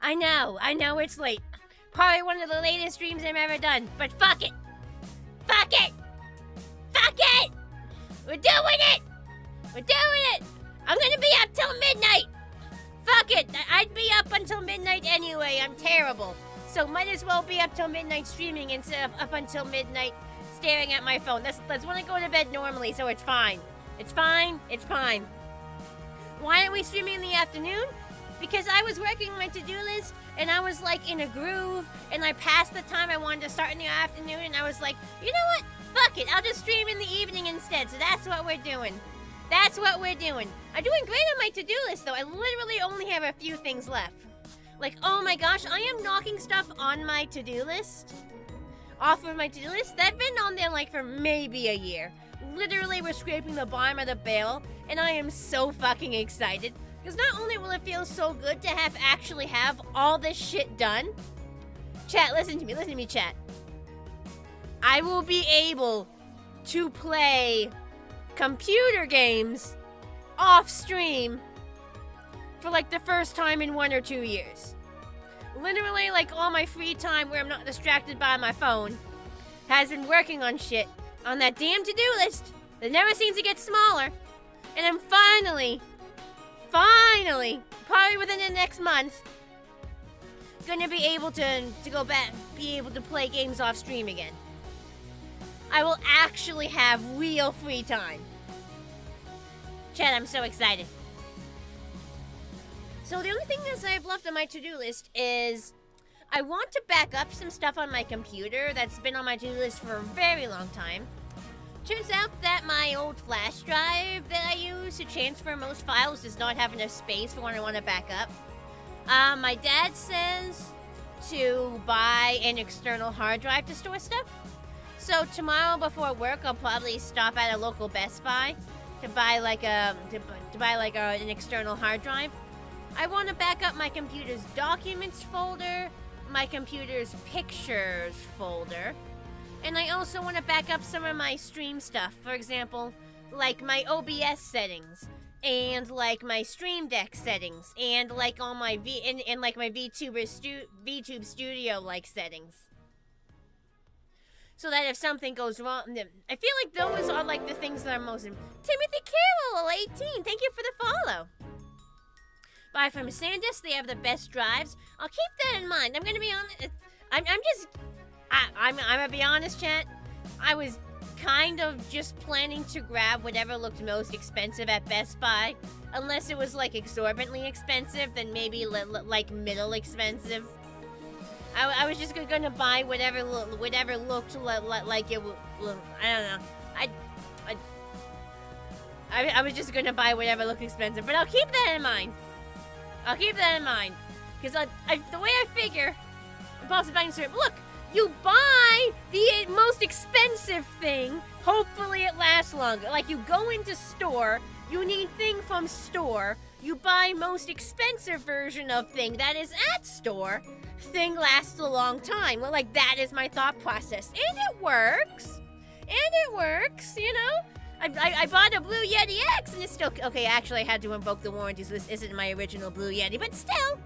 I know it's late. Probably one of the latest streams I've ever done, but fuck it! Fuck it! Fuck it! We're doing it! We're doing it! I'm gonna be up till midnight! Fuck it! I'd be up until midnight anyway, I'm terrible. So might as well be up till midnight streaming instead of up until midnight staring at my phone. That's when I go to bed normally, so it's fine. It's fine, it's fine. Why aren't we streaming in the afternoon? Because I was working my to-do list, and I was like in a groove, and I passed the time I wanted to start in the afternoon, and I was like, you know what? Fuck it, I'll just stream in the evening instead, so that's what we're doing. That's what we're doing. I'm doing great on my to-do list, though. I literally only have a few things left. Like, oh my gosh, I am knocking stuff on my to-do list. Off of my to-do list. That's been on there, like, for maybe a year. Literally, we're scraping the bottom of the barrel, and I am so fucking excited. Because not only will it feel so good to actually have all this shit done. Chat, listen to me, chat. I will be able to play computer games off stream for like the first time in 1 or 2 years. Literally, like, all my free time where I'm not distracted by my phone has been working on shit on that damn to-do list that never seems to get smaller. And I'm finally, probably within the next month, gonna be able to go back, be able to play games off stream again. I will actually have real free time. Chat, I'm so excited. So the only thing that I've left on my to-do list is I want to back up some stuff on my computer that's been on my to-do list for a very long time. Turns out that my old flash drive that I use to transfer most files does not have enough space for when I want to back up. My dad says to buy an external hard drive to store stuff. So tomorrow before work, I'll probably stop at a local Best Buy to buy like an external hard drive. I want to back up my computer's documents folder, my computer's pictures folder, and I also want to back up some of my stream stuff. For example, like my OBS settings, and like my Stream Deck settings, and like all my like my VTube Studio like settings. So that if something goes wrong, I feel like those are like the things that are most important. Timothy Carroll, 18, thank you for the follow. Buy from Sandus, they have the best drives. I'll keep that in mind. I'm gonna be honest. I'm gonna be honest, chat. I was kind of just planning to grab whatever looked most expensive at Best Buy, unless it was like exorbitantly expensive, then maybe like middle expensive. I was just gonna buy whatever looked like it. I don't know. I was just gonna buy whatever looked expensive, but I'll keep that in mind. I'll keep that in mind, because the way I figure, look, you buy the most expensive thing, hopefully it lasts longer. Like, you go into store, you need thing from store, you buy most expensive version of thing that is at store, thing lasts a long time. Well, like, that is my thought process, and it works. You know? I bought a Blue Yeti X, and it's still... Okay, actually, I had to invoke the warranty, so this isn't my original Blue Yeti, but still.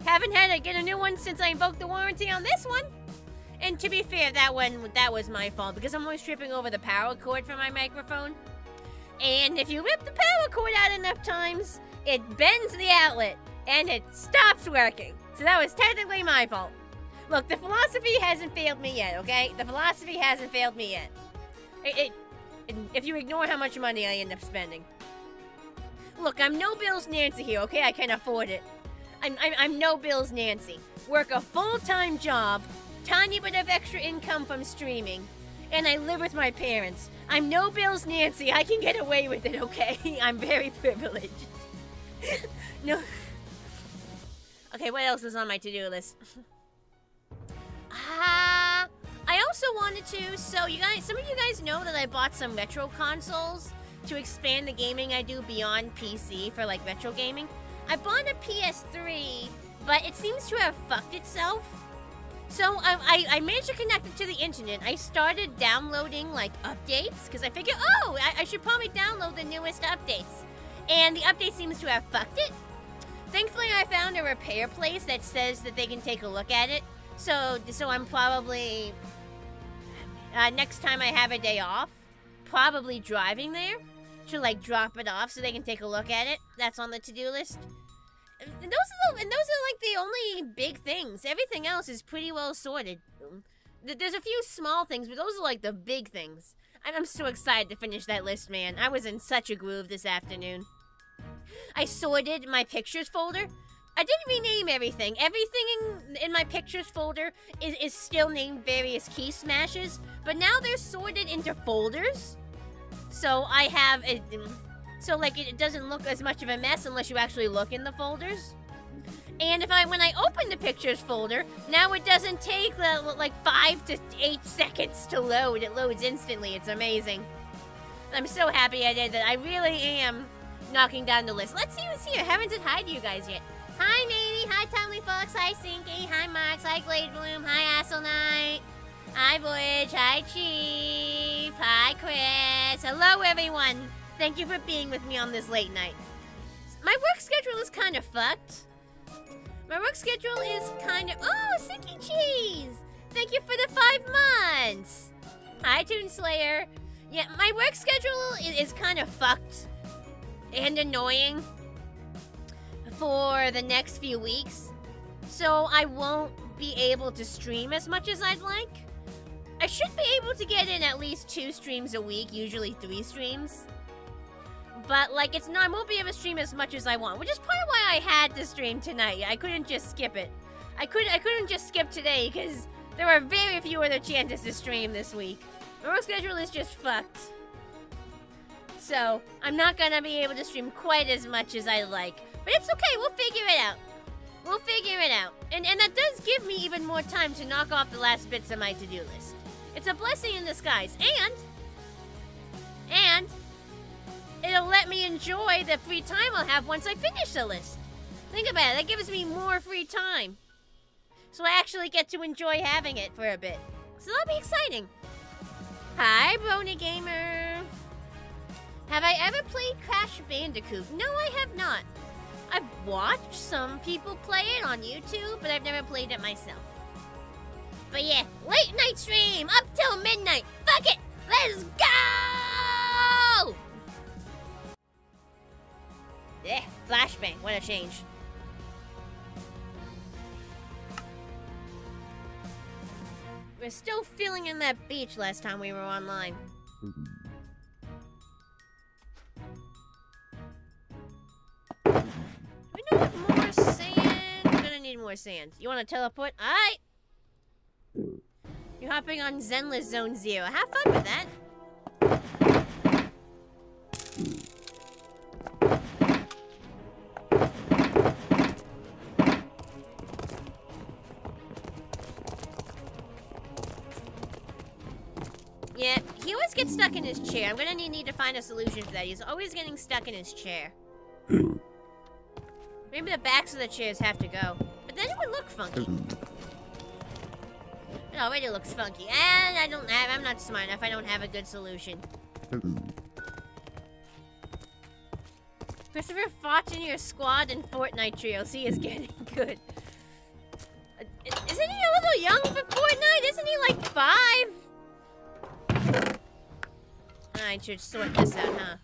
Haven't had to get a new one since I invoked the warranty on this one. And to be fair, that was my fault, because I'm always tripping over the power cord for my microphone. And if you rip the power cord out enough times, it bends the outlet, and it stops working. So that was technically my fault. Look, the philosophy hasn't failed me yet, okay? The philosophy hasn't failed me yet. If you ignore how much money I end up spending. Look, I'm no Bill's Nancy here, okay? I can afford it. I'm no Bill's Nancy. Work a full-time job, tiny bit of extra income from streaming, and I live with my parents. I'm no Bill's Nancy. I can get away with it, okay? I'm very privileged. No. Okay, what else is on my to-do list? I also wanted to, so you guys, some of you guys know that I bought some retro consoles to expand the gaming I do beyond PC for like retro gaming. I bought a PS3, but it seems to have fucked itself. So I managed to connect it to the internet. I started downloading like updates because I figured, I should probably download the newest updates. And the update seems to have fucked it. Thankfully, I found a repair place that says that they can take a look at it. So I'm probably, next time I have a day off, probably driving there to like drop it off so they can take a look at it. That's on the to-do list. And those are like the only big things. Everything else is pretty well sorted. There's a few small things, but those are like the big things. I'm so excited to finish that list, man. I was in such a groove this afternoon. I sorted my pictures folder. I didn't rename everything. Everything in my pictures folder is still named various key smashes, but now they're sorted into folders. So I have a, so like it doesn't look as much of a mess unless you actually look in the folders. And when I open the pictures folder, now it doesn't take like 5 to 8 seconds to load. It loads instantly. It's amazing. I'm so happy I did that. I really am knocking down the list. Let's see who's here. I haven't said hi to you guys yet. Hi, Mamie. Hi, Tommy Fox. Hi, Sinky. Hi, Marks. Hi, Glade Bloom. Hi, Assel Knight. Hi, Voyage. Hi, Chief. Hi, Chris. Hello, everyone. Thank you for being with me on this late night. My work schedule is kind of fucked. My work schedule is kind of... Oh, Sinky Cheese. Thank you for the 5 months. Hi, Toon Slayer. Yeah, my work schedule is kind of fucked and annoying for the next few weeks, so I won't be able to stream as much as I'd like. I should be able to get in at least 2 streams a week, usually 3 streams. But like it's not, I won't be able to stream as much as I want, which is part of why I had to stream tonight. I couldn't just skip it. I couldn't just skip today because there are very few other chances to stream this week. My work schedule is just fucked. So I'm not gonna be able to stream quite as much as I like. But it's okay, we'll figure it out. We'll figure it out. And that does give me even more time to knock off the last bits of my to-do list. It's a blessing in disguise. And it'll let me enjoy the free time I'll have once I finish the list. Think about it, that gives me more free time. So I actually get to enjoy having it for a bit. So that'll be exciting. Hi, Brony Gamer. Have I ever played Crash Bandicoot? No, I have not. I've watched some people play it on YouTube, but I've never played it myself. But yeah, late night stream, up till midnight. Fuck it, let's go! Yeah, flashbang, what a change. We're still feeling in that beach last time we were online. We need more sand. We're gonna need more sand. You wanna teleport? Alright! You're hopping on Zenless Zone 0. Have fun with that. Yeah, he always gets stuck in his chair. I'm gonna need to find a solution for that. He's always getting stuck in his chair. Maybe the backs of the chairs have to go. But then it would look funky. It already looks funky. And I'm not smart enough. I don't have a good solution. Christopher fought in your squad in Fortnite trios. He is getting good. Isn't he a little young for Fortnite? Isn't he like 5? I should sort this out, huh?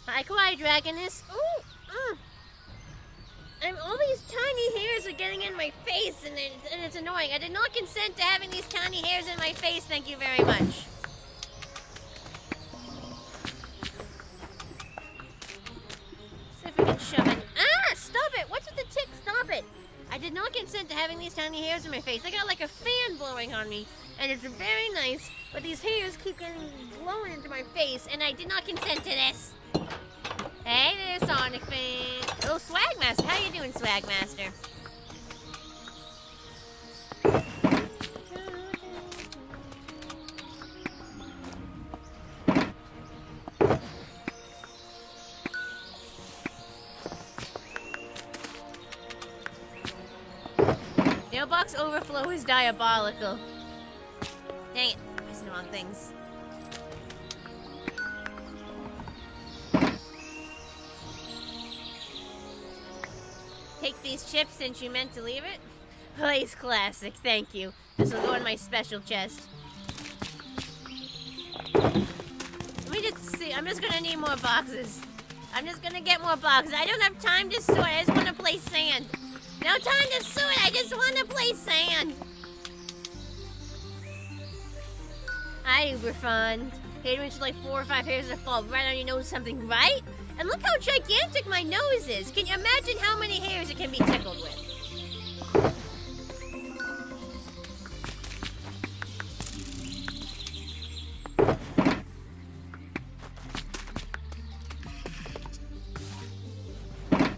Hi, Kawaii Dragoness. Ooh, all these tiny hairs are getting in my face, and it's annoying. I did not consent to having these tiny hairs in my face. Thank you very much. See if we can shove it. Ah! Stop it! What's with the tick? Stop it! I did not consent to having these tiny hairs in my face. I got like a fan blowing on me, and it's very nice, but these hairs keep getting blown into my face, and I did not consent to this. Hey there, Sonic Fan. Oh, Swagmaster. How you doing, Swagmaster? Mailbox overflow is diabolical. Dang it. Pressing the wrong things. Take these chips since you meant to leave it. Place classic, thank you. This will go in my special chest. Let me just see. I'm just gonna need more boxes. I'm just gonna get more boxes. I don't have time to sort. I just want to play sand. No time to sort. I just want to play sand. Hi, Uberfund. Hate when it's like 4 or 5 hairs that fall right on your nose, something, right? And look how gigantic my nose is. Can you imagine how many hairs it can be tickled with?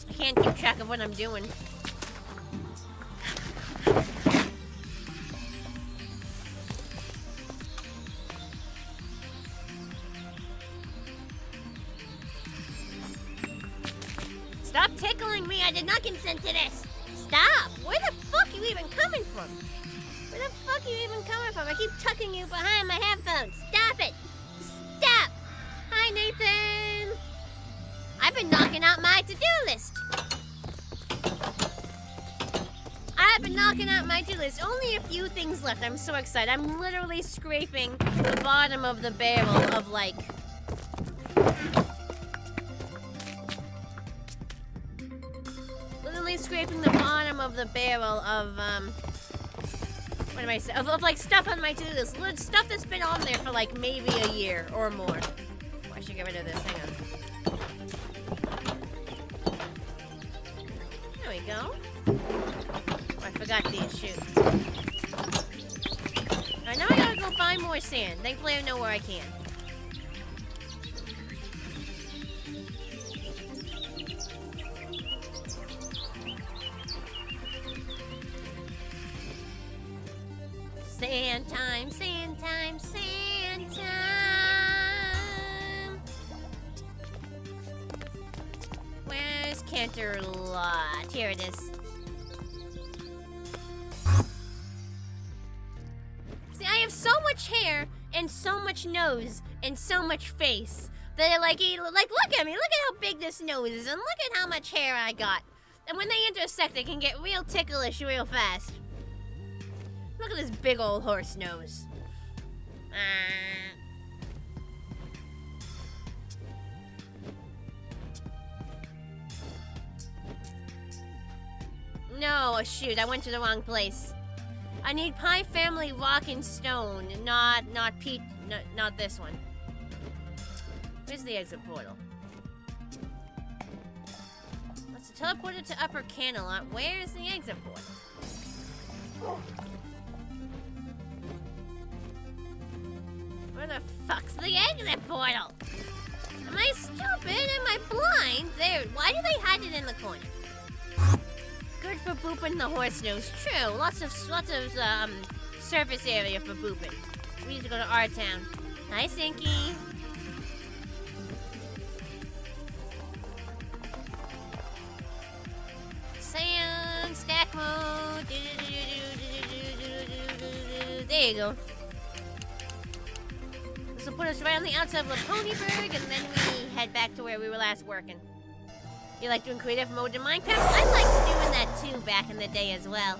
I can't keep track of what I'm doing. Stop tickling me! I did not consent to this! Stop! Where the fuck are you even coming from? Where the fuck are you even coming from? I keep tucking you behind my headphones. Stop it! Stop! Hi, Nathan! I've been knocking out my to-do list. I've been knocking out my to-do list. Only a few things left. I'm so excited. I'm literally scraping the bottom of the barrel of, like... scraping the bottom of the barrel of, what am I saying? Of like, stuff on my to-do list. Stuff that's been on there for, like, maybe a year or more. Oh, I should get rid of this. Hang on. There we go. Oh, I forgot these. Shoot. Alright, now I gotta go find more sand. Thankfully, I know where I can. Sand time, sand time, sand time. Where's Canterlot? Here it is. See, I have so much hair and so much nose and so much face that I like look at me, look at how big this nose is and look at how much hair I got. And when they intersect, they can get real ticklish real fast. Look at this big old horse nose. No, shoot, I went to the wrong place. I need Pie Family Rock and Stone, not this one. Where's the exit portal? Let's teleport it to Upper Canterlot. Where's the exit portal? Where the fuck's the exit portal? Am I stupid? Am I blind? There. Why do they hide it in the corner? Good for booping the horse nose. True. Lots of surface area for booping. We need to go to our town. Hi, Sinky. Sand stack mode. There you go. This will put us right on the outside of Laponyburg, and then we head back to where we were last working. You like doing creative mode in Minecraft? I liked doing that too back in the day as well.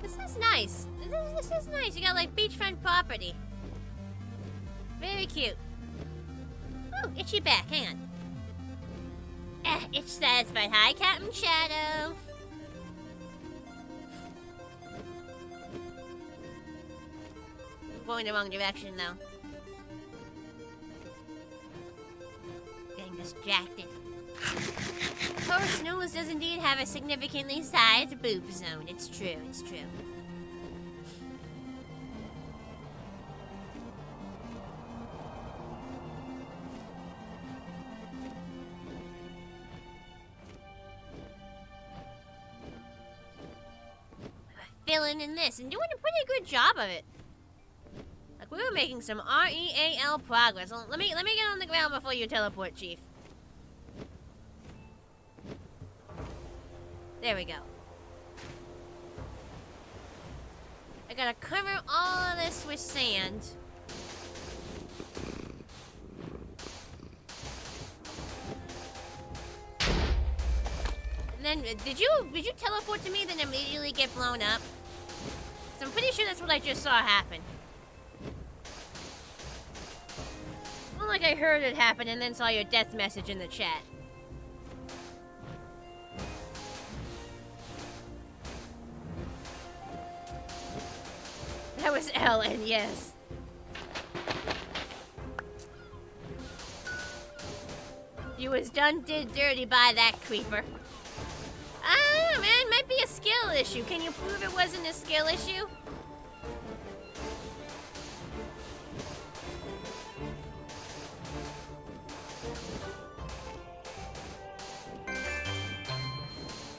This is nice. This is nice. You got like beachfront property. Very cute. Oh, itchy back. Hang on. Itch satisfied. Hi, Captain Shadow. Going the wrong direction though. Getting distracted. Horse nose does indeed have a significantly sized boob zone. It's true, it's true. Filling in this and doing a pretty good job of it. We're making some REAL progress. Well, let me get on the ground before you teleport, Chief. There we go. I gotta cover all of this with sand. And then, did you teleport to me then immediately get blown up? So I'm pretty sure that's what I just saw happen. Not like I heard it happen and then saw your death message in the chat. That was Ellen, yes. You was did dirty by that creeper. Ah, man, might be a skill issue. Can you prove it wasn't a skill issue?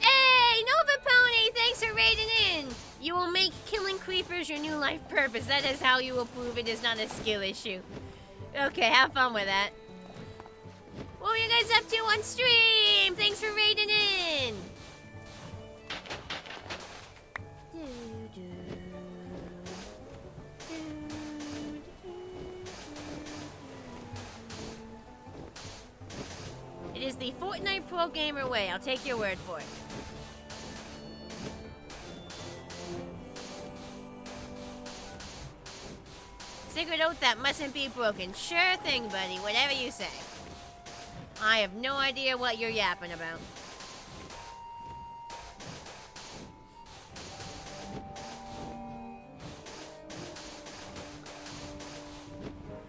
Hey, Nova Pony, thanks for raiding in. You will make killing creepers your new life purpose. That is how you will prove it is not a skill issue. Okay, have fun with that. What were you guys up to on stream? Thanks for raiding in. It is the Fortnite Pro Gamer way. I'll take your word for it. Secret oath that mustn't be broken. Sure thing, buddy. Whatever you say. I have no idea what you're yapping about.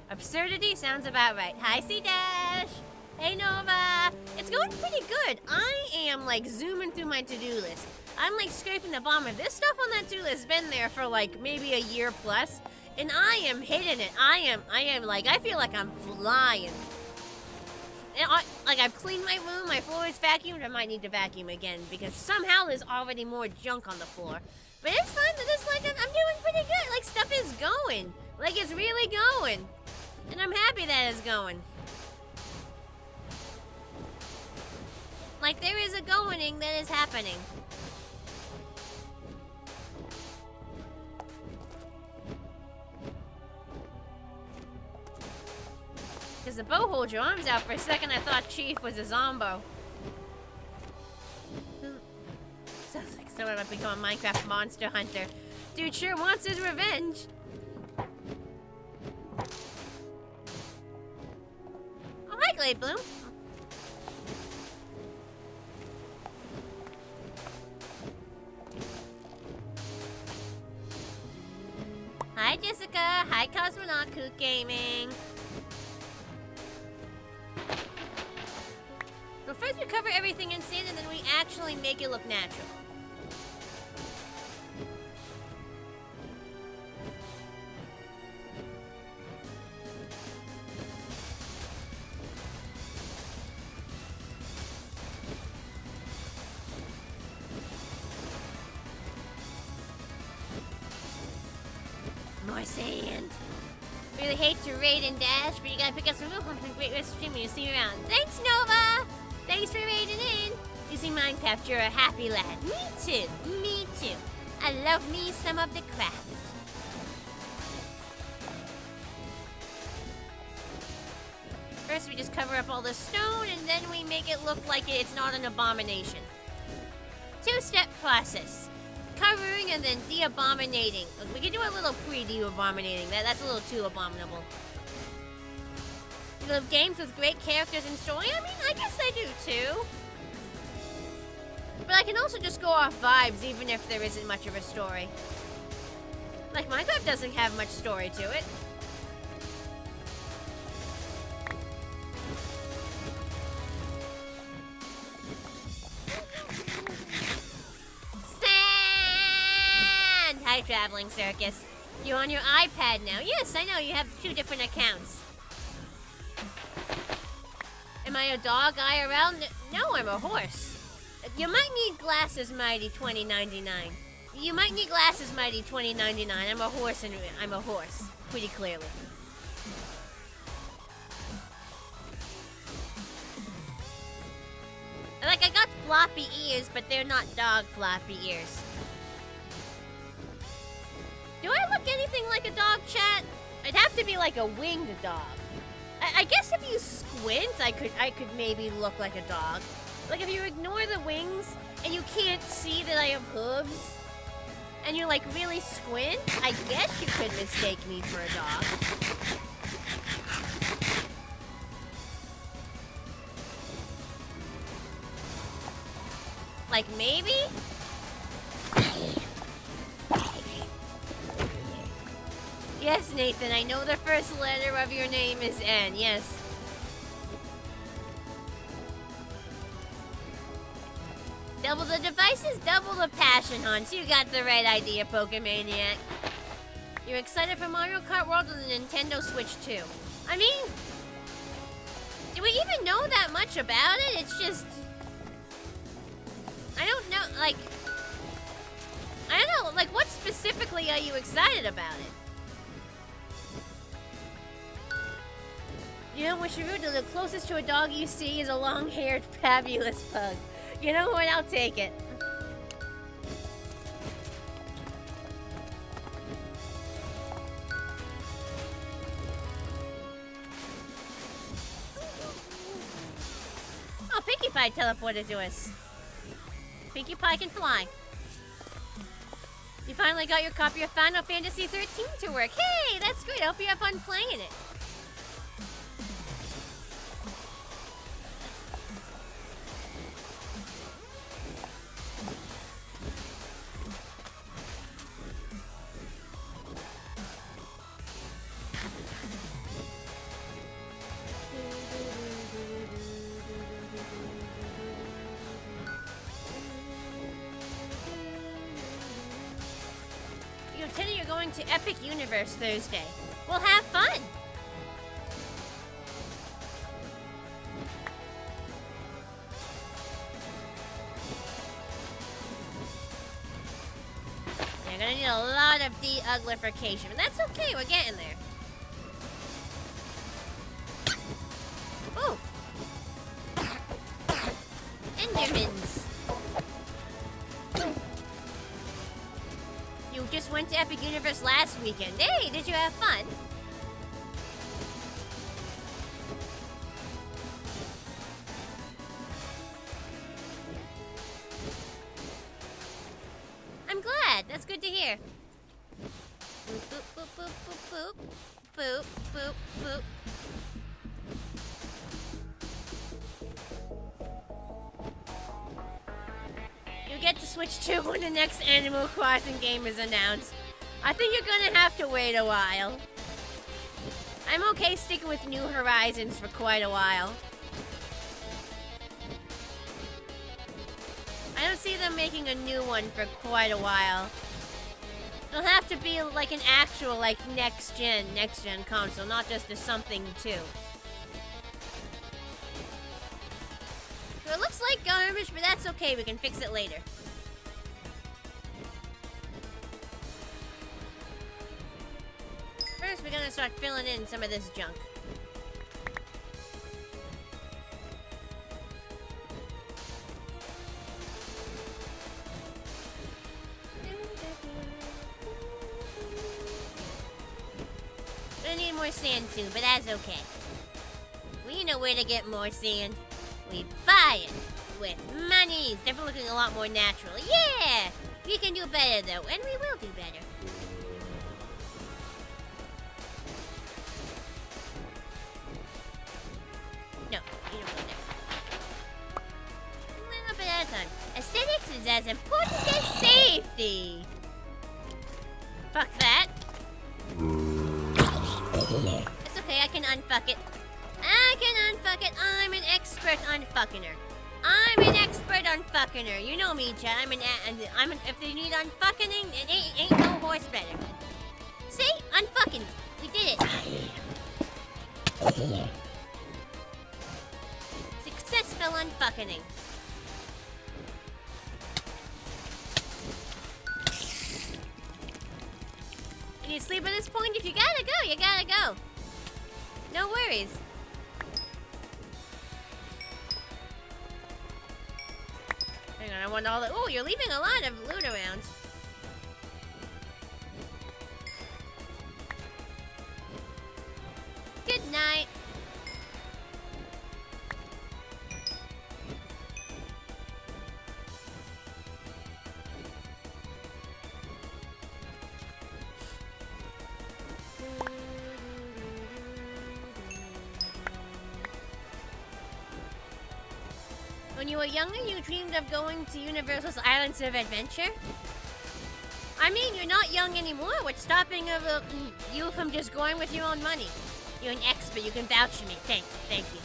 Absurdity sounds about right. Hi, C-Dash! Hey, Nova! It's going pretty good. I am, like, zooming through my to-do list. I'm, like, scraping the bottom. This stuff on that to-do list has been there for, like, maybe a year plus. And I am hitting it. I am, like, I feel like I'm flying. And like, I've cleaned my room. My floor is vacuumed. I might need to vacuum again because somehow there's already more junk on the floor. But it's fun. It's like, I'm doing pretty good. Like, stuff is going. Like, it's really going. And I'm happy that it's going. Like, there is a going that is happening. Because the bow holds your arms out for a second, I thought Chief was a zombo. Sounds like someone might become a Minecraft monster hunter. Dude sure wants his revenge. Oh, hi, Glade Bloom. Hi, Jessica. Hi, Cosmonaut Kook Gaming. So first we cover everything in sand and then we actually make it look natural. More sand. Really hate to raid and dash, but you gotta pick up some real something great rest of streaming. You see you around. Thanks, Nova! Thanks for raiding in. You see Minecraft, you're a happy lad. Me too. Me too. I love me some of the craft. First we just cover up all the stone and then we make it look like it's not an abomination. Two-step process. Covering and then de-abominating. We could do a little pre-de-abominating. That's a little too abominable. You love games with great characters and story? I mean, I guess I do too. But I can also just go off vibes even if there isn't much of a story. Like, Minecraft doesn't have much story to it. Sand! Hi, Traveling Circus. You're on your iPad now. Yes, I know, you have 2 different accounts. Am I a dog IRL? No, I'm a horse. You might need glasses, Mighty 2099. You might need glasses, Mighty 2099. I'm a horse and I'm a horse, pretty clearly. Like, I got floppy ears, but they're not dog floppy ears. Do I look anything like a dog, chat? I'd have to be like a winged dog. I guess if you squint, I could maybe look like a dog. Like, if you ignore the wings and you can't see that I have hooves, and you like really squint, I guess you could mistake me for a dog. Like, maybe? Yes, Nathan, I know the first letter of your name is N, yes. Double the devices, double the passion hunts. You got the right idea, Pokemaniac. You're excited for Mario Kart World on the Nintendo Switch 2. I mean, do we even know that much about it? It's just... I don't know, like... I don't know, like, what specifically are you excited about it? You know what, Sharuda, the closest to a dog you see is a long-haired, fabulous pug. You know what, I'll take it. Oh, Pinkie Pie teleported to us. Pinkie Pie can fly. You finally got your copy of Final Fantasy 13 to work. Hey, that's great. I hope you have fun playing it. You're going to Epic Universe Thursday. We'll have fun. You're gonna need a lot of de-uglification, but that's okay. We're getting there. Oh, Endermans. You just went to Epic Universe last weekend. Hey, did you have fun? I'm glad. That's good to hear. Boop, boop, boop, boop, boop, boop. Boop, boop, boop. You get to Switch 2 when the next Animal Crossing game is announced. I think you're gonna have to wait a while. I'm okay sticking with New Horizons for quite a while. I don't see them making a new one for quite a while. It'll have to be like an actual, like, next gen console, not just a something too. So it looks like garbage, but that's okay. We can fix it later. First, we're gonna start filling in some of this junk. Gonna need more sand soon, but that's okay. We know where to get more sand. We buy it with money. It's definitely looking a lot more natural. Yeah! We can do better, though, and we will do better. No, you don't want that. A little bit at a time. Aesthetics is as important as safety. Fuck that. It's okay, I can unfuck it. I can unfuck it. I'm an expert on fucking her. I'm an expert on fucking her. You know me, Chad. If they need unfucking, it ain't no horse better. See? Unfucking. We did it. Successful unfucking. You need sleep at this point? If you gotta go, you gotta go. No worries. Hang on, I want all the... Oh, you're leaving a lot of loot around. Good night. When you were younger, you dreamed of going to Universal's Islands of Adventure? I mean, you're not young anymore. What's stopping you from just going with your own money? You're an expert. You can vouch for me. Thank you.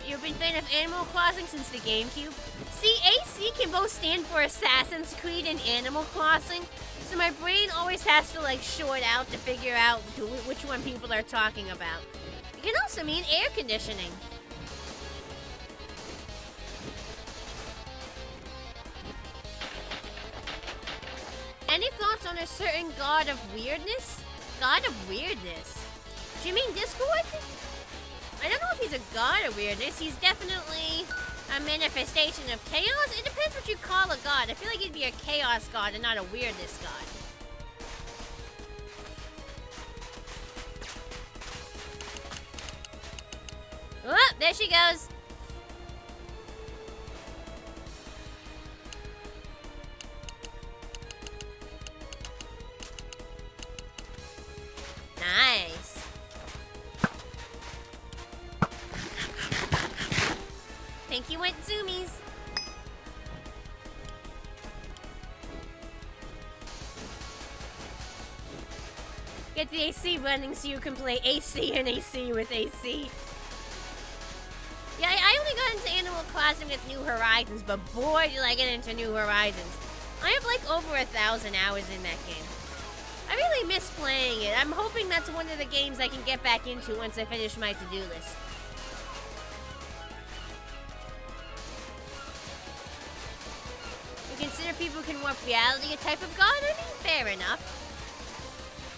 You've been a fan of Animal Crossing since the GameCube? See, AC can both stand for Assassin's Creed and Animal Crossing, so my brain always has to like short out to figure out which one people are talking about. It can also mean air conditioning. Any thoughts on a certain god of weirdness? God of weirdness? Do you mean Discord? I don't know if he's a god of weirdness. He's definitely a manifestation of chaos. It depends what you call a god. I feel like he'd be a chaos god and not a weirdness god. Oh, there she goes. Nice. Think you went zoomies. Get the AC running so you can play AC and AC with AC. Yeah, I only got into Animal Crossing with New Horizons, but boy did I get into New Horizons. I have like over 1,000 hours in that game. I really miss playing it. I'm hoping that's one of the games I can get back into once I finish my to-do list. You consider people can warp reality a type of god? I mean, fair enough.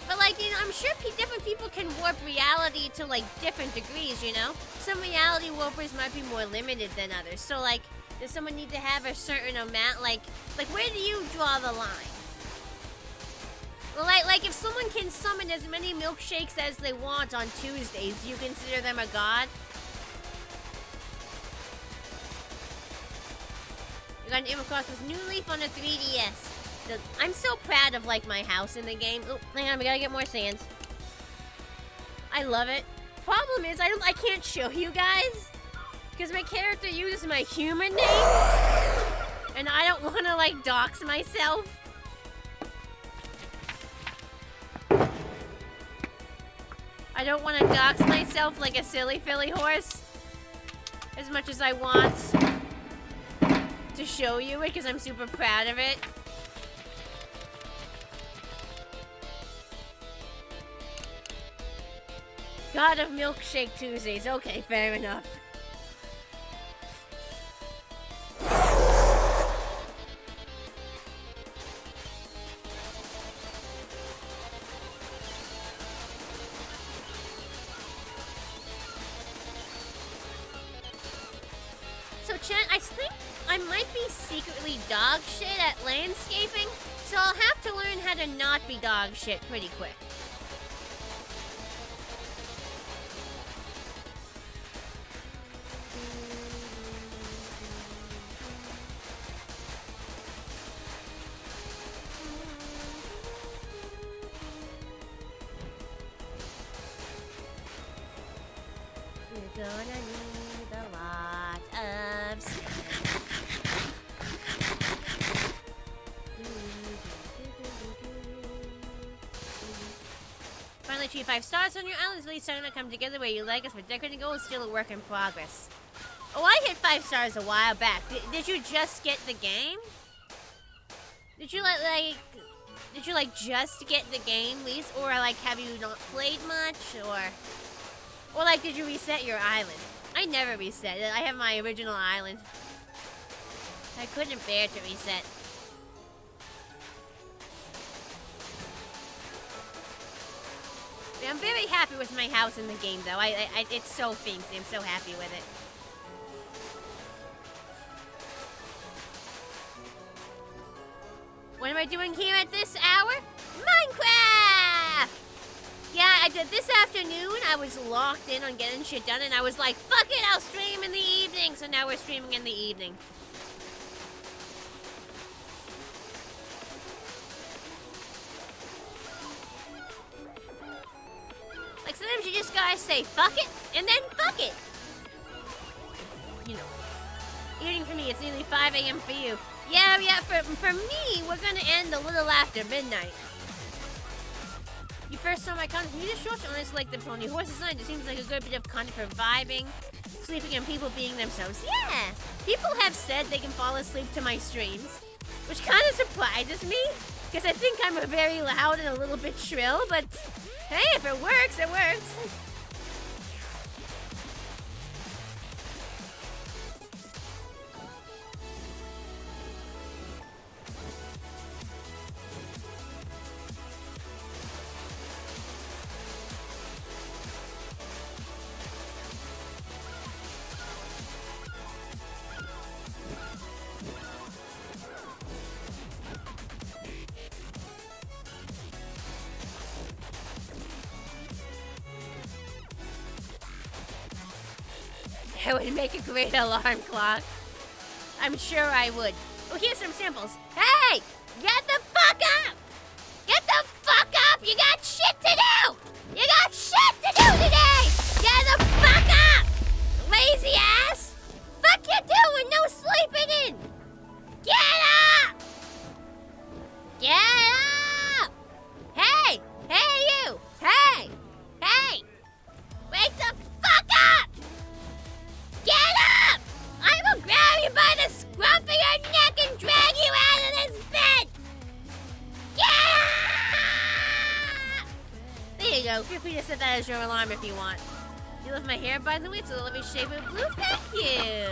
But like, you know, I'm sure different people can warp reality to like different degrees, you know? Some reality warpers might be more limited than others. So like, does someone need to have a certain amount? Like where do you draw the line? Well, like if someone can summon as many milkshakes as they want on Tuesdays, do you consider them a god? You got an Animal Crossing with New Leaf on a 3DS. I'm so proud of like my house in the game. Oh, hang on, we gotta get more sand. I love it. Problem is, I can't show you guys because my character uses my human name, and I don't want to like dox myself. I don't want to dox myself like a silly filly horse as much as I want to show you it because I'm super proud of it. God of Milkshake Tuesdays. Okay, fair enough. So, chat, I think I might be secretly dog shit at landscaping, so I'll have to learn how to not be dog shit pretty quick. You're gonna need a lot of sand. Finally achieved 5 stars on your island. It's really starting to come together where you like us, but decorating goal is still a work in progress. Oh, I hit 5 stars a while back. Did you just get the game? Did you like just get the game, Lise? Or like have you not played much, or like, did you reset your island? I never reset it. I have my original island. I couldn't bear to reset. I'm very happy with my house in the game, though. It's so fancy. I'm so happy with it. What am I doing here at this hour? Minecraft! Yeah, I did this afternoon. I was locked in on getting shit done, and I was like, fuck it, I'll stream in the evening. So now we're streaming in the evening. Like, sometimes you just gotta say, fuck it, and then fuck it. You know. Evening for me, it's nearly 5 a.m. for you. Yeah, for me, we're gonna end a little after midnight. You first saw my content from music shorts, honestly, like the pony horse design. It seems like a good bit of content for vibing, sleeping, and people being themselves. Yeah! People have said they can fall asleep to my streams, which kind of surprises me, because I think I'm very loud and a little bit shrill, but hey, if it works, it works. I would make a great alarm clock. I'm sure I would. Oh, here's some samples. Hey! Get the fuck up! Get the fuck up! You got shit to do! You got shit to do today! Get the fuck up! Lazy ass! Fuck you doing? No sleeping in! Get up! Get up! Hey! Hey you! Hey! Hey! Wake the fuck up! Get up! I will grab you by the scruff of your neck and drag you out of this bed! Get up! There you go. Feel free to set that as your alarm if you want. You love my hair, by the way. It's a lovely shade of blue. Thank you!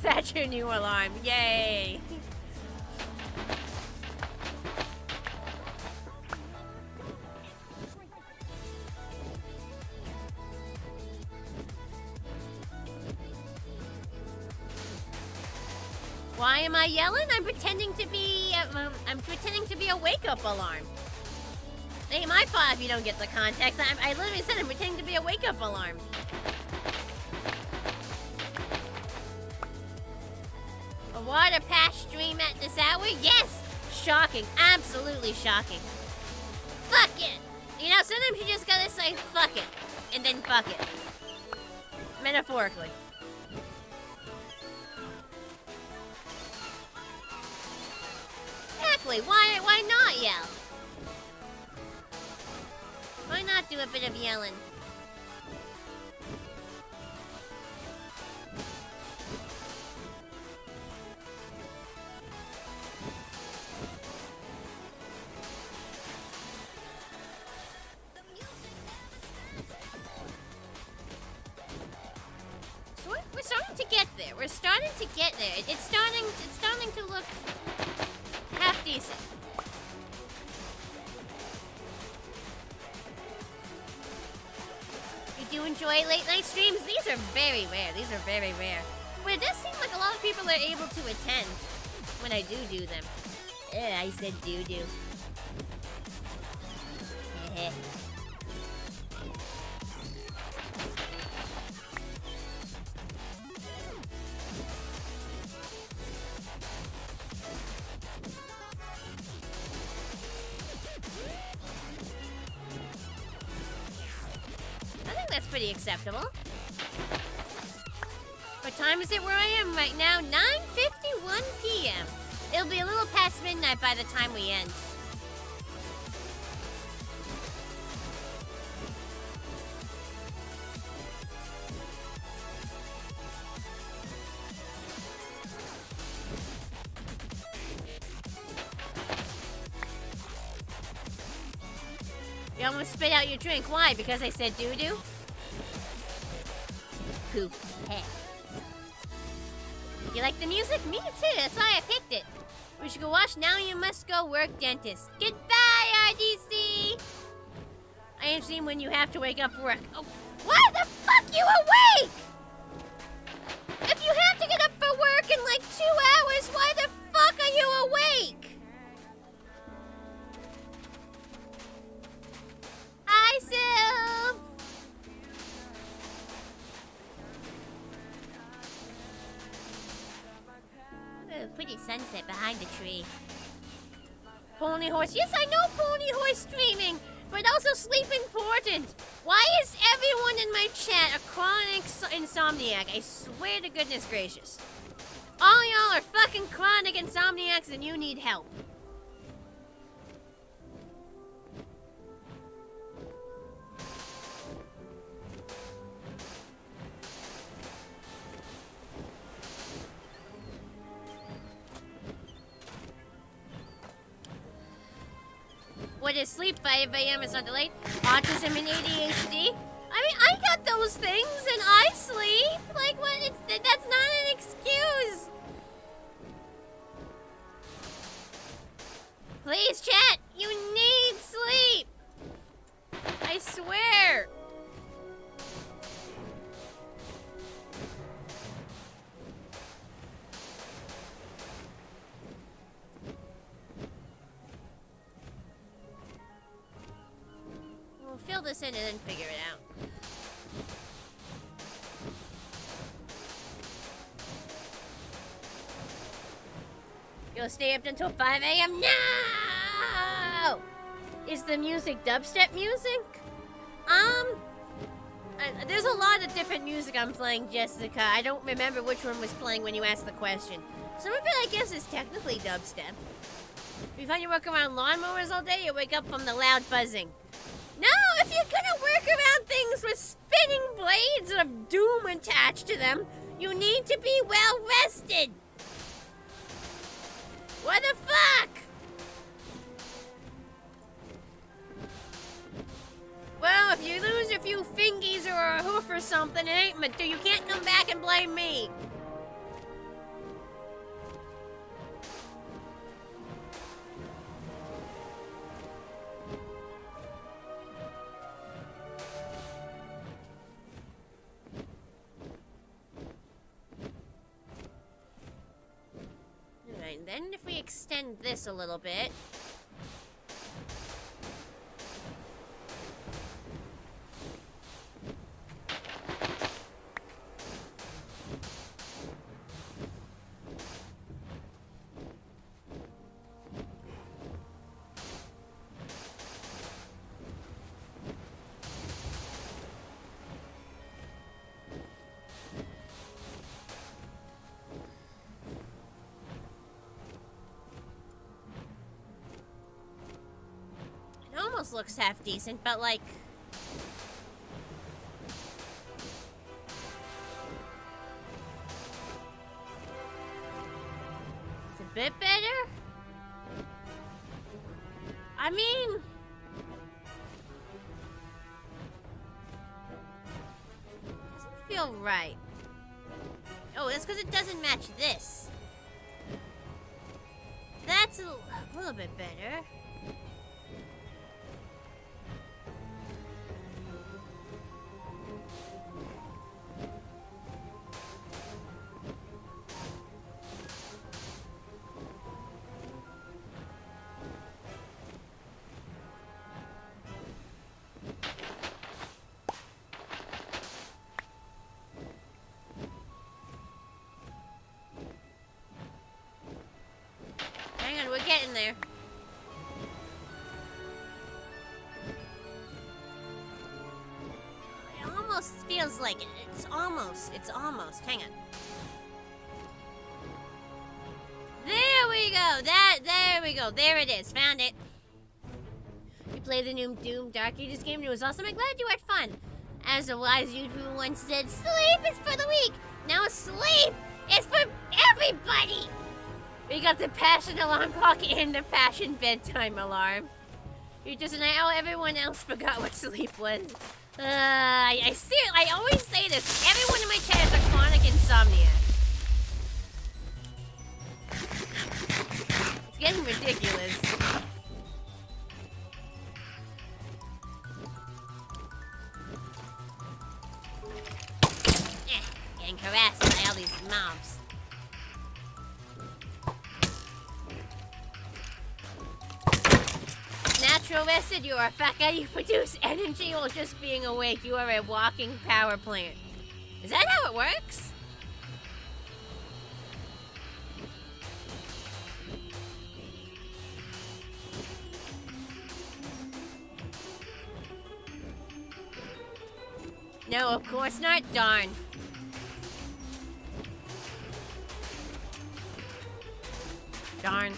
That's your new alarm. Yay! Why am I yelling? I'm pretending to be a wake-up alarm. It ain't my fault if you don't get the context. I literally said I'm pretending to be a wake-up alarm. A water patch stream at this hour? Yes! Shocking. Absolutely shocking. Fuck it! You know, sometimes you just gotta say fuck it. And then fuck it. Metaphorically. Exactly. Why not yell? Why not do a bit of yelling? So we're starting to get there. We're starting to get there. It's starting to look half decent. You do enjoy late night streams? These are very rare. These are very rare. But it does seem like a lot of people are able to attend when I do them. I said do. That's pretty acceptable. What time is it where I am right now? 9:51 p.m. It'll be a little past midnight by the time we end. You almost spit out your drink. Why? Because I said doo-doo? Poop. Hey. You like the music? Me too. That's why I picked it. We should go wash. Now you must go work, dentist. Goodbye, RDC. I ain't seen when you have to wake up for work. Oh, why the fuck you awake? If you have to get up for work in like 2 hours, why the fuck are you awake? Hi, Sylv. Oh, pretty sunset behind the tree. Pony horse. Yes, I know pony horse streaming, but also sleep important. Why is everyone in my chat a chronic insomniac? I swear to goodness gracious. All y'all are fucking chronic insomniacs and you need help. What is sleep? 5 a.m. is not delayed. Autism and ADHD. I mean, I got those things and I sleep. Like, what? That's not an excuse. Please, chat. You need sleep. I swear. We'll fill this in and then figure it out. You'll stay up until 5 a.m. No! Is the music dubstep music? There's a lot of different music I'm playing, Jessica. I don't remember which one was playing when you asked the question. Some of it, I guess, is technically dubstep. If you find you work around lawnmowers all day, you wake up from the loud buzzing. No, if you're gonna work around things with spinning blades of doom attached to them, you need to be well rested. What the fuck? Well, if you lose a few fingies or a hoof or something, it ain't you can't come back and blame me. Alright, then if we extend this a little bit. Looks half decent, but like it's a bit better. I mean, doesn't feel right. Oh, that's because it doesn't match this. That's a little bit better. Getting there. It almost feels like it. It's almost. Hang on. There we go. There we go. There it is. Found it. You played the new Doom Dark Ages game and it was awesome. I'm glad you had fun. As a wise YouTuber once said, sleep is for the weak. Now sleep is for everybody. We got the passion alarm clock and the passion bedtime alarm. You just now everyone else forgot what sleep was. I always say this. Everyone in my chat is a chronic insomniac. getting ridiculous. Getting harassed by all these mobs. Natural rested, you are a fat guy. You produce energy while just being awake. You are a walking power plant. Is that how it works? No, of course not. Darn. Darn.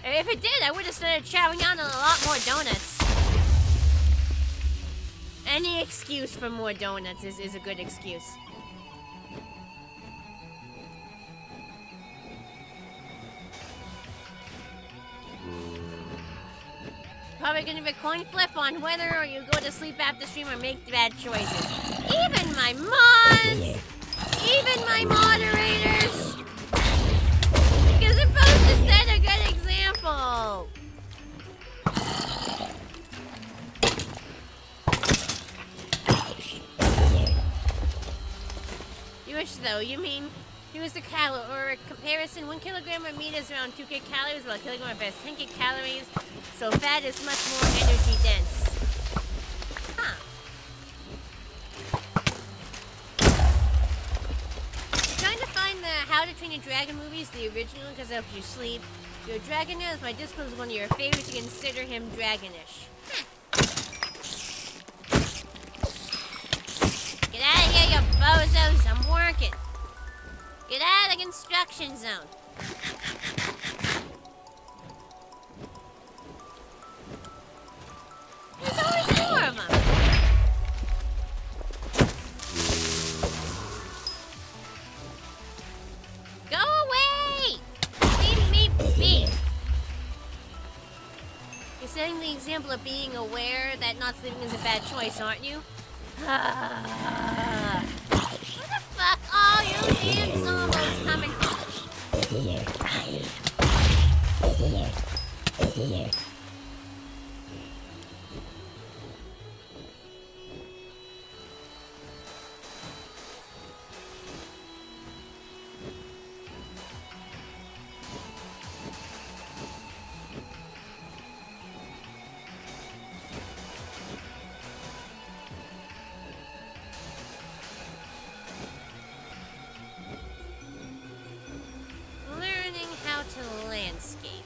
If it did, I would have started chowing down on a lot more donuts. Any excuse for more donuts is a good excuse. Probably gonna be a coin flip on whether or you go to sleep after stream or make bad choices. Even my mods! Even my moderators! You're supposed to set a good example! You wish though, you mean use the calorie or a comparison, 1 kilogram of meat is around 2K calories, while a kilogram of fat is 10K calories, so fat is much more energy dense. Huh. Trying to find the How to Train a Dragon movies, the original, because it helps you sleep. Your dragon is, my Discord is one of your favorites, you consider him dragonish. Get out of here, you bozos, I'm working. Get out of the construction zone. There's always more of them. Go away! Leave me be. You're setting the example of being aware that not sleeping is a bad choice, aren't you? What the fuck? Oh, you damn zombos coming. Landscape.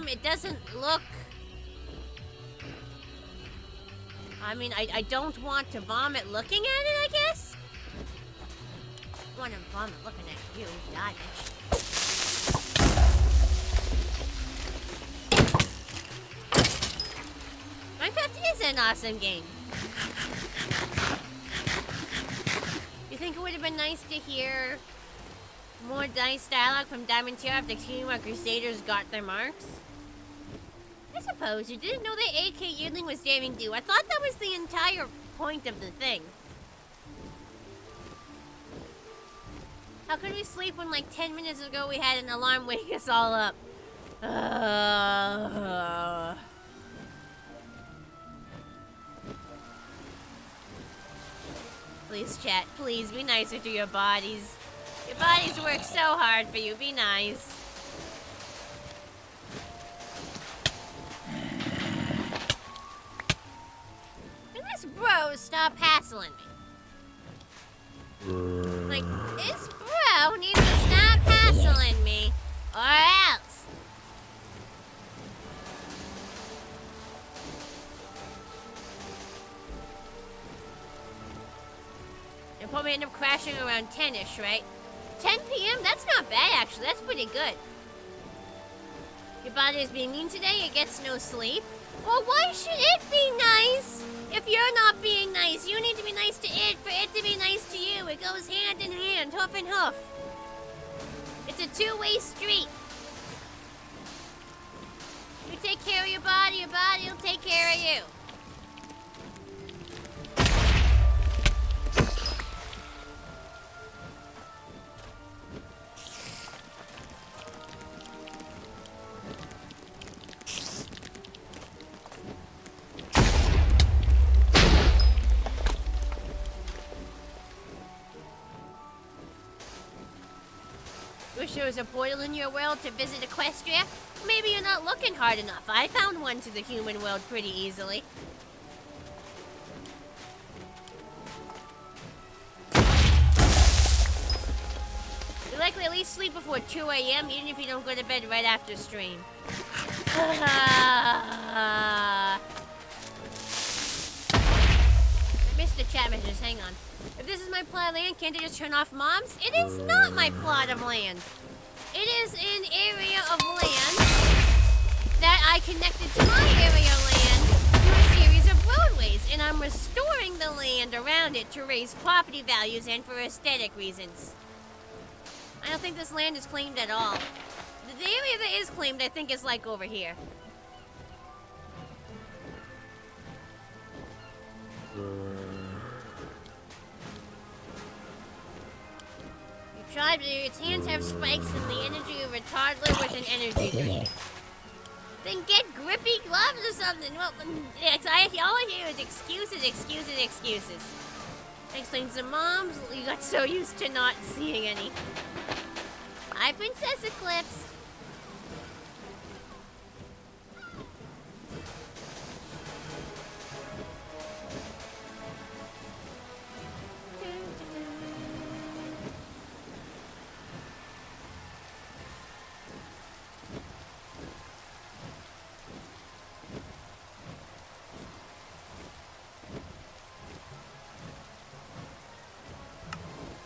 It doesn't look... I mean, I don't want to vomit looking at it, I guess? I want to vomit looking at you, die, bitch. Minecraft is an awesome game. You think it would have been nice to hear more nice dialogue from Diamond Tier after Team Crusaders got their marks? I suppose you didn't know that AK Yidling was daring do. I thought that was the entire point of the thing. How could we sleep when like 10 minutes ago we had an alarm wake us all up? Please, chat. Please, be nicer to your bodies. Your bodies work so hard for you. Be nice. Can this bro stop hassling me? Like, this bro needs to stop hassling me, or else. You'll probably end up crashing around 10-ish, right? 10 p.m.? That's not bad, actually. That's pretty good. Your body is being mean today. It gets no sleep. Well, why should it be nice? If you're not being nice, you need to be nice to it for it to be nice to you. It goes hand in hand, hoof and hoof. It's a two-way street. You take care of your body will take care of you. Wish there was a portal in your world to visit Equestria? Maybe you're not looking hard enough. I found one to the human world pretty easily. You likely at least sleep before 2 a.m. even if you don't go to bed right after stream. I missed the chat messages, hang on. If this is my plot of land, can't I just turn off moms? It is not my plot of land. It is an area of land that I connected to my area of land through a series of roadways, and I'm restoring the land around it to raise property values and for aesthetic reasons. I don't think this land is claimed at all. The area that is claimed, I think, is like over here. Tried, but its hands have spikes and the energy of a toddler with an energy drink. Then get grippy gloves or something. Well, all I hear is excuses, excuses, excuses. Explains to moms, you got so used to not seeing any. Hi, Princess Eclipse.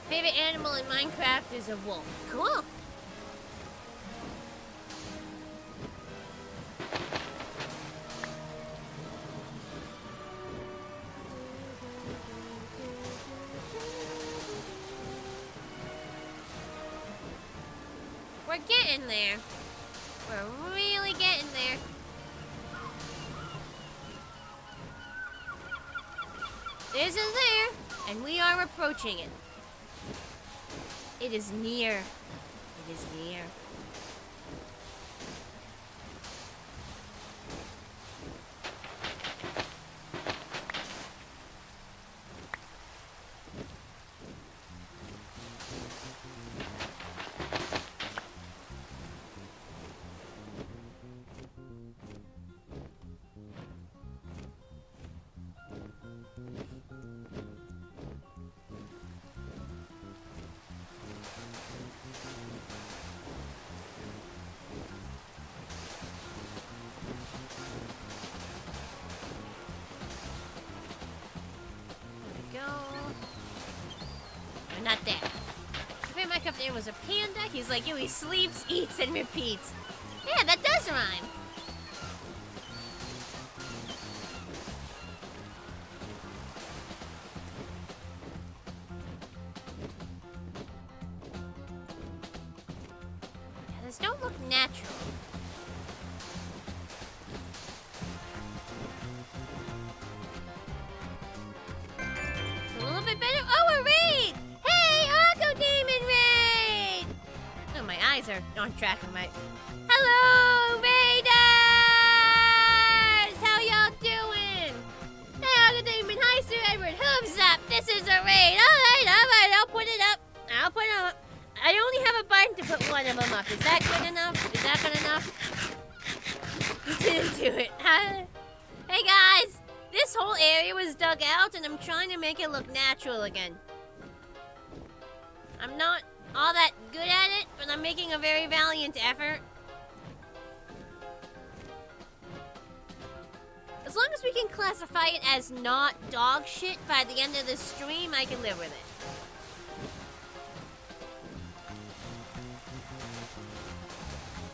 Favorite animal in Minecraft is a wolf. Cool. We're getting there. We're really getting there. There's a there, and we are approaching it. It is near. It is near. Not there. If I mic up there was a panda, he's like, yo, he sleeps, eats, and repeats. Yeah, that does rhyme. Yeah, this don't look natural. It's a little bit better. Oh, a raid! My eyes are on track of my... Hello, Raiders! How y'all doing? Hey, Uncle Damon. Hi, Sir Edward. Hooves up. This is a raid. All right. I'll put it up. I'll put it up. I only have a button to put one of them up. Is that good enough? Is that good enough? You didn't do it. Hey, guys. This whole area was dug out, and I'm trying to make it look natural again. I'm not all that good at it, but I'm making a very valiant effort. As long as we can classify it as not dog shit by the end of the stream, I can live with it.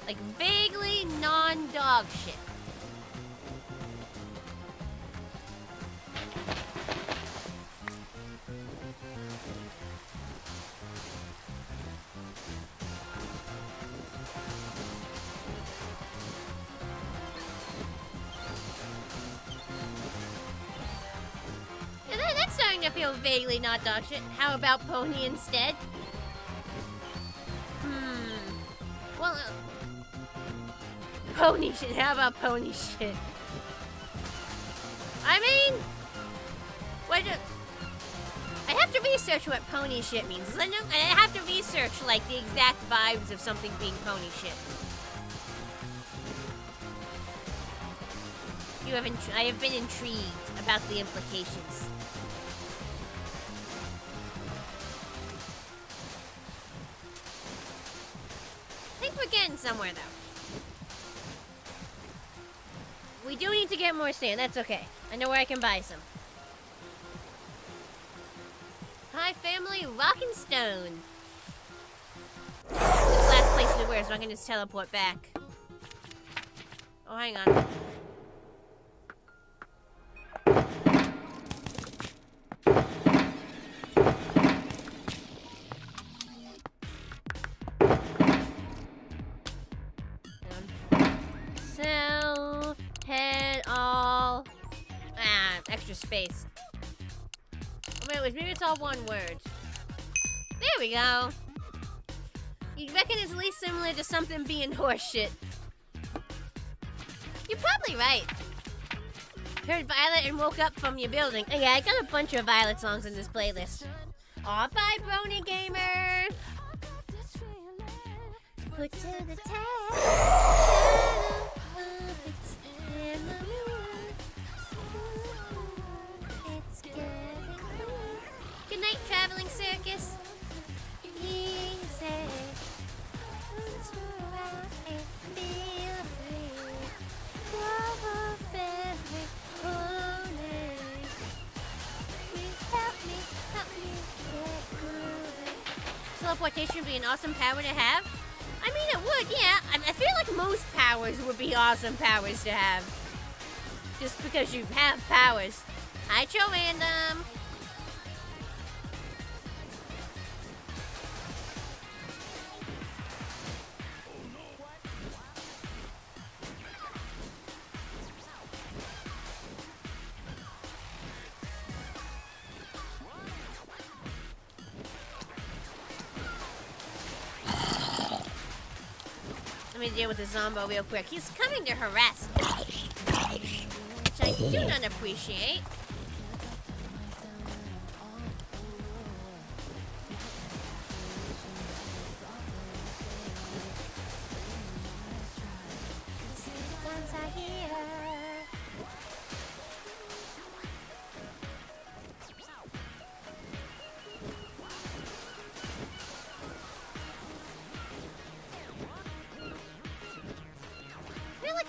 Like vaguely non-dog shit. I feel vaguely not dog shit. How about pony instead? Well, pony shit. How about pony shit? I mean, I have to be research what pony shit means. 'Cause I have to research like the exact vibes of something being pony shit. I have been intrigued about the implications. I think we're getting somewhere though. We do need to get more sand. That's okay. I know where I can buy some. Hi, family. Rockin' Stone. This last place we were, so I can just teleport back. Oh, hang on. Sell, head all. Extra space. Oh, wait, maybe it's all one word. There we go. You reckon it's at least similar to something being horseshit? You're probably right. Heard Violet and woke up from your building. Oh, yeah, I got a bunch of Violet songs in this playlist. Aw, bye, Brony Gamer. Put to the test. Good night, traveling circus. Easy. Teleportation would be an awesome power to have. I mean, it would, yeah. I feel like most powers would be awesome powers to have. Just because you have powers. Hi, Cho Random. Let me deal with the Zombo real quick. He's coming to harass me, which I do not appreciate.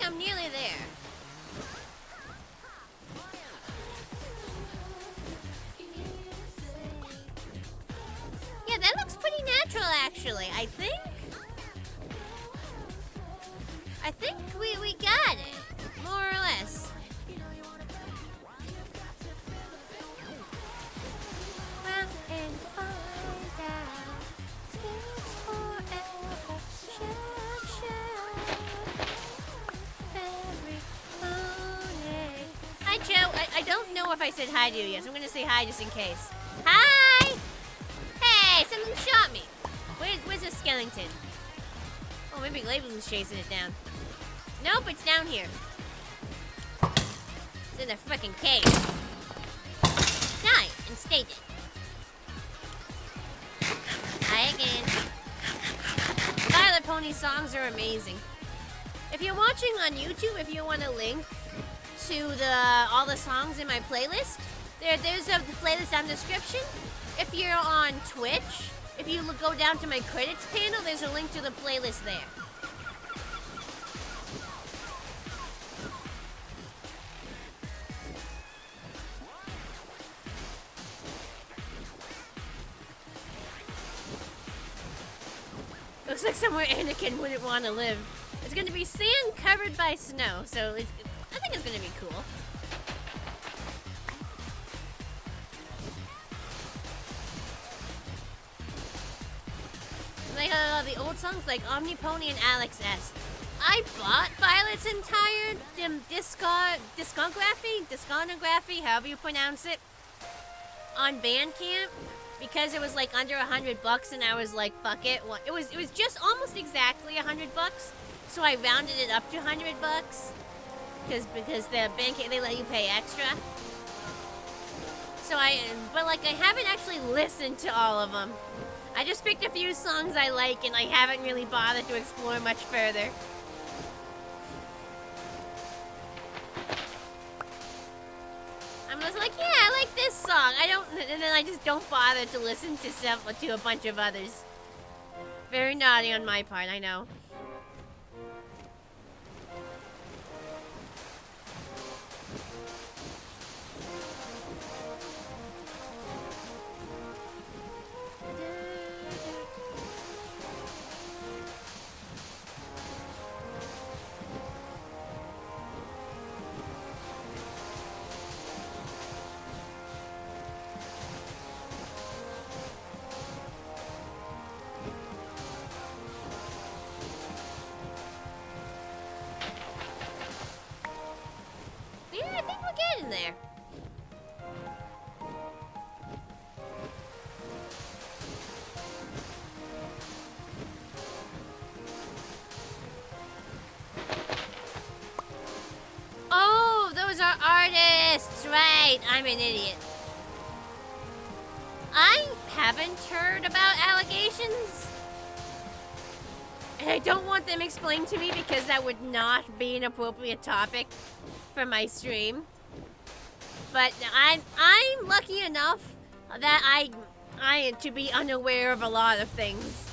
I'm nearly there. Yeah, that looks pretty natural, actually. I think we got it, more or less. Well, and find out. It's forever. Hi, Joe. I don't know if I said hi to you yet, so I'm gonna say hi just in case. Hi! Hey, something shot me. Where's the skeleton? Oh, maybe Label's chasing it down. Nope, it's down here. It's in the frickin' cave. Die and stay dead. Hi again. Violet Pony songs are amazing. If you're watching on YouTube, if you want a link to all the songs in my playlist, there's a playlist down in the description. If you're on Twitch, if you go down to my credits panel, there's a link to the playlist there. Looks like somewhere Anakin wouldn't want to live. It's going to be sand covered by snow, so I think it's going to be cool. Like the old songs like Omnipony and Alex S. I bought Violet's entire discography, however you pronounce it, on Bandcamp because it was like under $100 and I was like, fuck it. It was just almost exactly $100, so I rounded it up to $100 because the Bandcamp, they let you pay extra. So but like I haven't actually listened to all of them. I just picked a few songs I like, and I haven't really bothered to explore much further. I'm just like, yeah, I like this song. And then I just don't bother to listen to a bunch of others. Very naughty on my part, I know. There. Oh, those are artists, right? I'm an idiot. I haven't heard about allegations. And I don't want them explained to me because that would not be an appropriate topic for my stream. But I'm lucky enough that I to be unaware of a lot of things.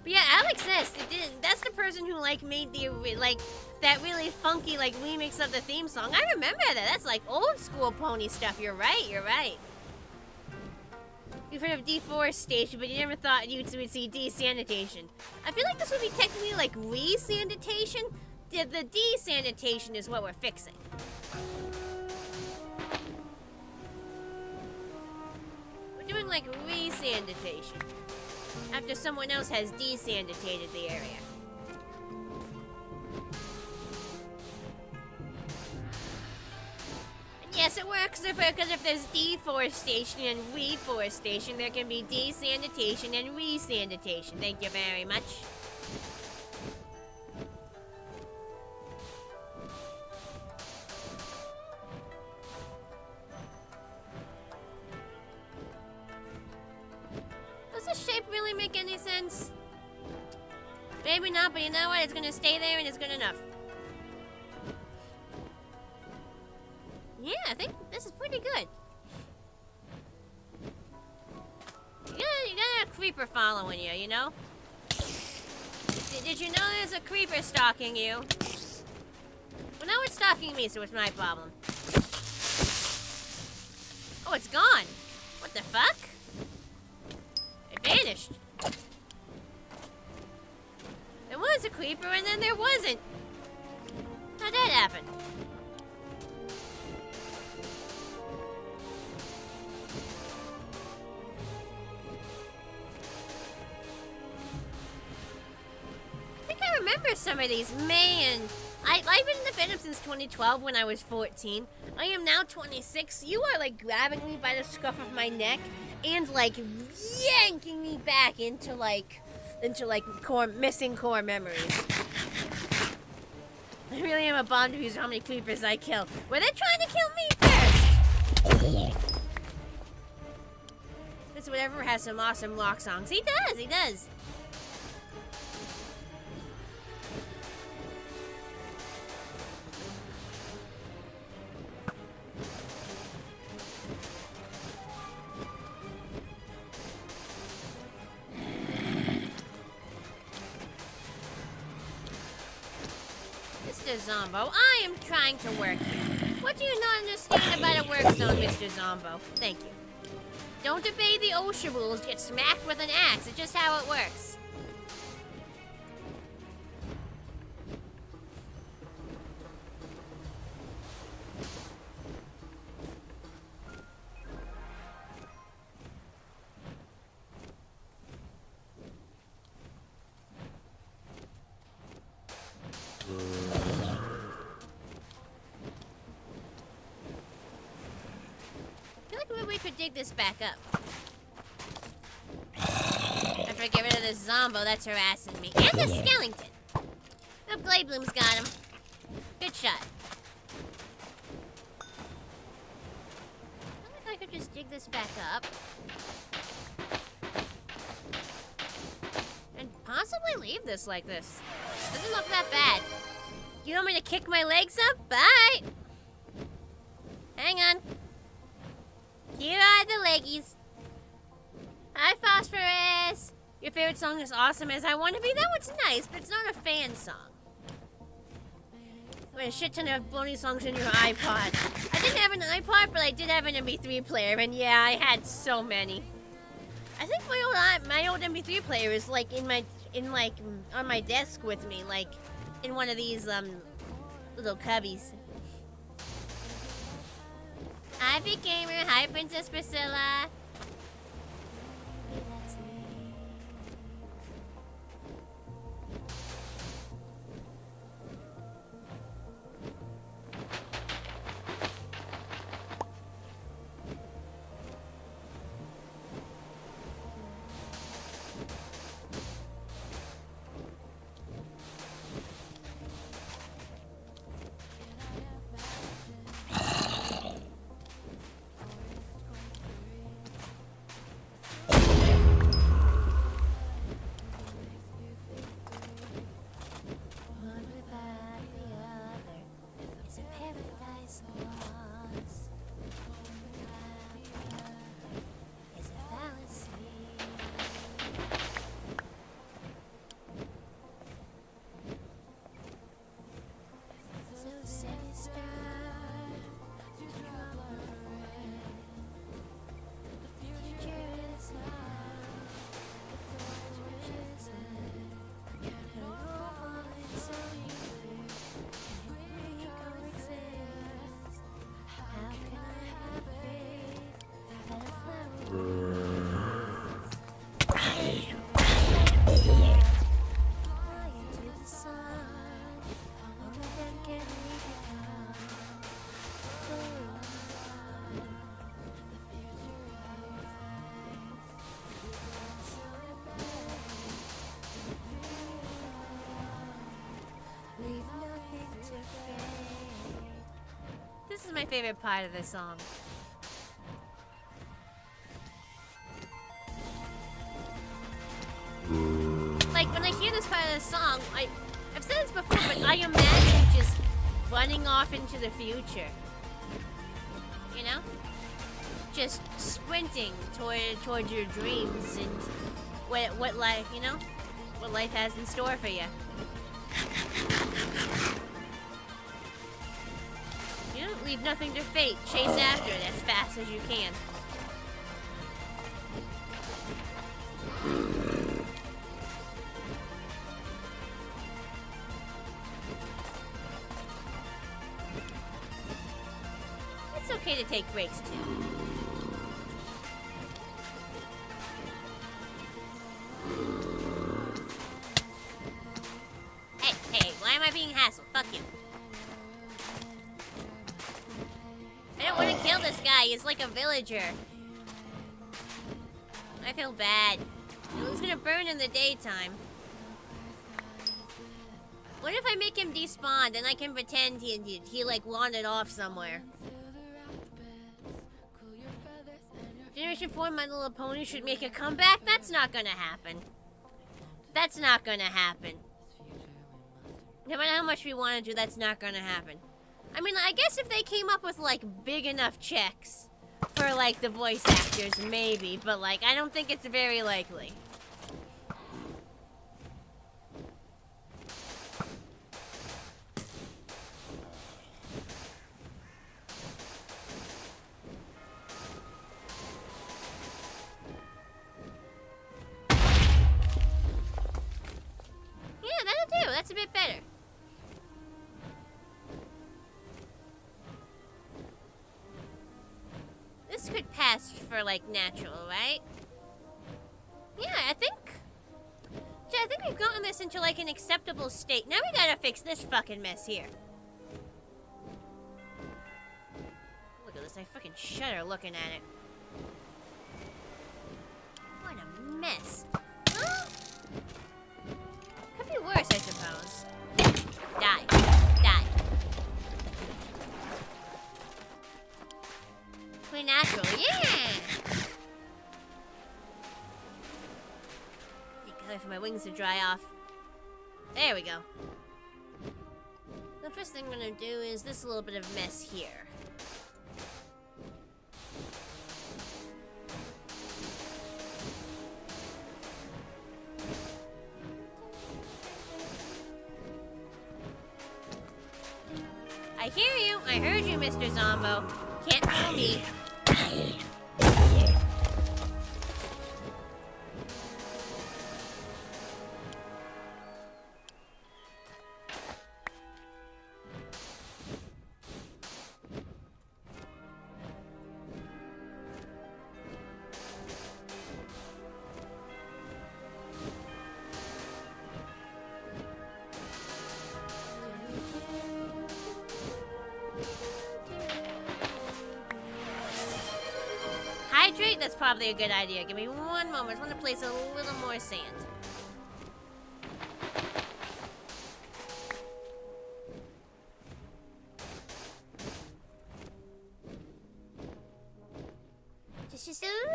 But yeah, Alex Ness, that's the person who like made the that really funky like remix of the theme song. I remember that. That's like old school pony stuff. You're right. You're right. You've heard of deforestation, but you never thought you would see desanitation. I feel like this would be technically like resanitation. The desanitation is what we're fixing. Doing like resanitation after someone else has desanitated the area. And yes, it works because if there's deforestation and reforestation, there can be desanitation and resanitation. Thank you very much. Shape really make any sense? Maybe not, but you know what? It's gonna stay there and it's good enough. Yeah, I think this is pretty good. You got a creeper following you, you know? Did you know there's a creeper stalking you? Well, now it's stalking me, so it's my problem. Oh, it's gone. What the fuck? Vanished. There was a creeper and then there wasn't. How'd that happen? I think I remember some of these. Man, I've been in the fandom since 2012 when I was 14. I am now 26. You are like grabbing me by the scruff of my neck and like yanking me back into missing core memories. I really am a bomb diffuser how many creepers I kill. Were they trying to kill me first? This whatever has some awesome rock songs. He does. Zombo, I am trying to work here. What do you not understand about a work zone, Mr. Zombo? Thank you. Don't obey the OSHA rules, get smacked with an axe. It's just how it works. Dig this back up. After I get rid of this Zombo that's harassing me. And the skeleton. Oh, Glade Bloom's got him. Good shot. I I could just dig this back up. And possibly leave this like this. Doesn't look that bad. You want me to kick my legs up? Bye! Hang on. Here are the leggies. Hi, Phosphorus! Your favorite song is Awesome As I Want to Be? That one's nice, but it's not a fan song. Wait, a shit ton of Brony songs in your iPod. I didn't have an iPod, but I did have an MP3 player, and yeah, I had so many. I think my old MP3 player is like on my desk with me, like in one of these little cubbies. Hi, Big Gamer. Hi, Princess Priscilla. This is my favorite part of the song. Like, when I hear this part of the song, I've said this before, but I imagine just running off into the future. You know? Just sprinting toward your dreams and what life, you know? What life has in store for you. You don't leave nothing to fate. Chase after it as fast as you can. It's okay to take breaks too. Hey, why am I being hassled? Fuck you. I don't want to kill this guy. He's like a villager. I feel bad. He's gonna burn in the daytime. What if I make him despawn? Then I can pretend he like wandered off somewhere. Generation 4, My Little Pony should make a comeback? That's not gonna happen. That's not gonna happen. No matter how much we want to do, that's not gonna happen. I mean, I guess if they came up with, like, big enough checks for, like, the voice actors, maybe. But, like, I don't think it's very likely. Yeah, that'll do. That's a bit better. This could pass for, like, natural, right? Yeah, I think we've gotten this into, like, an acceptable state. Now we gotta fix this fucking mess here. Look at this, I fucking shudder looking at it. What a mess. Huh? Could be worse, I suppose. Die. Die. Natural. Yeah, things to dry off. There we go. The first thing I'm gonna do is this little bit of mess here. I hear you. I heard you, Mr. Zombo. Can't fool me. Hydrate? That's probably a good idea. Give me one moment. I just want to place a little more sand. Just a little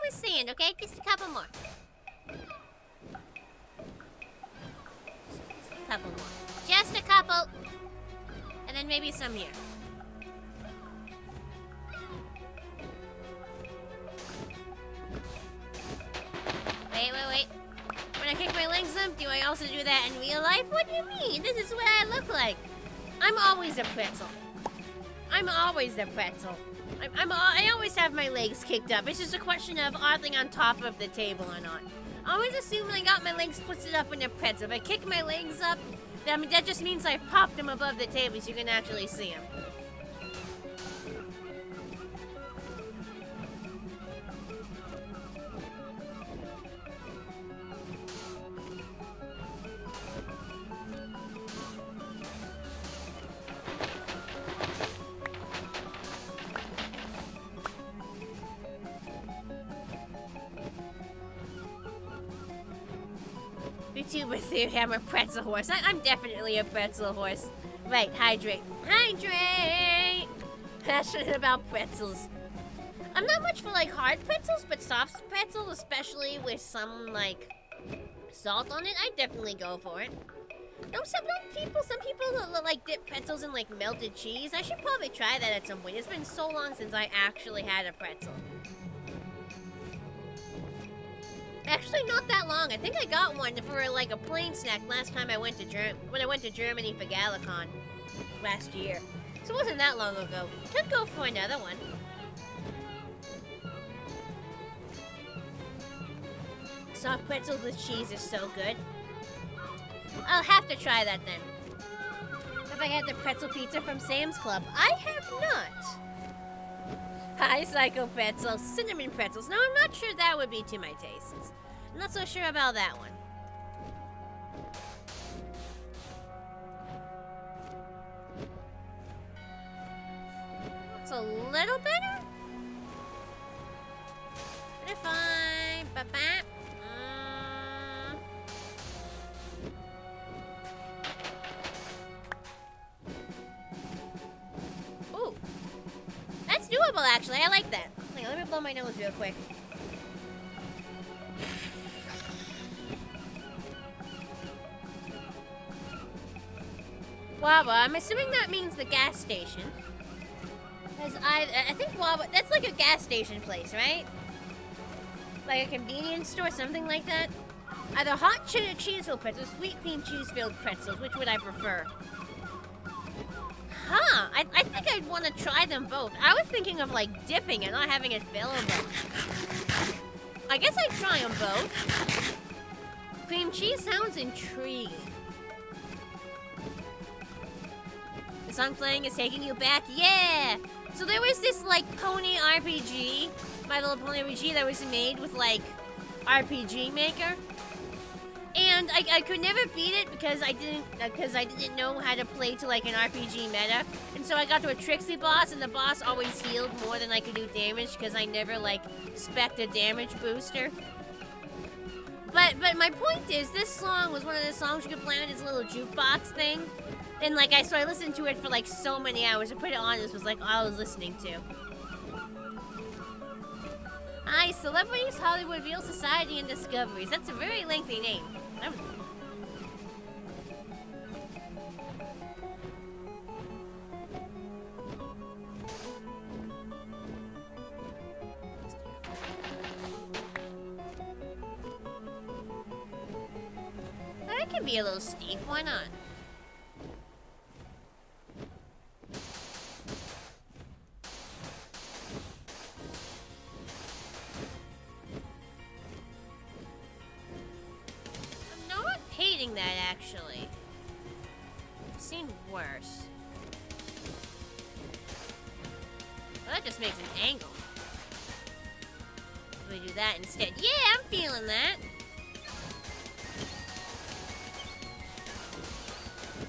more sand, okay? Just a couple more. Just a couple more. Just a couple. And then maybe some here. Wait. When I kick my legs up, do I also do that in real life? What do you mean? This is what I look like. I'm always a pretzel. I'm always a pretzel. I always have my legs kicked up. It's just a question of are they on top of the table or not. I always assume when I got my legs twisted up in a pretzel. If I kick my legs up, that just means I popped them above the table so you can actually see them. With you, I'm a pretzel horse. I'm definitely a pretzel horse. Right, hydrate. Hydrate! Passionate about pretzels. I'm not much for like hard pretzels, but soft pretzels, especially with some like salt on it, I definitely go for it. No, some people like dip pretzels in like melted cheese. I should probably try that at some point. It's been so long since I actually had a pretzel. Actually, not that long. I think I got one for like a plain snack last time I went to when I went to Germany for Galacon last year. So it wasn't that long ago. Could go for another one. Soft pretzels with cheese is so good. I'll have to try that then. Have I had the pretzel pizza from Sam's Club? I have not. Hi, Psycho Pretzels. Cinnamon pretzels. No, I'm not sure that would be to my tastes. I'm not so sure about that one. It's a little better. But if I... Ooh. That's doable, actually. I like that. Hang on, let me blow my nose real quick. Wawa, I'm assuming that means the gas station. Because I think Wawa, that's like a gas station place, right? Like a convenience store, something like that. Either hot cheddar cheese-filled pretzels, sweet cream cheese-filled pretzels. Which would I prefer? Huh, I think I'd want to try them both. I was thinking of like dipping and not having it fillable. I guess I'd try them both. Cream cheese sounds intriguing. The song playing is taking you back, yeah! So there was this like pony RPG, My Little Pony RPG that was made with like RPG Maker. And I could never beat it because I didn't know how to play to like an RPG meta. And so I got to a Trixie boss and the boss always healed more than I could do damage because I never like spec'd a damage booster. But my point is, this song was one of the songs you could play on this little jukebox thing. And like so I listened to it for like so many hours. I put it on, this was like all I was listening to. Hi, Celebrities, Hollywood, Real Society, and Discoveries. That's a very lengthy name. That was... That could be a little steep, why not? I'm not hating that, actually. I've seen worse. Well, that just makes an angle. We do that instead. Yeah, I'm feeling that.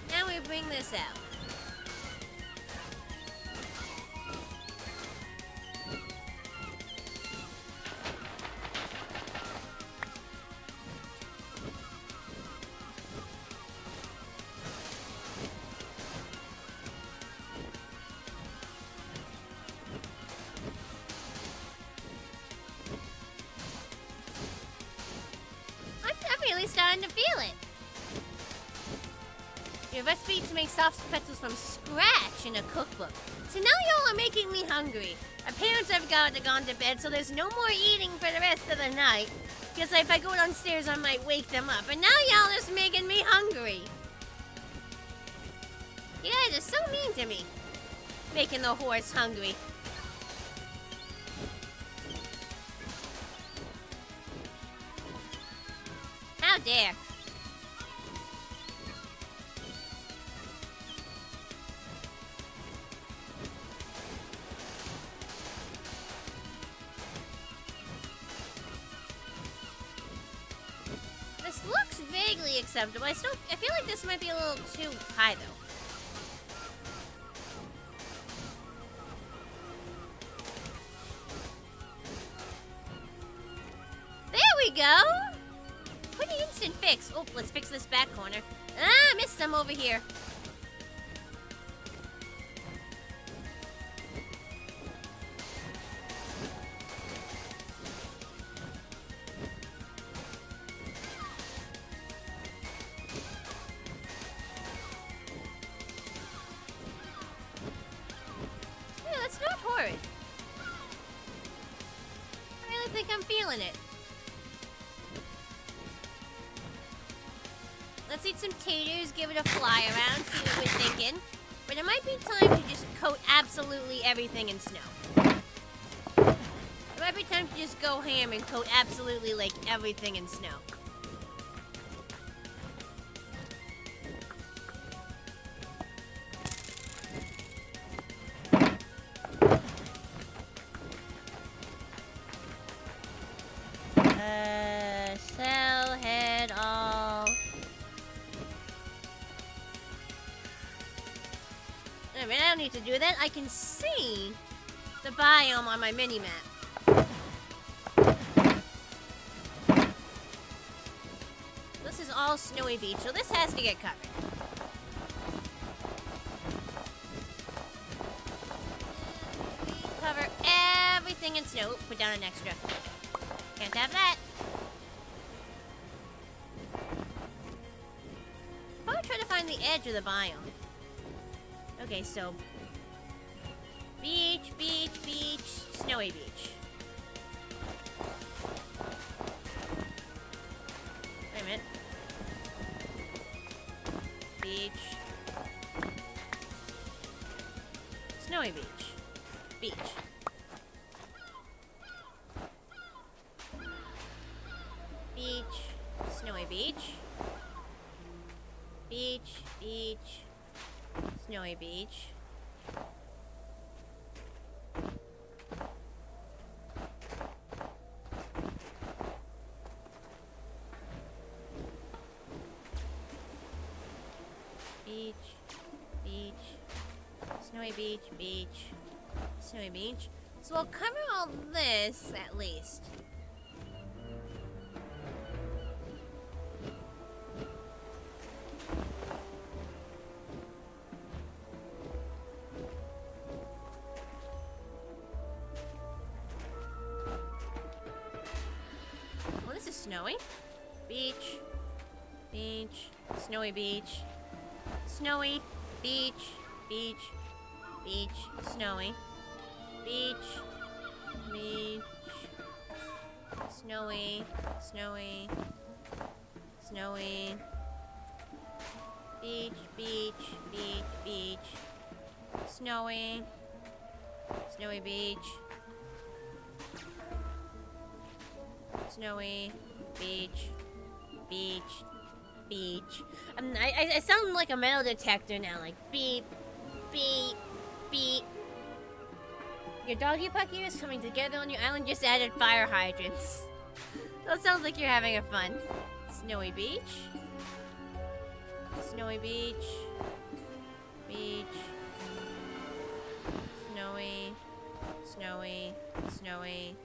Now we bring this out. I'm really starting to feel it. Your recipe to make soft pretzels from scratch in a cookbook. So now y'all are making me hungry. My parents have gone to bed, so there's no more eating for the rest of the night. Because if I go downstairs, I might wake them up. And now y'all are just making me hungry. You guys are so mean to me. Making the horse hungry. How dare. This looks vaguely acceptable. I feel like this might be a little too high though. There we go! Pretty instant fix. Oh, let's fix this back corner. Ah, missed some over here. Yeah, that's not horrid. I really think I'm feeling it. Let's eat some taters, give it a fly around, see what we're thinking. But it might be time to just coat absolutely everything in snow. It might be time to just go ham and coat absolutely, like, everything in snow. Cell head all. I mean, I don't need to do that. I can see the biome on my mini-map. This is all snowy beach, so this has to get covered. We cover everything in snow. Put down an extra. Can't have that. Probably try to find the edge of the biome. Okay, so beach, beach, beach, snowy beach. Wait a minute. Beach. Snowy beach. Beach. Beach. Snowy beach. Beach, beach. Snowy beach. Beach, beach, snowy beach, beach, snowy beach. So we'll cover all this at least. Snowy. Beach. Beach. Snowy beach. Snowy. Beach. Beach. Beach. Snowy. Beach. Beach. Snowy. Snowy. Snowy. Beach. Beach. Beach. Beach. Snowy. Snowy beach. Snowy beach. Beach. Beach. I sound like a metal detector now, like beep, beep, beep. Your doggy pucky is coming together on your island. Just added fire hydrants. That sounds like you're having a fun. Snowy beach. Snowy beach. Beach. Snowy. Snowy. Snowy.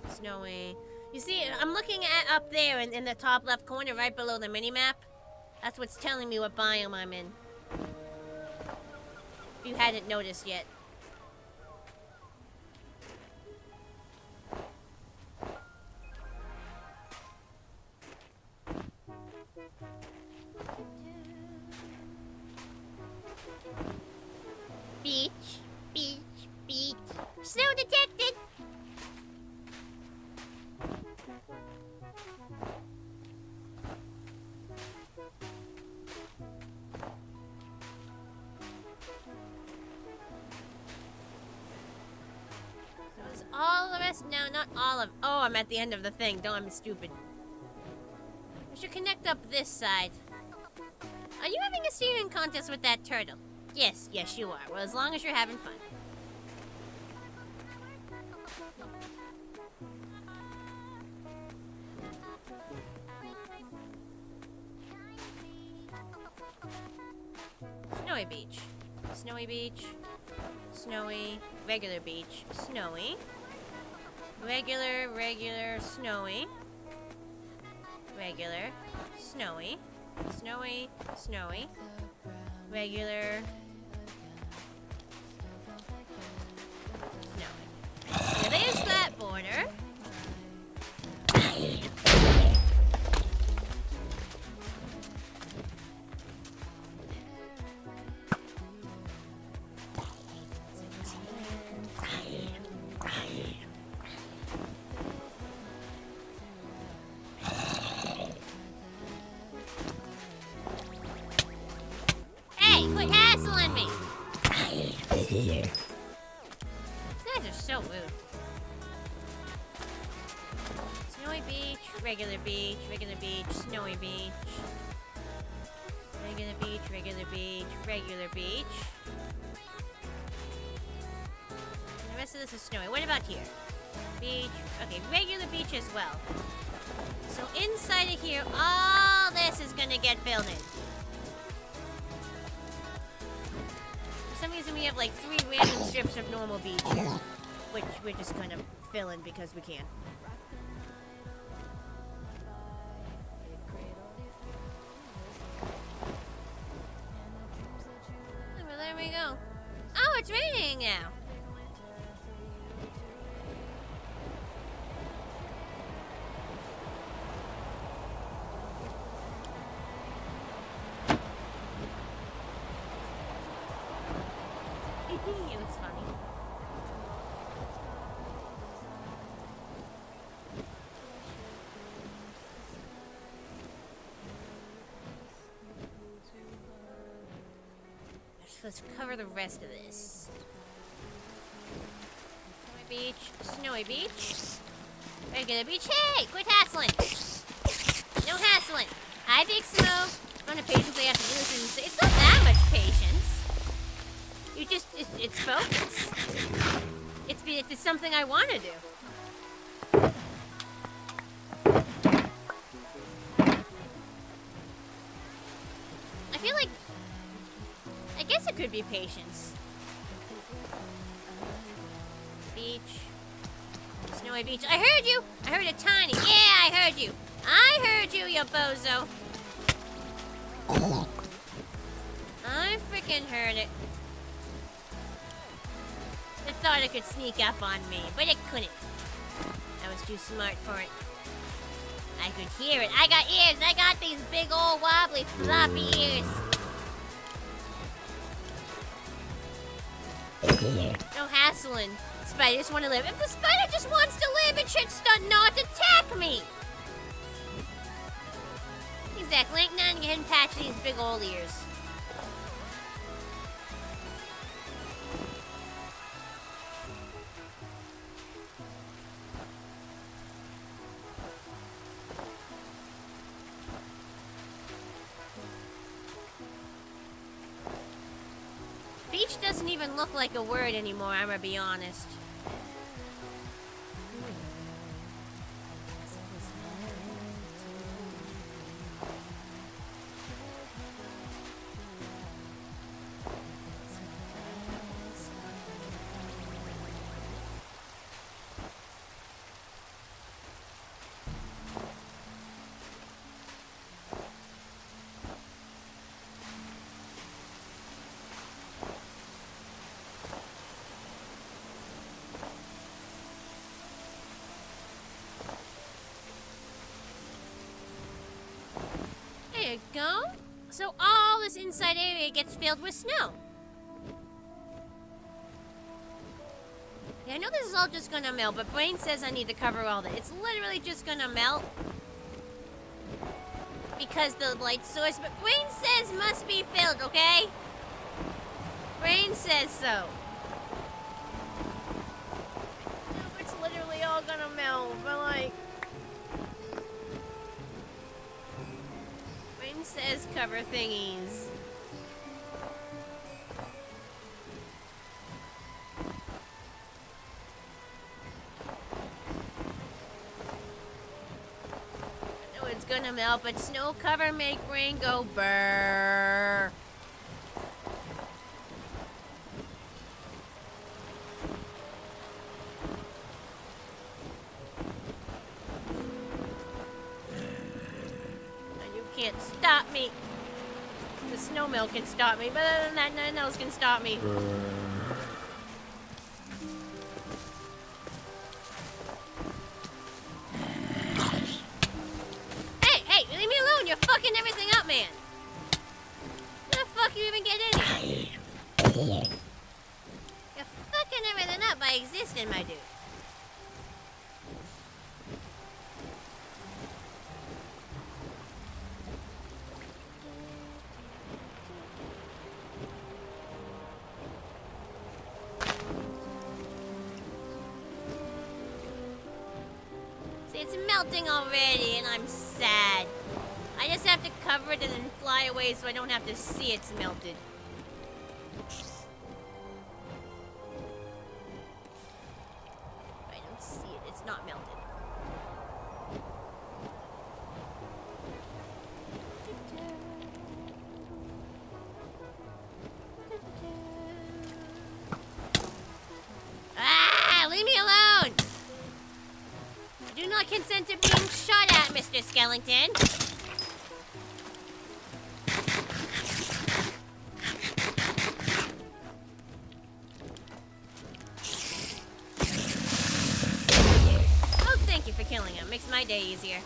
Snowy. You see, I'm looking at up there in the top left corner, right below the minimap. That's what's telling me what biome I'm in. If you hadn't noticed yet. Beach, beach, beach. Snow detected! So is all the rest now? Not all of... Oh, I'm at the end of the thing. Don't I'm stupid. I should connect up this side. Are you having a steering contest with that turtle? Yes, yes you are. Well, as long as you're having fun. Snowy beach. Snowy beach. Snowy. Regular beach. Snowy. Regular, regular, snowy. Regular. Snowy. Snowy. Snowy. Regular. Snowy. Now there's that border. These guys are so rude. Snowy beach, regular beach, regular beach, snowy beach. Regular beach, regular beach, regular beach. And the rest of this is snowy. What about here? Beach. Okay, regular beach as well. So inside of here, all this is gonna get filled in. For some reason we have like 3 random strips of normal beach here, which we're just gonna fill in because we can. Well, there we go. Oh, it's raining now. It was funny. Let's cover the rest of this. Snowy beach, snowy beach. Regular beach. Hey, quit hassling. No hassling. Hi, Big Smoke. I'm gonna patiently have to do this. It's not that much patience. You just, it's focus. It's something I want to do. I feel like, I guess it could be patience. Beach. Snowy beach. I heard you. I heard a tiny. Yeah, I heard you. I heard you, you bozo. I freaking heard it. It thought it could sneak up on me, but it couldn't. I was too smart for it. I could hear it. I got ears. I got these big old wobbly floppy ears. No hassling. Spider just want to live. If the spider just wants to live, it should not attack me. Exactly. Ain't none getting patched these big old ears. Beach doesn't even look like a word anymore, I'm gonna be honest. There you go. So all this inside area gets filled with snow. Yeah, I know this is all just gonna melt, but Brain says I need to cover all that. It's literally just gonna melt because the light source, but Brain says must be filled, okay? Brain says so. No, it's literally all gonna melt, but like... Brain says cover thingies. It's gonna melt, but snow cover make Brain go brrrr. And you can't stop me. The snow melt can stop me, but other than that, nothing else can stop me. You're fucking everything up, man. How the fuck you even get in here? You're fucking everything up by existing, my dude. See, it's melting already, and I'm sad. I just have to cover it and then fly away so I don't have to see it's melted. I don't see it. It's not melted. Ah! Leave me alone! I do not consent to being shot at, Mr. Skellington. Killing him makes my day easier.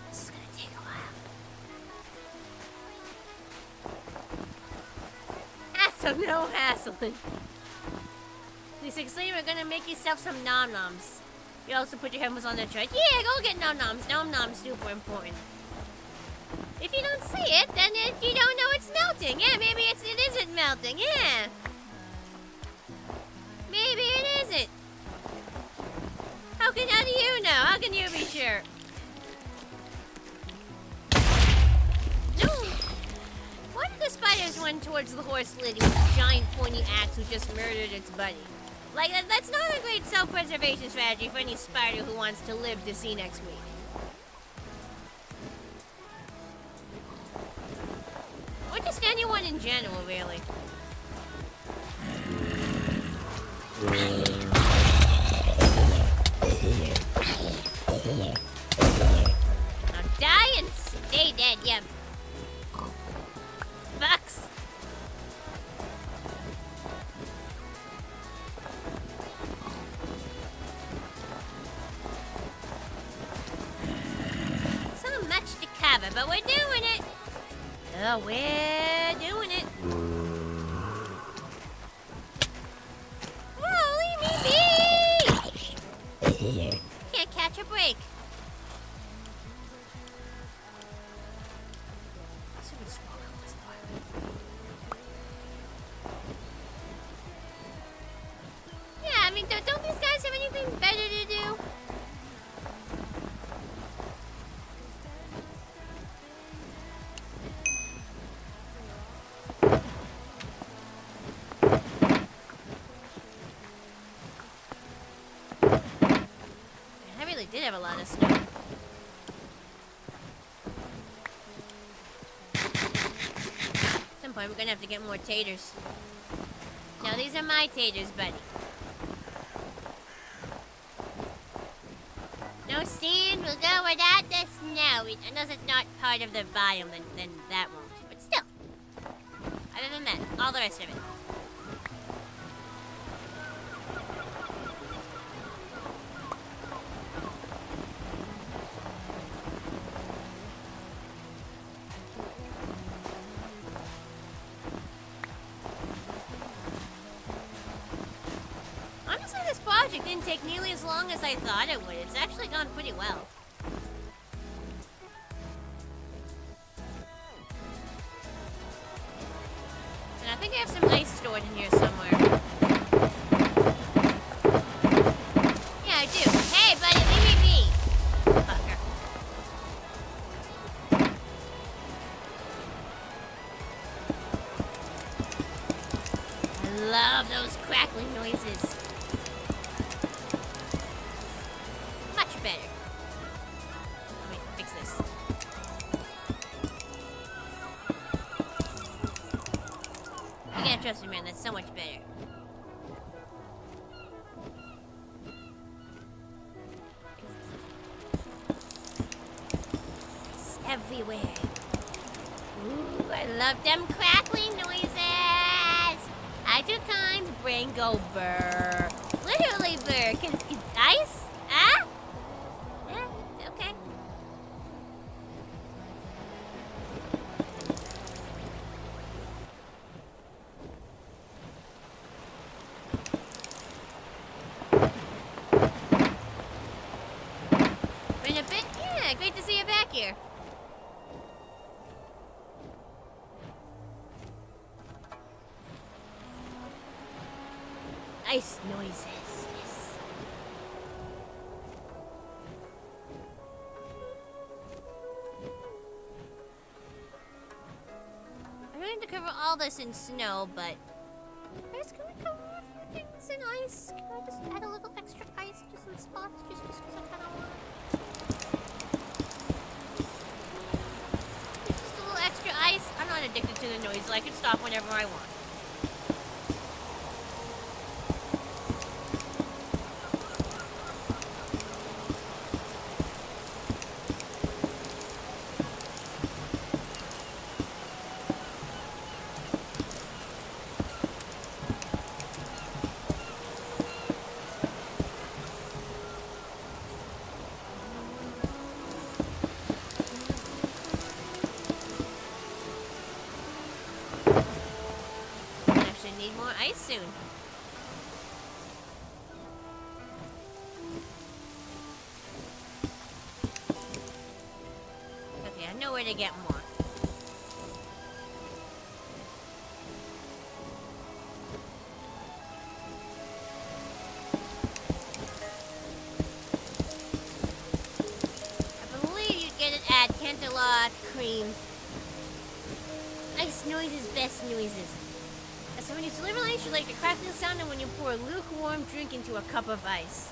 This is gonna take a while. Hassle, no hassling. These explain we're gonna make yourself some nom-noms. You also put your headphones on the tread. Yeah, go get nom-noms. Nom-noms super important. If you don't see it, then you don't know it's melting. Yeah, maybe it isn't melting. Yeah. Maybe it isn't. How do you know? How can you be sure? No. Why did the spiders run towards the horse lady with a giant pointy axe who just murdered its buddy? Like, that's not a great self-preservation strategy for any spider who wants to live to see next week. Or just anyone in general, really. Oh, we're doing it. Oh, we're doing it. Oh, leave me be! Can't catch a break. Yeah, I mean, don't these guys have anything better to do? I really did have a lot of snow. At some point, we're gonna have to get more taters. No, these are my taters, buddy. No sand will go without the snow. Unless it's not part of the biome, then that won't. But still. Other than that, all the rest of it. Honestly, this project didn't take nearly as long as I thought it would. It's actually gone pretty well. And I think I have some ice stored in here somewhere. Yeah, I do. Hey, buddy, leave me be. Fucker. I love those crackling noises. Much better. Let me fix this. You can't trust me, man. That's so much better. It's everywhere. Ooh, I love them crackling noises. I do kinds. Brain go burr. Literally burr. Cause it's ice. Ah? Yeah. Okay. Been a bit? Yeah, great to see you back here. Ice noises. Yes. I'm going to cover all this in snow, but first, can we cover a few things in ice? Can I just add a little extra ice to some spots, just because I kind of want it? Just a little extra ice. I'm not addicted to the noise, so I can stop whenever I want. Need more ice soon. Okay, I know where to get more. I believe you get it at Cantalot Cream. Ice noises, best noises. So when you deliver ice, you like the crackling sound of when you pour a lukewarm drink into a cup of ice.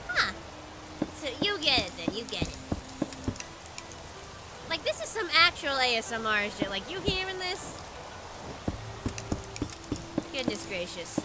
Huh. So you get it then, you get it. Like, this is some actual ASMR shit. Like, you hearing this? Goodness gracious.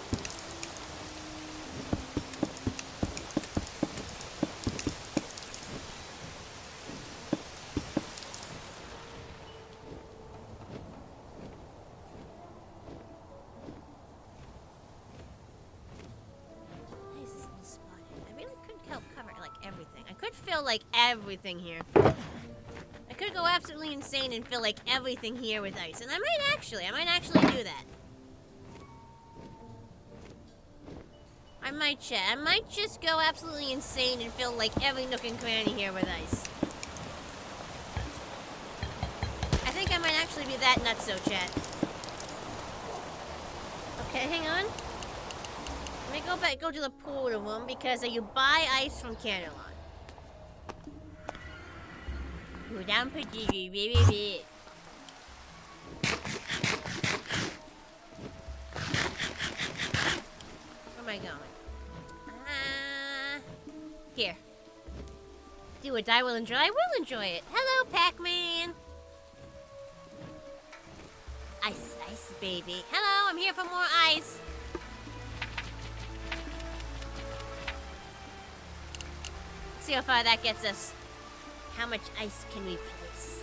Like everything here. I could go absolutely insane and fill like everything here with ice, and I might actually do that. I might just go absolutely insane and fill like every nook and cranny here with ice. I think I might actually be that nutso, chat. Okay, hang on. Let me go to the pool room because you buy ice from Canada. Go down, baby. Where am I going? Here. Do or die will enjoy. I will enjoy it. Hello, Pac-Man. Ice, ice, baby. Hello, I'm here for more ice. See how far that gets us. How much ice can we place?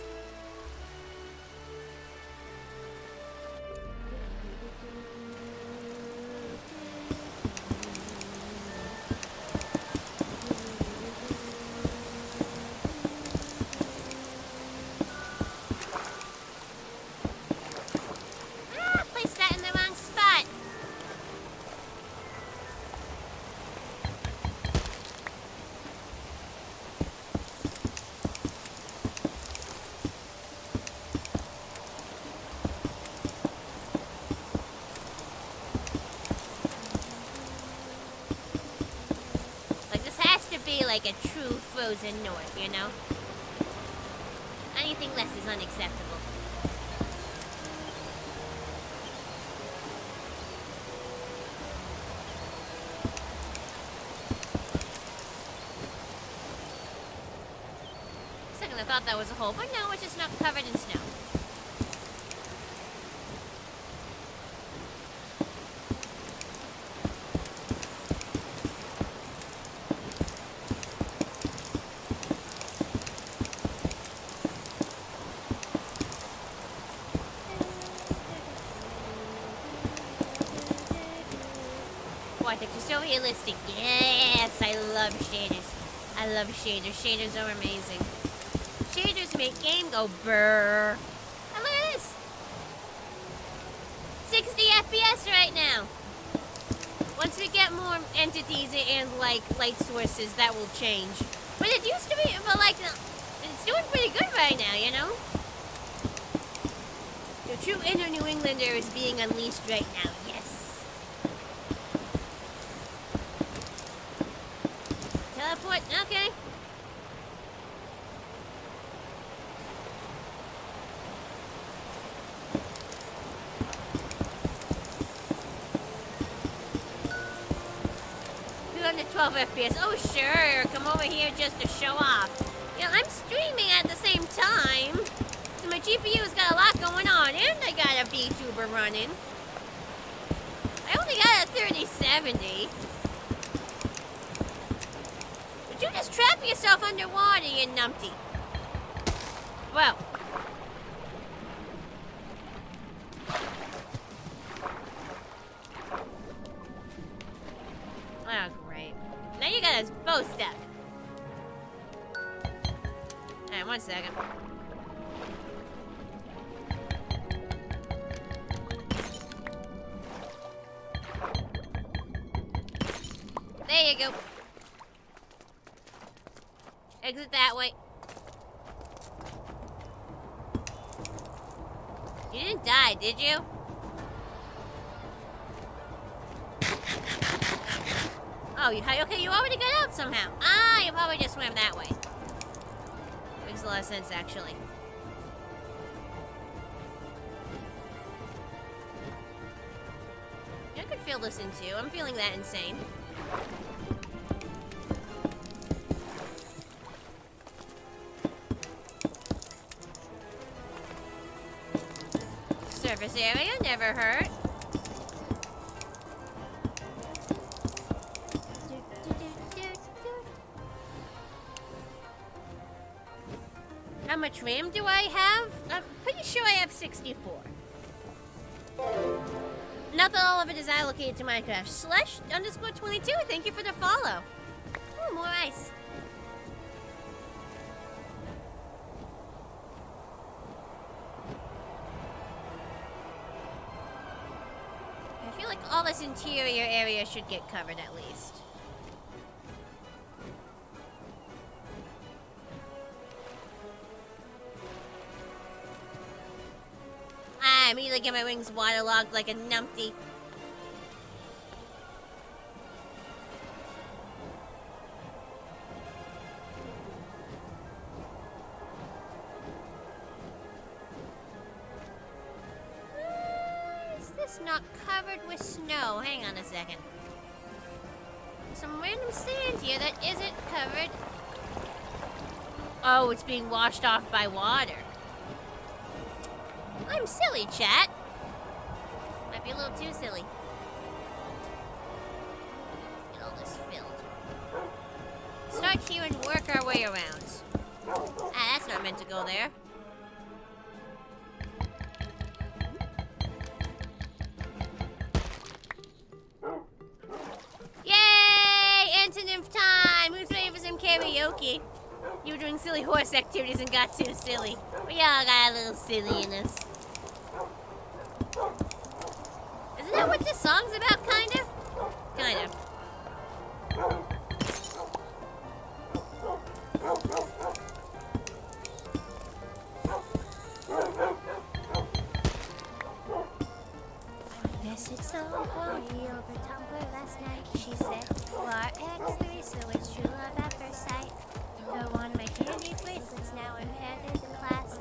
Placed that in the wrong spot. Like a true frozen north, you know? Anything less is unacceptable. Second, I thought that was a hole, but no, it's just not covered in snow. So realistic. Yes, I love shaders. I love shaders. Shaders are amazing. Shaders make game go brrr. And look at this. 60 FPS right now. Once we get more entities and like light sources, that will change. But it used to be, but like, it's doing pretty good right now, you know? The true inner New Englander is being unleashed right now. Yes. Teleport, okay. We're on the 12 FPS. Oh, sure. Come over here just to show off. You know, I'm streaming at the same time. So my GPU's got a lot going on. And I got a VTuber running. I only got a 3070. You just trap yourself underwater, you numpty. Well. Oh, great. Now you got us both stuck. Alright, 1 second. There you go. Exit that way. You didn't die, did you? Oh, okay, you already got out somehow. Ah, you probably just swam that way. Makes a lot of sense, actually. I could feel this in too. I'm feeling that insane. Surface area, never hurt. How much RAM do I have? I'm pretty sure I have 64. Not that all of it is allocated to Minecraft. Slush_22, thank you for the follow. Ooh, more ice. all this interior area should get covered at least. I immediately get my wings waterlogged like a numpty. Is this not covered with snow? Hang on a second. Some random sand here that isn't covered. Oh, it's being washed off by water. I'm silly, chat. Might be a little too silly. Get all this filled. Start here and work our way around. Ah, that's not meant to go there. Yay! Antonym time! Who's ready for some karaoke? You were doing silly horse activities and got too silly. We all got a little silly in us. Isn't that what this song's about, kind of? Kind of. Message somebody over Tumblr last night. She said, you are X3, so it's true love at first sight. Go on my candy bracelets, now I'm headed to class.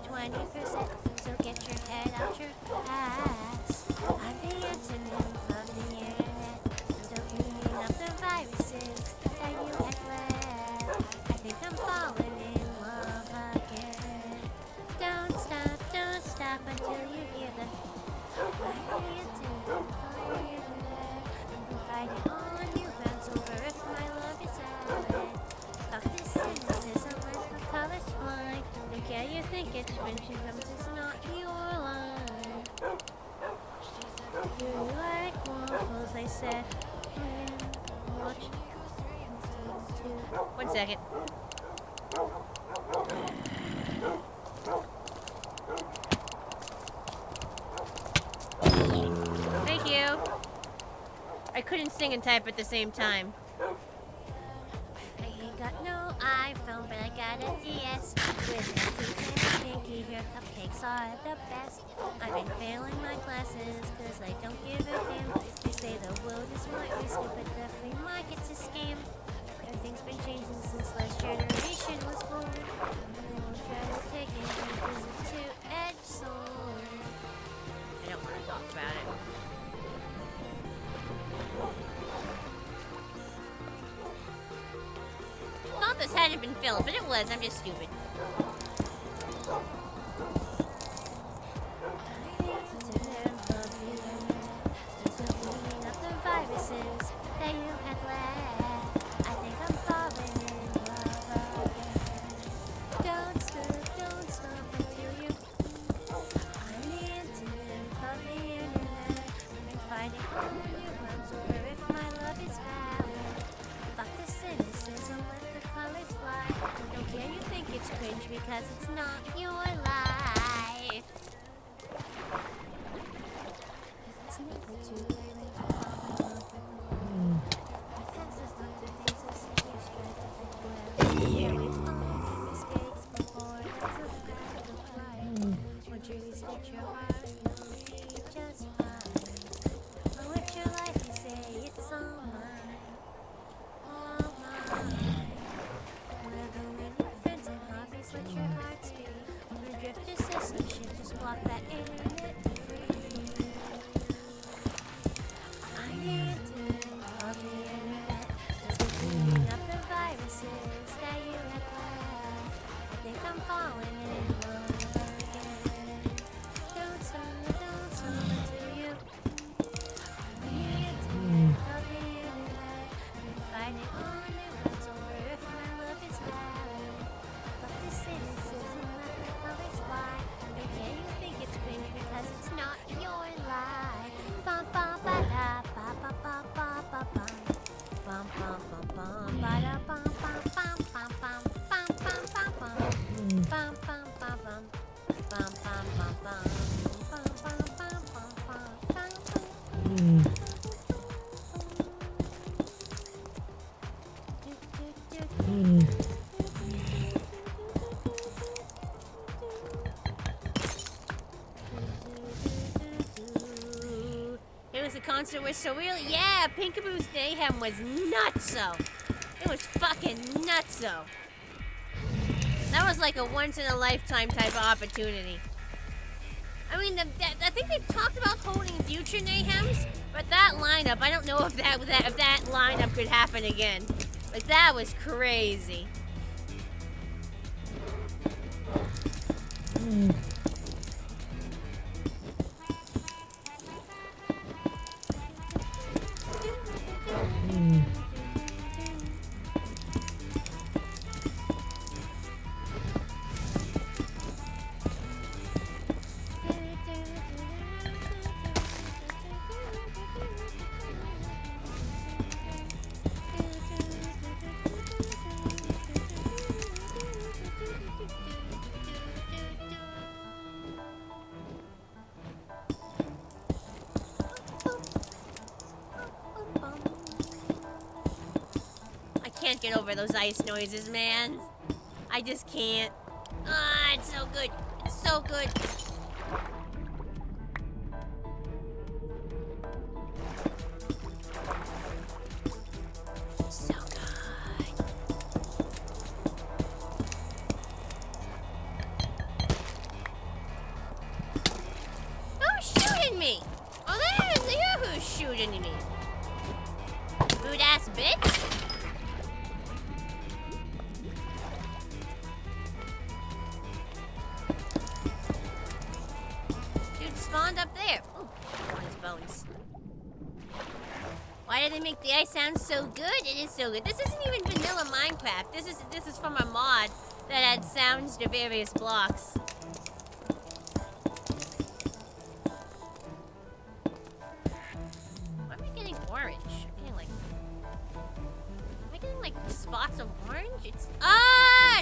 20%, so get your head out your ass. I'm the antonym of the internet, so cleaning up the viruses that you had left. I think I'm falling in love again. Don't stop until you hear the I'm fighting on new grounds over if my love is valid. Fuck this cynicism, let the colors fly. Don't care you think it's when she comes, it's not your line. Do you like waffles? I said. Watch. 1 second. Thank you. I couldn't sing and type at the same time. I ain't got no iPhone, but I got a DS. With a pinky, your cupcakes are the best. I've been failing my classes, cause I don't give a damn. They say the world is more risky, but the free market's a scam. Everything's been changing since last generation was born. We'll try to take it because it's a two-edged sword. I don't want to talk about it. Thought this hadn't been filled, but it was. I'm just stupid. Because it's not your life. It's never too late. Mistakes before that's a fact of life. Once you reset your heart, you'll be just fine. But what your life, you say it's all mine. All mine. Let your heart speak. Your drift assistant should just block that internet free. I need to love the internet. It's been cleaning up the viruses that you have left. I think I'm falling in love again. Don't stop until you. I need to love the internet. I'm fighting on new ones over if my love is valid. Cynicism, let the colors fly. Okay, you think it's cringe monster was so real. Yeah, Pinkaboo's Mayhem was nutso. It was fucking nutso. That was like a once-in-a-lifetime type of opportunity. I mean, I think they've talked about holding future Mayhems, but that lineup, I don't know if that lineup could happen again. Like, that was crazy. Get over those ice noises, man. I just can't. Ah, it's so good. It's so good. So good. Who's shooting me? Oh, there who's shooting me. Rude ass bitch. Up there. Oh, on his bones. Why did they make the ice sound so good? It is so good. This isn't even vanilla Minecraft. This is from a mod that adds sounds to various blocks. Why am I getting orange? Am I getting like spots of orange? It's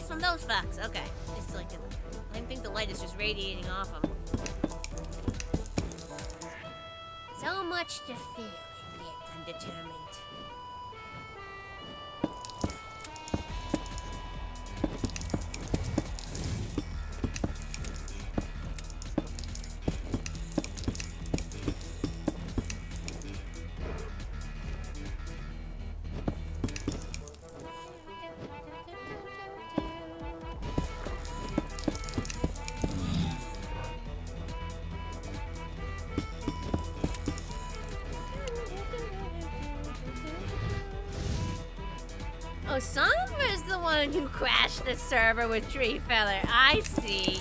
from those fucks. Okay. It's like I think the light is just radiating off them. So much to feel, and yet undetermined. Oh, Sombra's the one who crashed the server with Tree Feller. I see.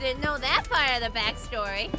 Didn't know that part of the backstory.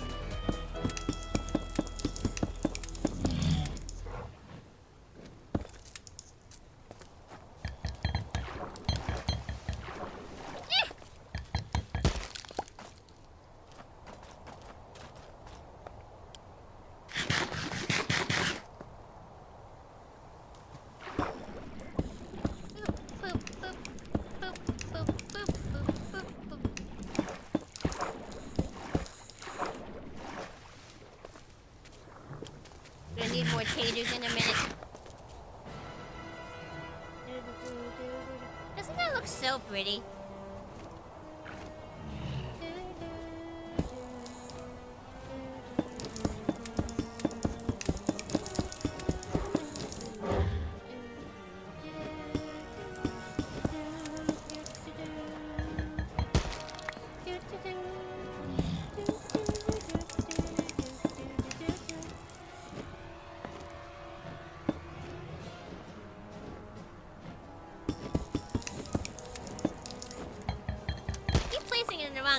In a minute. Doesn't that look so pretty?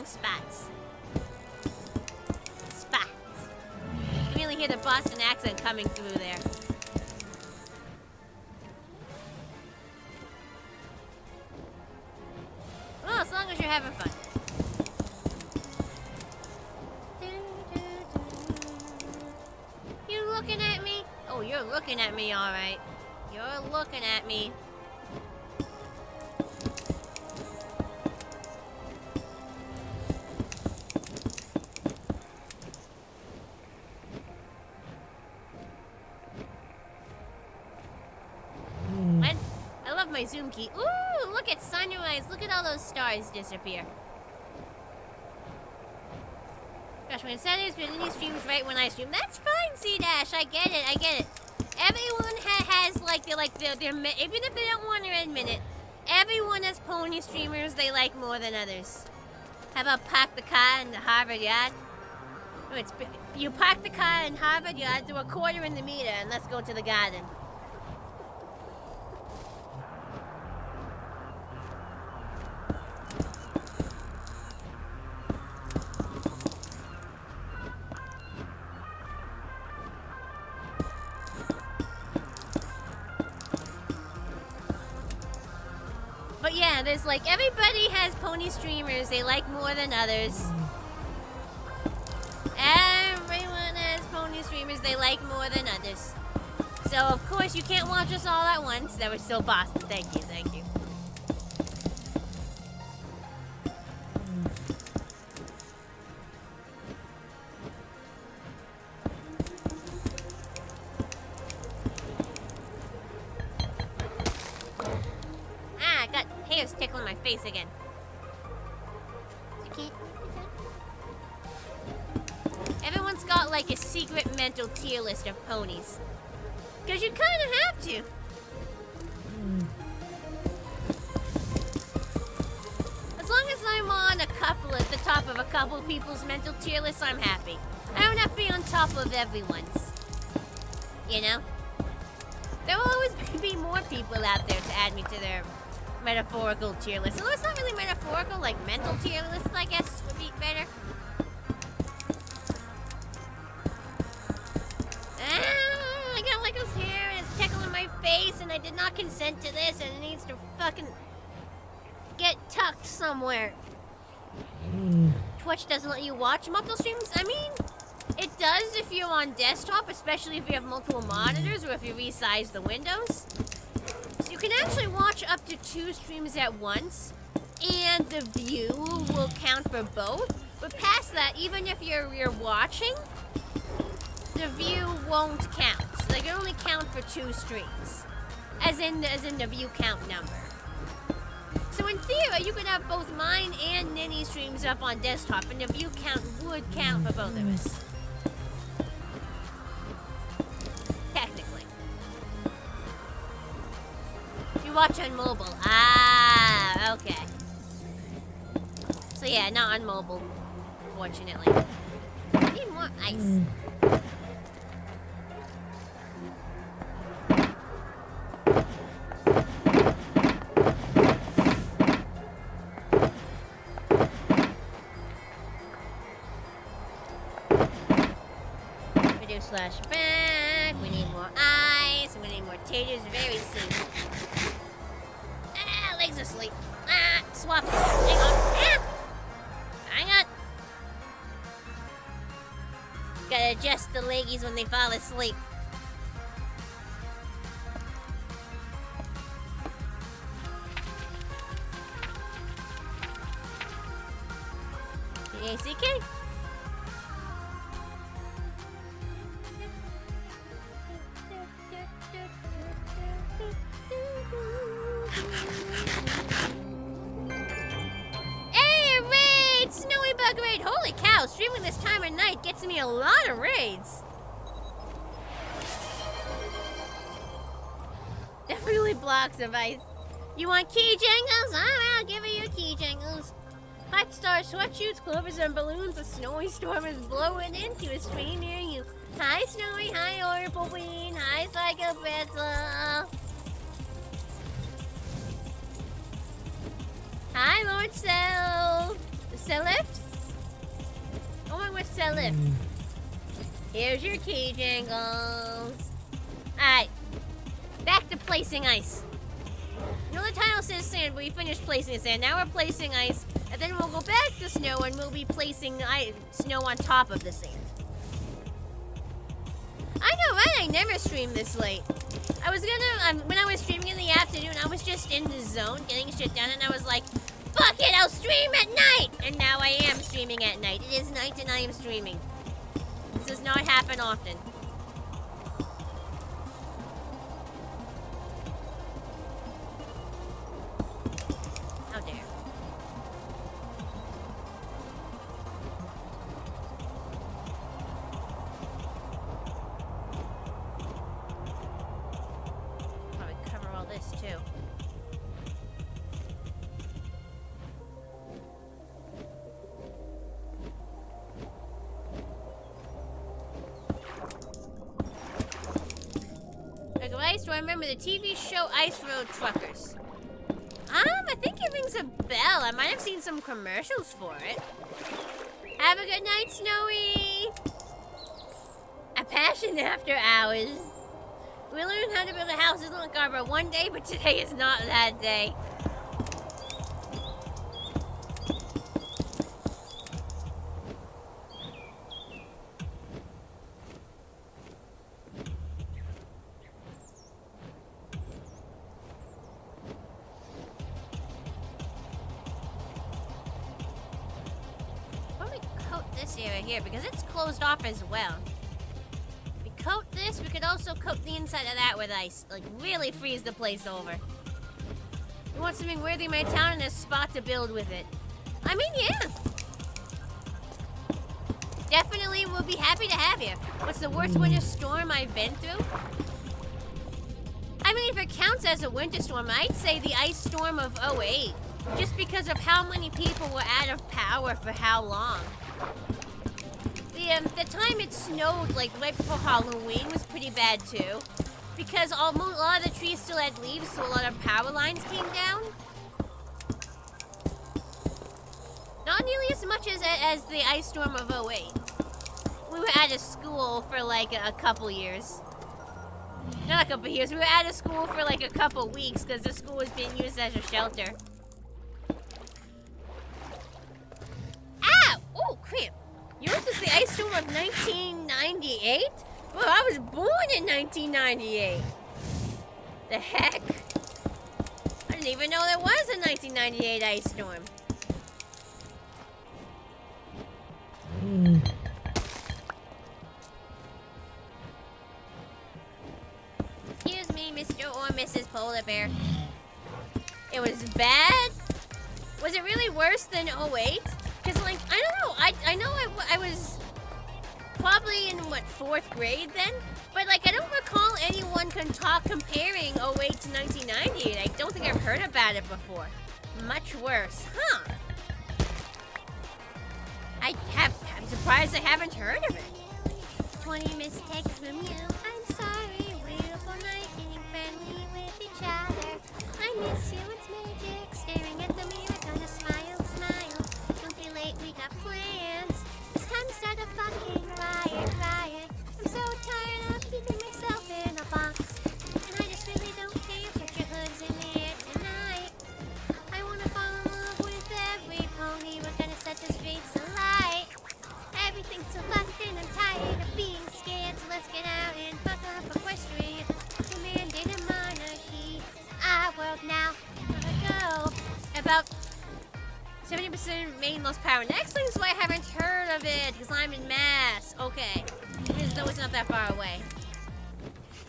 Spots. You can really hear the Boston accent coming through there. Well, as long as you're having fun. You looking at me? Oh, you're looking at me, all right. You're looking at me. Zoom key. Ooh, look at sunrise. Look at all those stars disappear. watch my incentives, but any streams right when I stream. That's fine, C-Dash. I get it. I get it. Everyone has like their even if they don't want to admit it, everyone has pony streamers they like more than others. How about park the car in the Harvard yard? No, you park the car in Harvard yard, do a quarter in the meter, and let's go to the garden. But yeah, there's like, everybody has pony streamers they like more than others. Everyone has pony streamers they like more than others. So of course you can't watch us all at once. That was so Boston. Thank you, thank you. Ah, I got hairs tickling my face again. Everyone's got like a secret mental tier list of ponies. Because you kind of have to. As long as I'm on a couple, at the top of a couple people's mental tier lists, I'm happy. I don't have to be on top of everyone's. You know? There will always be more people out there to add me to their metaphorical tier list. Although it's not really metaphorical, like mental tier lists, I guess, would be better. I got Michael's hair and it's tickling my face and I did not consent to this and it needs to fucking get tucked somewhere. Twitch doesn't let you watch multiple streams? I mean, it does if you're on desktop, especially if you have multiple monitors or if you resize the windows. So you can actually watch up to 2 streams at once and the view will count for both. But past that, even if you're watching, the view won't count. So they can only count for 2 streams, as in the view count number. So in theory, you could have both mine and Ninny streams up on desktop, and the view count would count for both of us. Technically. You watch on mobile. Ah, okay. So yeah, not on mobile, fortunately. I need more ice. Back. We need more ice. We need more taters very soon. Ah, legs asleep. Ah, swap. Hang on. Ah! Hang on. Gotta adjust the leggies when they fall asleep. ACK? Raid. Holy cow, streaming this time of night gets me a lot of raids. Definitely blocks of ice. You want key jingles? Alright, I'll give you key jingles. 5-star sweatshirts, clovers, and balloons. A snowy storm is blowing into a stream near you. Hi, Snowy. Hi, Oracle Queen. Hi, Psycho Pretzel. Hi, Lord Cell. Cellips? Oh my, what's Cellips? Here's your key jingles. Alright. Back to placing ice. You know the title says sand, but we finished placing sand. Now we're placing ice, and then we'll go back to snow, and we'll be placing snow on top of the sand. I know, right? I never streamed this late. I was gonna, when I was streaming in the afternoon, I was just in the zone, getting shit done, and I was like, fuck it, I'll stream at night! And now I am streaming at night. It is night and I am streaming. This does not happen often. How dare. too. Like Ice, do I remember the TV show Ice Road Truckers? I think it rings a bell. I might have seen some commercials for it. Have a good night, Snowy! A passion after hours. We learned how to build a house in Garber one day, but today is not that day. Here because it's closed off as well. We coat this, we could also coat the inside of that with ice. Like really freeze the place over. We want something worthy of my town and a spot to build with it. I mean, yeah. Definitely we'll be happy to have you. What's the worst winter storm I've been through? I mean, if it counts as a winter storm, I'd say the ice storm of '08. Just because of how many people were out of power for how long. The time it snowed, like right before Halloween, was pretty bad too. Because a lot of the trees still had leaves, so a lot of power lines came down. Not nearly as much as the ice storm of '08. We were out of school for like a couple years. Not a couple years, we were out of school for like a couple weeks because the school was being used as a shelter. Ow! Oh, crap. Yours is the ice storm of 1998? Well, I was born in 1998. The heck? I didn't even know there was a 1998 ice storm. Excuse me, Mr. or Mrs. Polar Bear. It was bad? Was it really worse than '08? Because, like, I don't know. I know I was probably in, what, 4th grade then? But, like, I don't recall anyone comparing '08 to 1998. I don't think I've heard about it before. Much worse. Huh. I'm surprised I haven't heard of it. 20 mistakes from you. I'm sorry. We're for night being friendly with each other. I miss you. It's magic. Staring at the mirror. Gonna smile, smile. Don't be late. We got plans. It's time to start a fucking riot. I'm so tired of keeping myself in a box. And I just really don't care. Put your hoods in the air tonight. I wanna fall in love with every pony. We're gonna set the streets alight. Everything's so fucked and I'm tired of being scared. So let's get out and fuck up Equestria. Commanding a monarchy. Our world now. Gotta go. About 70% main lost power. Next thing is why I haven't heard of it. Because I'm in Mass. Okay. Because though it's not that far away.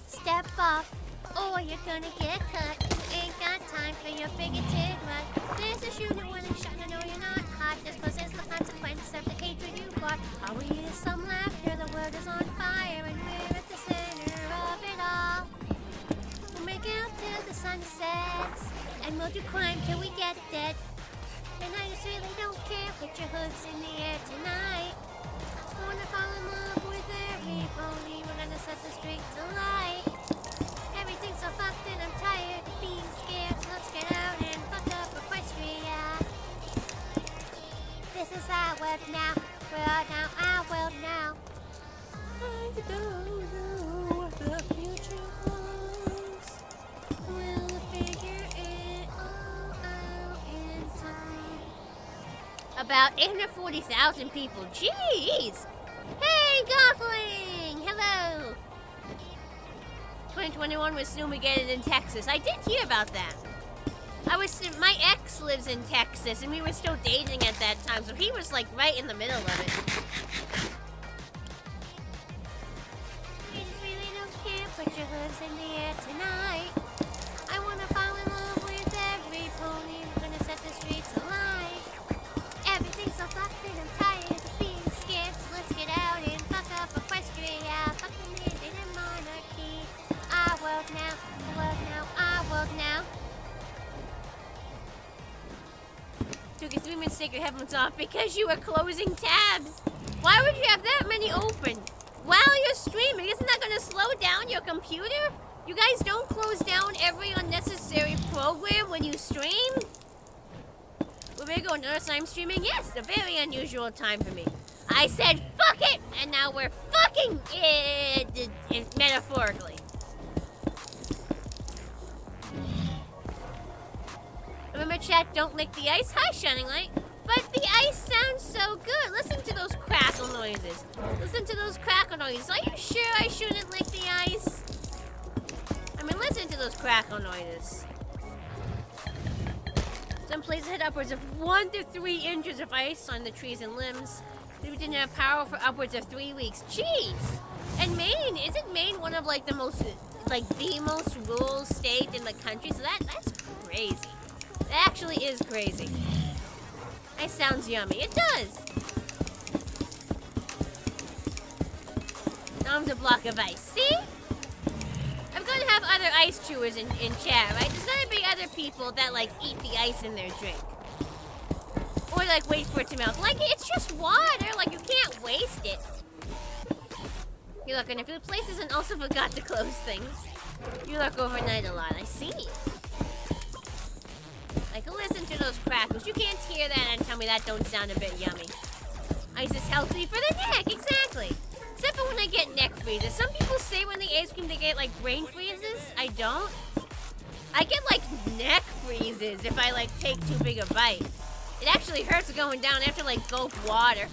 Step off. Or you're gonna get cut. You ain't got time for your bigoted rut. There's a shooter when I'm shot. I know you're not hot. Just possess the consequence of the hatred you brought. All we need is some laughter. The world is on fire and we're at the center of it all. We'll make out till the sun sets. And we'll do crime till we get dead. And I just really don't care. Put your hoods in the air tonight. I wanna fall in love with every pony. We're gonna set the streets alight. Everything's so fucked and I'm tired of being scared. So let's get out and fuck up Equestria. This is our world now. We're now our world now. I don't know what the future holds. We'll figure it all out in time. About 840,000 people. Jeez! Hey, Gothling! Hello! 2021 was Snowmageddon in Texas. I did hear about that. My ex lives in Texas, and we were still dating at that time, so he was like right in the middle of it. We just really don't care. Put your hoods in the air tonight. I wanna fall in love with every pony. We're gonna set the streets alight. Everything's so fucked and I'm tired of being scared, so let's get out and fuck up Equestria. Fuck the mandate and monarchy. Our world now, the world now, our world now. streamers take your headphones off because you were closing tabs. Why would you have that many open while you're streaming? Isn't that gonna slow down your computer? You guys don't close down every unnecessary program when you stream? We're gonna go another time streaming? Yes, a very unusual time for me. I said fuck it, and now we're fucking it metaphorically. Remember, chat, don't lick the ice. Hi, Shining Light. But the ice sounds so good. Listen to those crackle noises. Listen to those crackle noises. Are you sure I shouldn't lick the ice? I mean, listen to those crackle noises. Some places had upwards of 1 to 3 inches of ice on the trees and limbs. We didn't have power for upwards of 3 weeks. Jeez! And Maine, isn't Maine one of like the most rural state in the country? So that's crazy. That actually is crazy. That sounds yummy. It does. Now I'm the block of ice. See? I'm gonna have other ice chewers in chat, right? There's gonna be other people that like eat the ice in their drink. Or like wait for it to melt. Like it's just water, like you can't waste it. You look, and if the place isn't also forgot to close things. You look overnight a lot, I see. Like listen to those crackles. You can't hear that and tell me that don't sound a bit yummy. Ice is healthy for the neck, exactly. Except for when I get neck freezes. Some people say when they ice cream they get like brain freezes. I don't. I get like neck freezes if I like take too big a bite. It actually hurts going down. I have to like gulp water.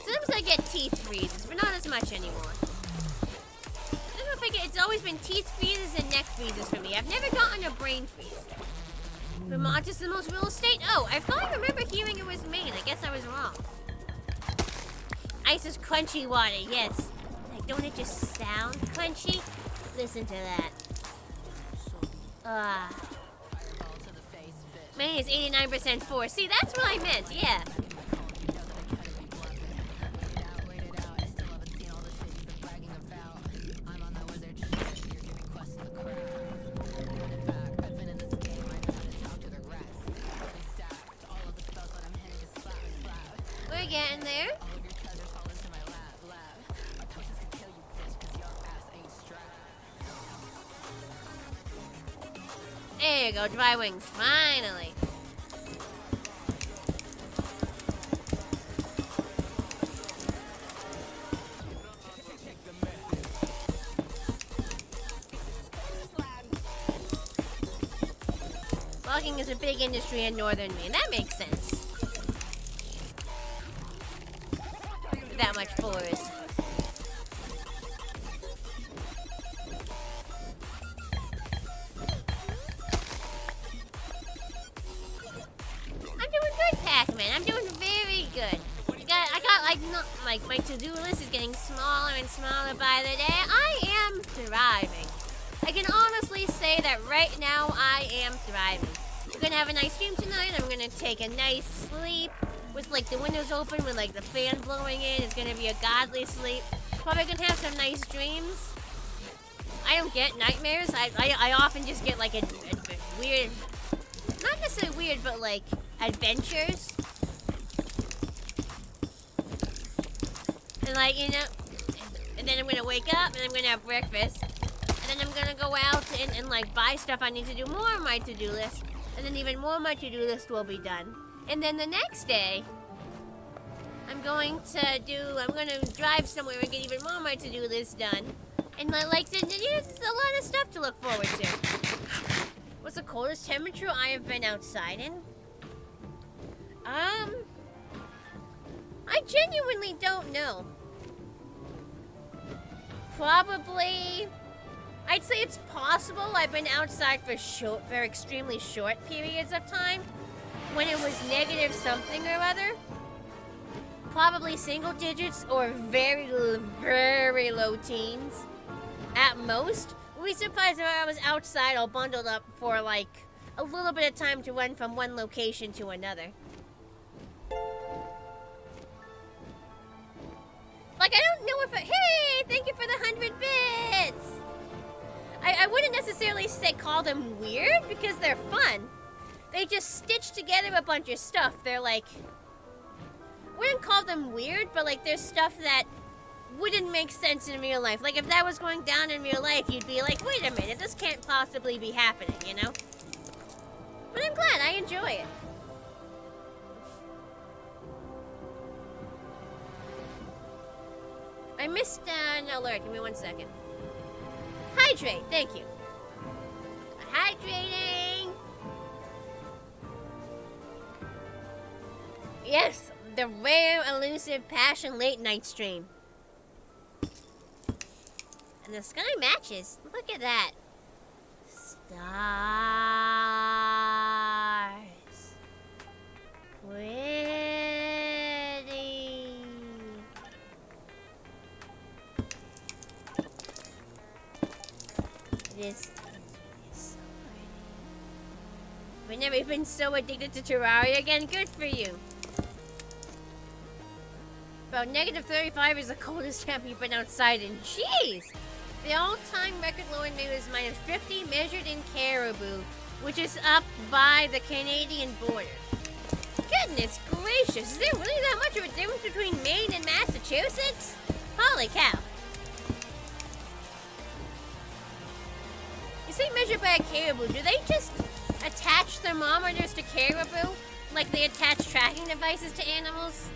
Sometimes I get teeth freezes, but not as much anymore. I don't know if I get. It's always been teeth freezes and neck freezes for me. I've never gotten a brain freeze. Vermont is the most real estate. Oh, I thought I remember hearing it was Maine. I guess I was wrong. Ice is crunchy water, yes. Like, don't it just sound crunchy? Listen to that. Maine is 89% force. See, that's what I meant, yeah. We're getting there. There you go, dry wings, finally. Logging is a big industry in northern Maine. That makes sense. That much forest. I'm doing good, Pac-Man. I'm doing very good. I got like my to-do list is getting smaller and smaller by the day. I am thriving. I can honestly say that right now I am thriving. We're gonna have a nice stream tonight. I'm gonna take a nice sleep with like the windows open with like the fan blowing in. It's gonna be a godly sleep. Probably gonna have some nice dreams. I don't get nightmares. I often just get like a weird, not necessarily weird, but like adventures. And like, you know, and then I'm gonna wake up and I'm gonna have breakfast. And then I'm gonna go out and like buy stuff I need to do more on my to-do list. And then even more of my to-do list will be done. And then the next day, I'm gonna drive somewhere and get even more of my to-do list done. And there's a lot of stuff to look forward to. What's the coldest temperature I have been outside in? I genuinely don't know. Probably, I'd say it's possible I've been outside for extremely short periods of time when it was negative something or other. Probably single digits or very, very low teens. At most, we'll be surprised if I was outside all bundled up for like a little bit of time to run from one location to another. Like, I don't know if hey, thank you for the 100 bits! I wouldn't necessarily call them weird because they're fun. They just stitch together a bunch of stuff. They're like, wouldn't call them weird, but like there's stuff that wouldn't make sense in real life. Like if that was going down in real life, you'd be like, wait a minute, this can't possibly be happening, you know? But I'm glad, I enjoy it. I missed an alert, give me 1 second. Hydrate, thank you. Hydrating! Yes, the rare, elusive Passion late night stream. And the sky matches. Look at that. Stars. Pretty. It is so pretty. We've never been so addicted to Terraria again. Good for you. About -35 is the coldest temp you've been outside in. Jeez! The all-time record low in May was -50, measured in Caribou, which is up by the Canadian border. Goodness gracious, is there really that much of a difference between Maine and Massachusetts? Holy cow. You say measured by a caribou, do they just attach thermometers to caribou? Like they attach tracking devices to animals?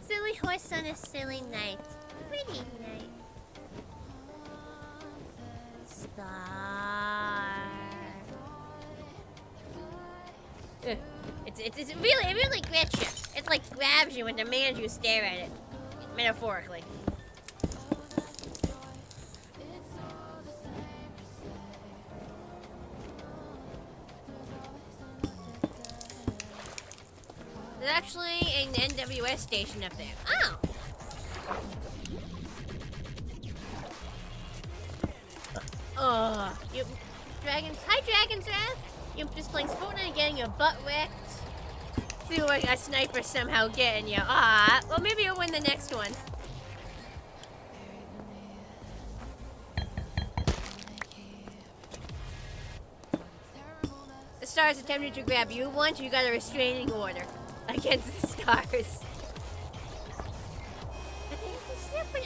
Silly horse on a silly night. Pretty night. Star. It really gets you. It like grabs you and demands you stare at it. Metaphorically. There's actually an NWS station up there. Oh! You dragons. Hi, Dragon's Wrath. You're just playing Fortnite and getting your butt wrecked. Feel like a sniper somehow getting you. Ah, well, maybe you'll win the next one. The stars attempted to grab you once. You got a restraining order against the stars.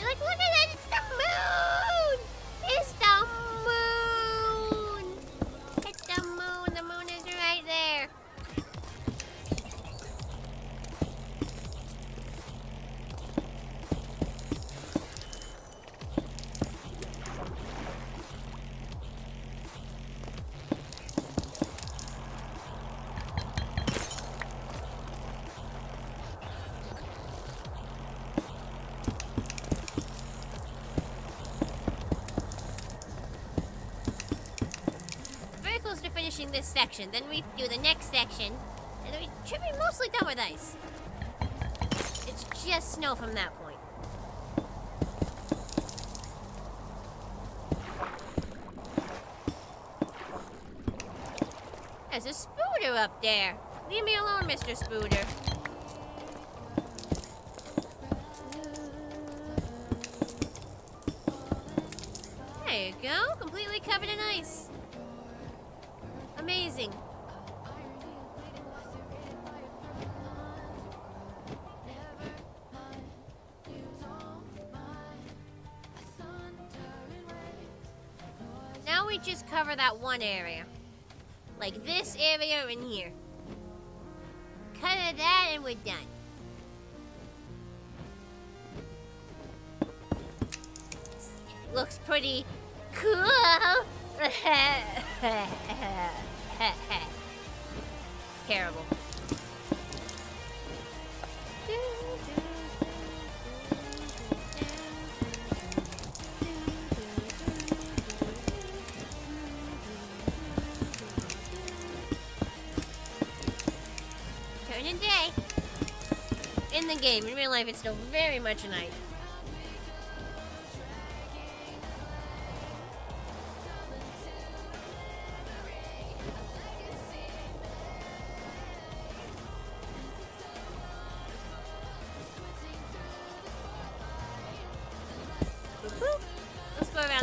Like, look at that! It's the moon! It's the moon! It's the moon! The moon is right there! Finishing this section, then we do the next section, and then we should be mostly done with ice. It's just snow from that point. There's a Spooter up there. Leave me alone, Mr. Spooter. There you go, completely covered in ice. Amazing. Now we just cover that one area. Like this area in here. Cover that and we're done. Looks pretty cool. Terrible. Turning day. In the game, in real life, it's still very much a night.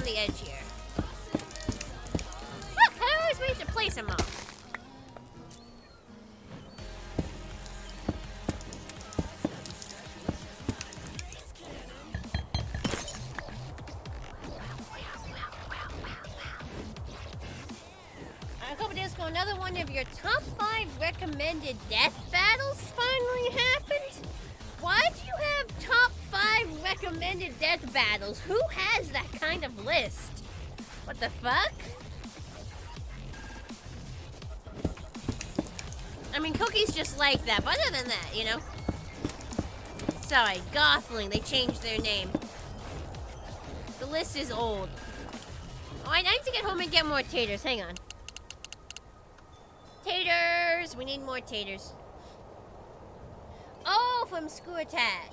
around the edge here. Look, I always wait to place them all. Another one of your top 5 recommended death battles finally happened? Why do you have top 5 recommended death battles? Who has that kind of list? What the fuck? I mean, Cookie's just like that, but other than that, you know? Sorry, Gothling, they changed their name. The list is old. Oh, I need to get home and get more taters, hang on. Taters! We need more taters. Oh, from Screw Attack.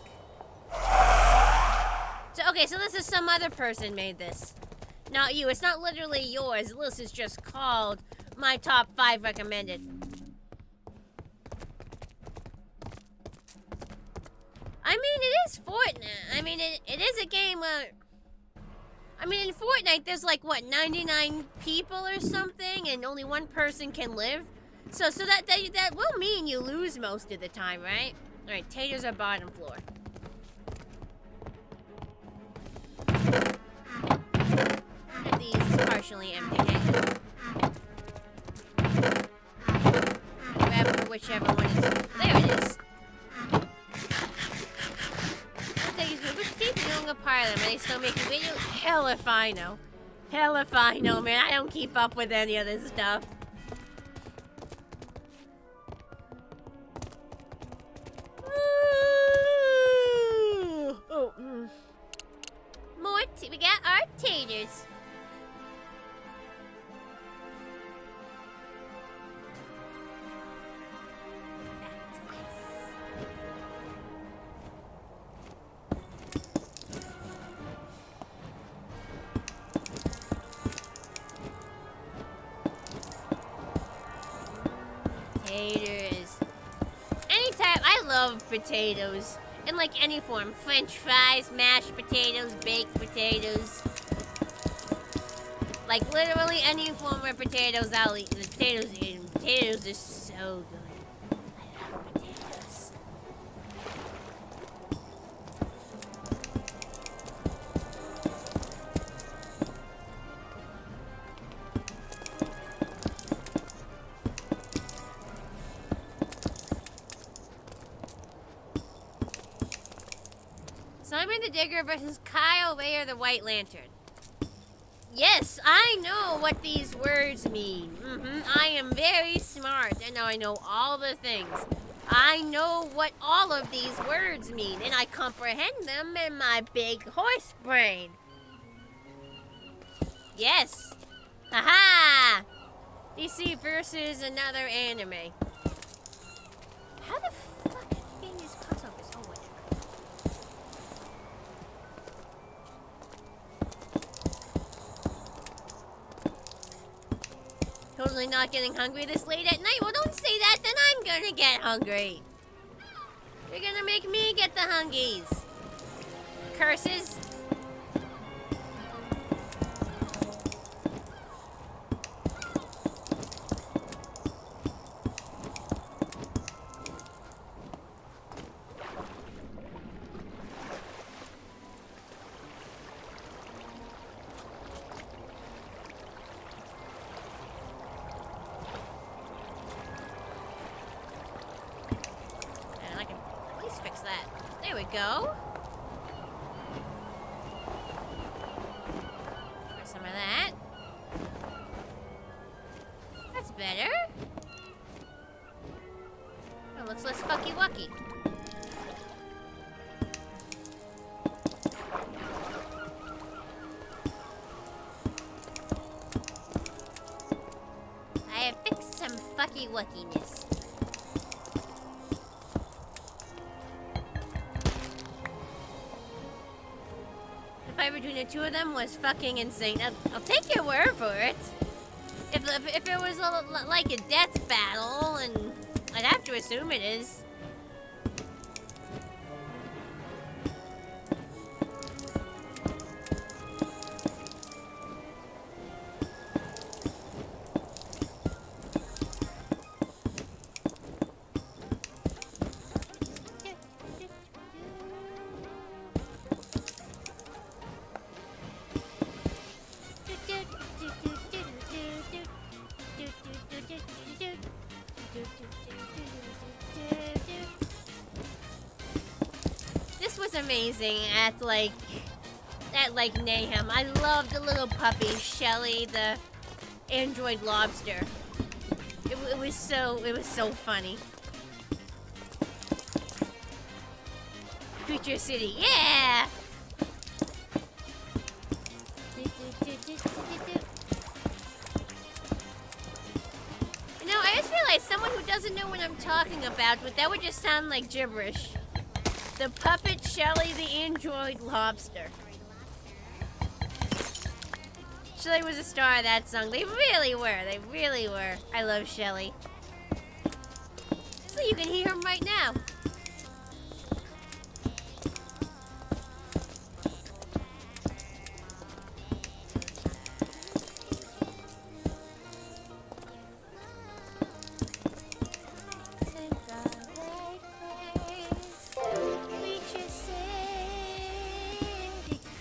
So, okay, so this is some other person made this. Not you. It's not literally yours. This is just called my top 5 recommended. I mean, it is Fortnite. I mean, it is a game where... I mean, in Fortnite, there's like, what, 99 people or something, and only one person can live? So that will mean you lose most of the time, right? Alright, taters are bottom floor. And these is partially empty. Grab for whichever one is... There it is. Which teeth you don't go part of them? Are they still making videos? Hell if I know. Hell if I know, man. I don't keep up with any of this stuff. Oh, more we got our taters. Taters. Anytime, I love potatoes. In like any form. French fries, mashed potatoes, baked potatoes. Like literally any form of potatoes, I'll eat. The potatoes are so good. I love potatoes. Simon the Digger versus Kyle Rayer the White Lantern. Yes, I know what these words mean. I am very smart, and I know all the things. I know what all of these words mean, and I comprehend them in my big horse brain. Yes. Haha! DC versus another anime. How the fuck are you getting these crossovers? Oh, whatever. Totally not getting hungry this late at night? Well, don't say that, then I'm gonna get hungry. You're gonna make me get the hungies. Curses. Go. For some of that. That's better. Oh, looks less fucky wucky. I have fixed some fucky wuckiness. Between the two of them was fucking insane. I'll take your word for it. If it was like a death battle, and I'd have to assume it is. amazing at like Mayhem. I love the little puppy, Shelly, the android lobster. It was so funny. Creature City, yeah! You know, I just realized someone who doesn't know what I'm talking about, but that would just sound like gibberish. The puppet Shelly, the android lobster. Shelly was a star of that song. They really were. They really were. I love Shelly. So you can hear him right now.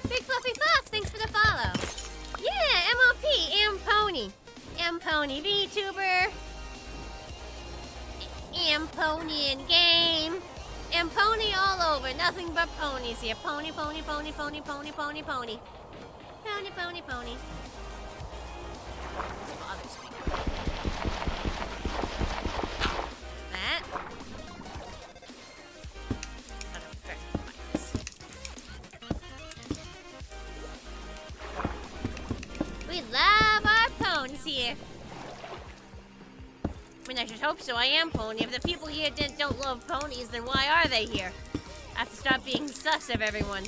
Big Fluffy Fox, thanks for the follow. Yeah, MLP, M-Pony. M-Pony VTuber. M-Pony in game. M-Pony all over, nothing but ponies here. Pony, pony, pony, pony, pony, pony, pony. Pony, pony, pony. This bothers me. That. We love our ponies here. I mean, I should hope so. I am pony. If the people here don't love ponies, then why are they here? I have to stop being sus of everyone.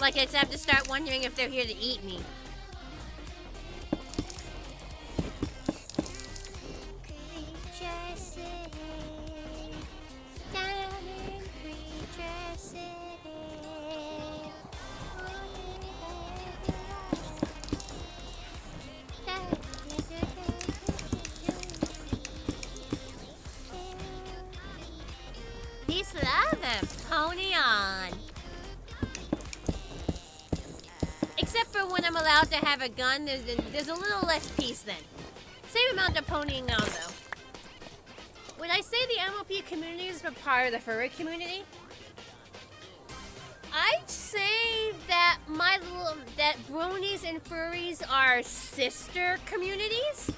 Like, I have to start wondering if they're here to eat me. Peace, love, and pony on. Except for when I'm allowed to have a gun, there's a little less peace then. Same amount of ponying on, though. Would I say the MLP community is a part of the furry community? I'd say that that bronies and furries are sister communities.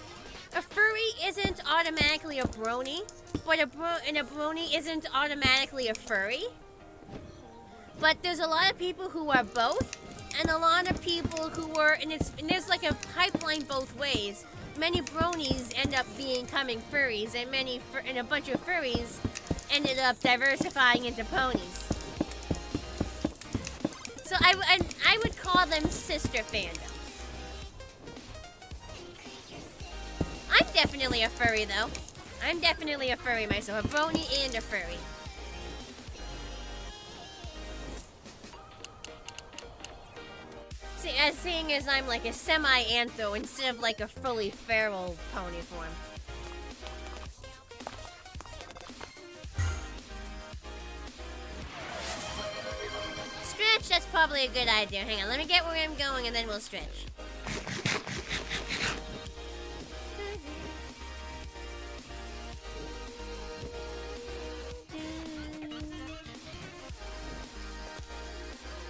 A furry isn't automatically a brony, but a brony isn't automatically a furry. But there's a lot of people who are both, and a lot of people who are, and there's like a pipeline both ways. Many bronies end up becoming furries, and a bunch of furries ended up diversifying into ponies. So I would call them sister fandoms. I'm definitely a furry, though. I'm definitely a furry myself, a brony and a furry. See, seeing as I'm like a semi-antho instead of like a fully feral pony form. Stretch, that's probably a good idea. Hang on, let me get where I'm going and then we'll stretch.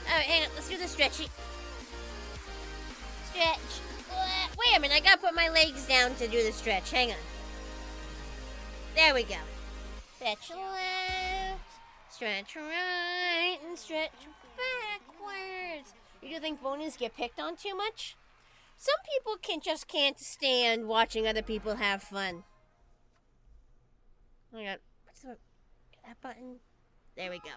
Alright, hang on, let's do the stretchy. Stretch. Wait a minute, I gotta put my legs down to do the stretch. Hang on. There we go. Stretch left, stretch right, and stretch backwards. You do think bronies get picked on too much? Some people just can't stand watching other people have fun. Hang on. What's that button? There we go.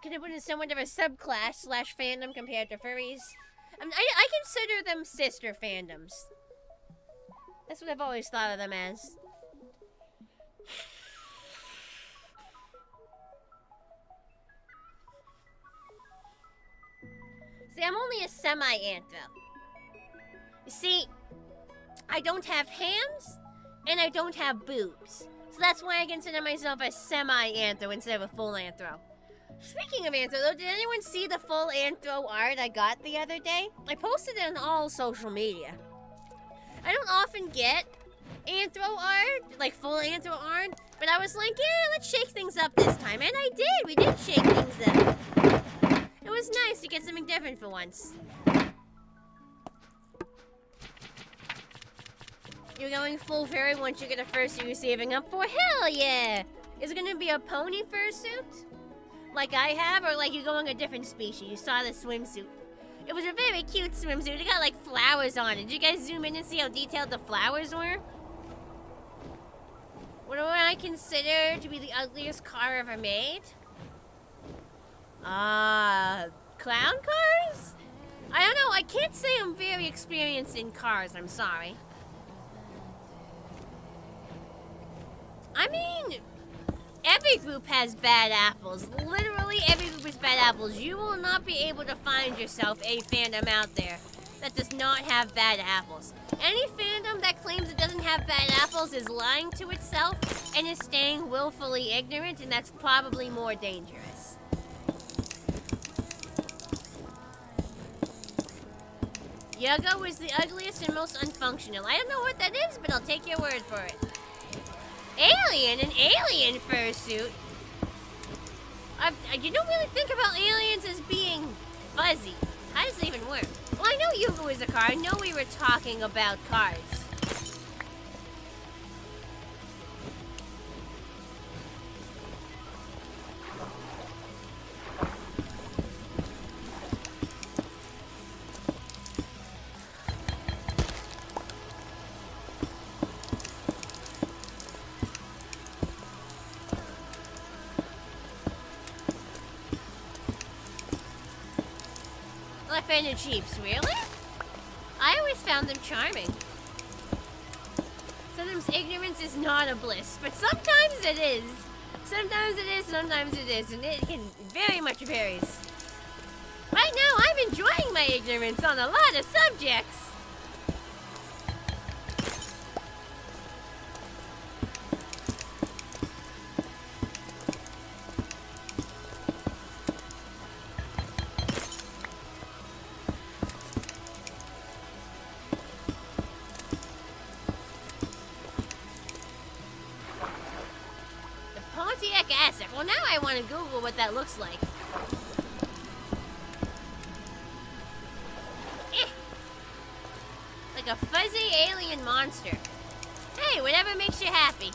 Could have put in somewhat of a subclass / fandom compared to furries. I consider them sister fandoms. That's what I've always thought of them as. See, I'm only a semi-antho. You see, I don't have hands, and I don't have boobs. So that's why I consider myself a semi-antho instead of a full anthro. Speaking of anthro, though, did anyone see the full anthro art I got the other day? I posted it on all social media. I don't often get anthro art, like full anthro art. But I was like, yeah, let's shake things up this time. And I did. We did shake things up. It was nice to get something different for once. You're going full furry once you get a fursuit you're saving up for? Hell yeah! Is it gonna be a pony fursuit? Like I have, or like you're going a different species? You saw the swimsuit. It was a very cute swimsuit. It got like flowers on it. Did you guys zoom in and see how detailed the flowers were? What do I consider to be the ugliest car ever made? Clown cars? I don't know. I can't say I'm very experienced in cars. I'm sorry. I mean, every group has bad apples. Literally every group has bad apples. You will not be able to find yourself a fandom out there that does not have bad apples. Any fandom that claims it doesn't have bad apples is lying to itself and is staying willfully ignorant, and that's probably more dangerous. Yogo is the ugliest and most unfunctional. I don't know what that is, but I'll take your word for it. Alien? An alien fursuit? You don't really think about aliens as being fuzzy. How does it even work? Well, I know Yugo is a car. I know we were talking about cars. Left-handed Jeeps, really? I always found them charming. Sometimes ignorance is not a bliss, but sometimes it is. Sometimes it is, sometimes it isn't. It can very much varies. Right now, I'm enjoying my ignorance on a lot of subjects. Well, now I want to Google what that looks like. Like a fuzzy alien monster. Hey, whatever makes you happy.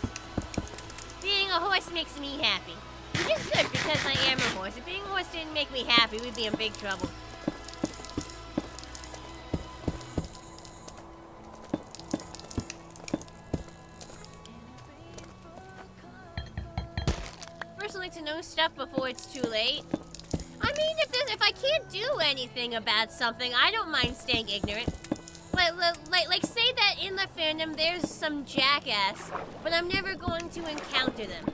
Being a horse makes me happy. Which is good because I am a horse. If being a horse didn't make me happy, we'd be in big trouble. Like to know stuff before it's too late. I mean, if I can't do anything about something, I don't mind staying ignorant. Like say that in the fandom there's some jackass, but I'm never going to encounter them.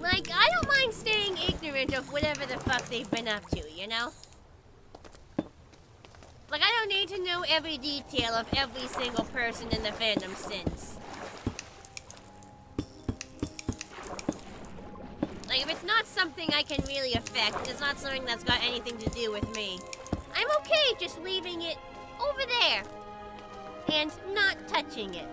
Like, I don't mind staying ignorant of whatever the fuck they've been up to, you know? Like, I don't need to know every detail of every single person in the fandom sins. Like, if it's not something I can really affect, it's not something that's got anything to do with me, I'm okay just leaving it over there and not touching it.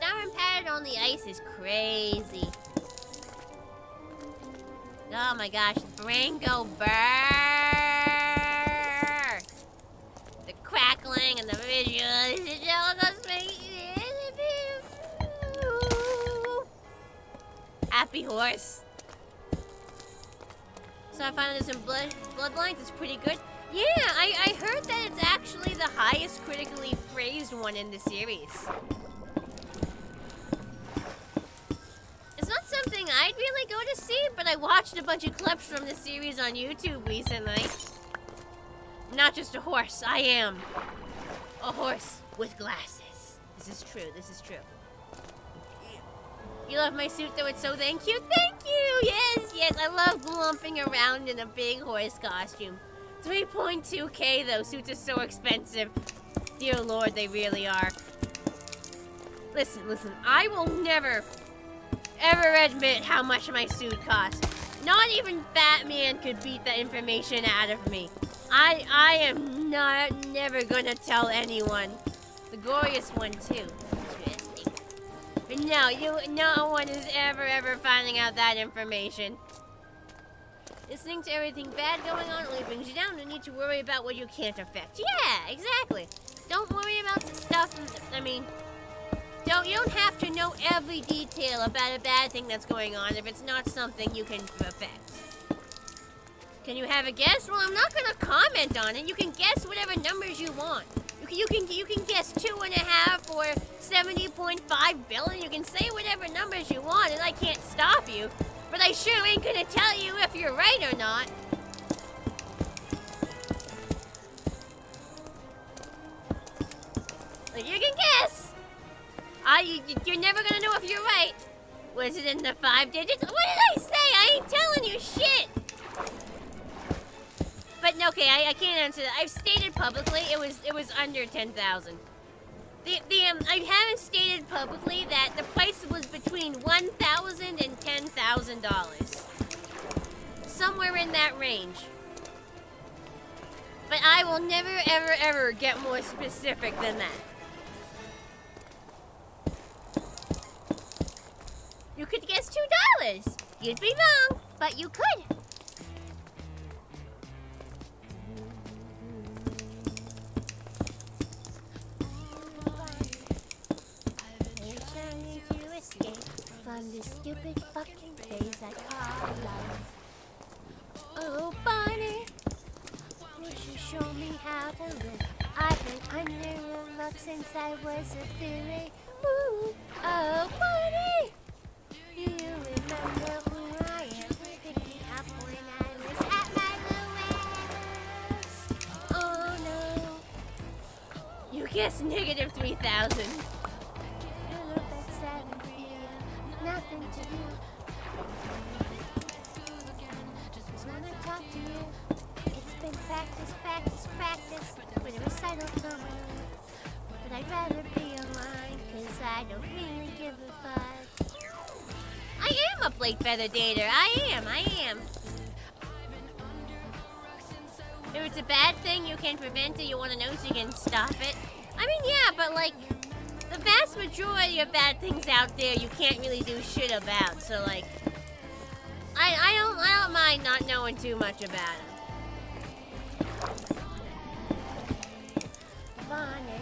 Darn pattern on the ice is crazy. Oh my gosh, the brain go burr! The crackling and the visuals, it all goes happy horse. So I found this in Bloodlines, it's pretty good. Yeah, I heard that it's actually the highest critically praised one in the series. It's not something I'd really go to see, but I watched a bunch of clips from the series on YouTube recently. I'm not just a horse, I am a horse with glasses. This is true, this is true. You love my suit though, it's so thank you. Thank you, yes, yes, I love lumping around in a big horse costume. 3.2K though, suits are so expensive. Dear Lord, they really are. Listen, I will never, ever admit how much my suit costs. Not even Batman could beat that information out of me. I am never gonna tell anyone. The glorious one, too. Interesting. But no one is ever finding out that information. Listening to everything bad going on only brings you down. No need to worry about what you can't affect. Yeah, exactly. Don't worry about the stuff, I mean, you don't have to know every detail about a bad thing that's going on if it's not something you can affect. Can you have a guess? Well, I'm not gonna comment on it. You can guess whatever numbers you want. You can guess 2.5 or 70.5 billion. You can say whatever numbers you want, and I can't stop you. But I sure ain't gonna tell you if you're right or not. Like, you can guess. You're never gonna know if you're right. Was it in the 5 digits? What did I say? I ain't telling you shit. But okay, I can't answer that. I've stated publicly it was under 10,000. I haven't stated publicly that the price was between $1,000 and $10,000. Somewhere in that range. But I will never, ever get more specific than that. You could guess $2. You'd be wrong, but you could. From this stupid fucking place I call life. Oh, Bonnie, would you show me how to live? I've been under your love since I was a furry. Ooh, oh, Bonnie, do you remember who I am? Pick me up when I was at my lowest. Oh no, you guessed negative 3,000. Nothing to do. Just wanna talk to you. It's been practice. With a recital coming. But I'd rather be online, cause I don't really give a fuck. I am a Blake Feather dater. I am. If it's a bad thing, you can prevent it. You wanna know so you can stop it. I mean, yeah, but like, the vast majority of bad things out there you can't really do shit about, so like, I don't mind not knowing too much about them. Bonnie.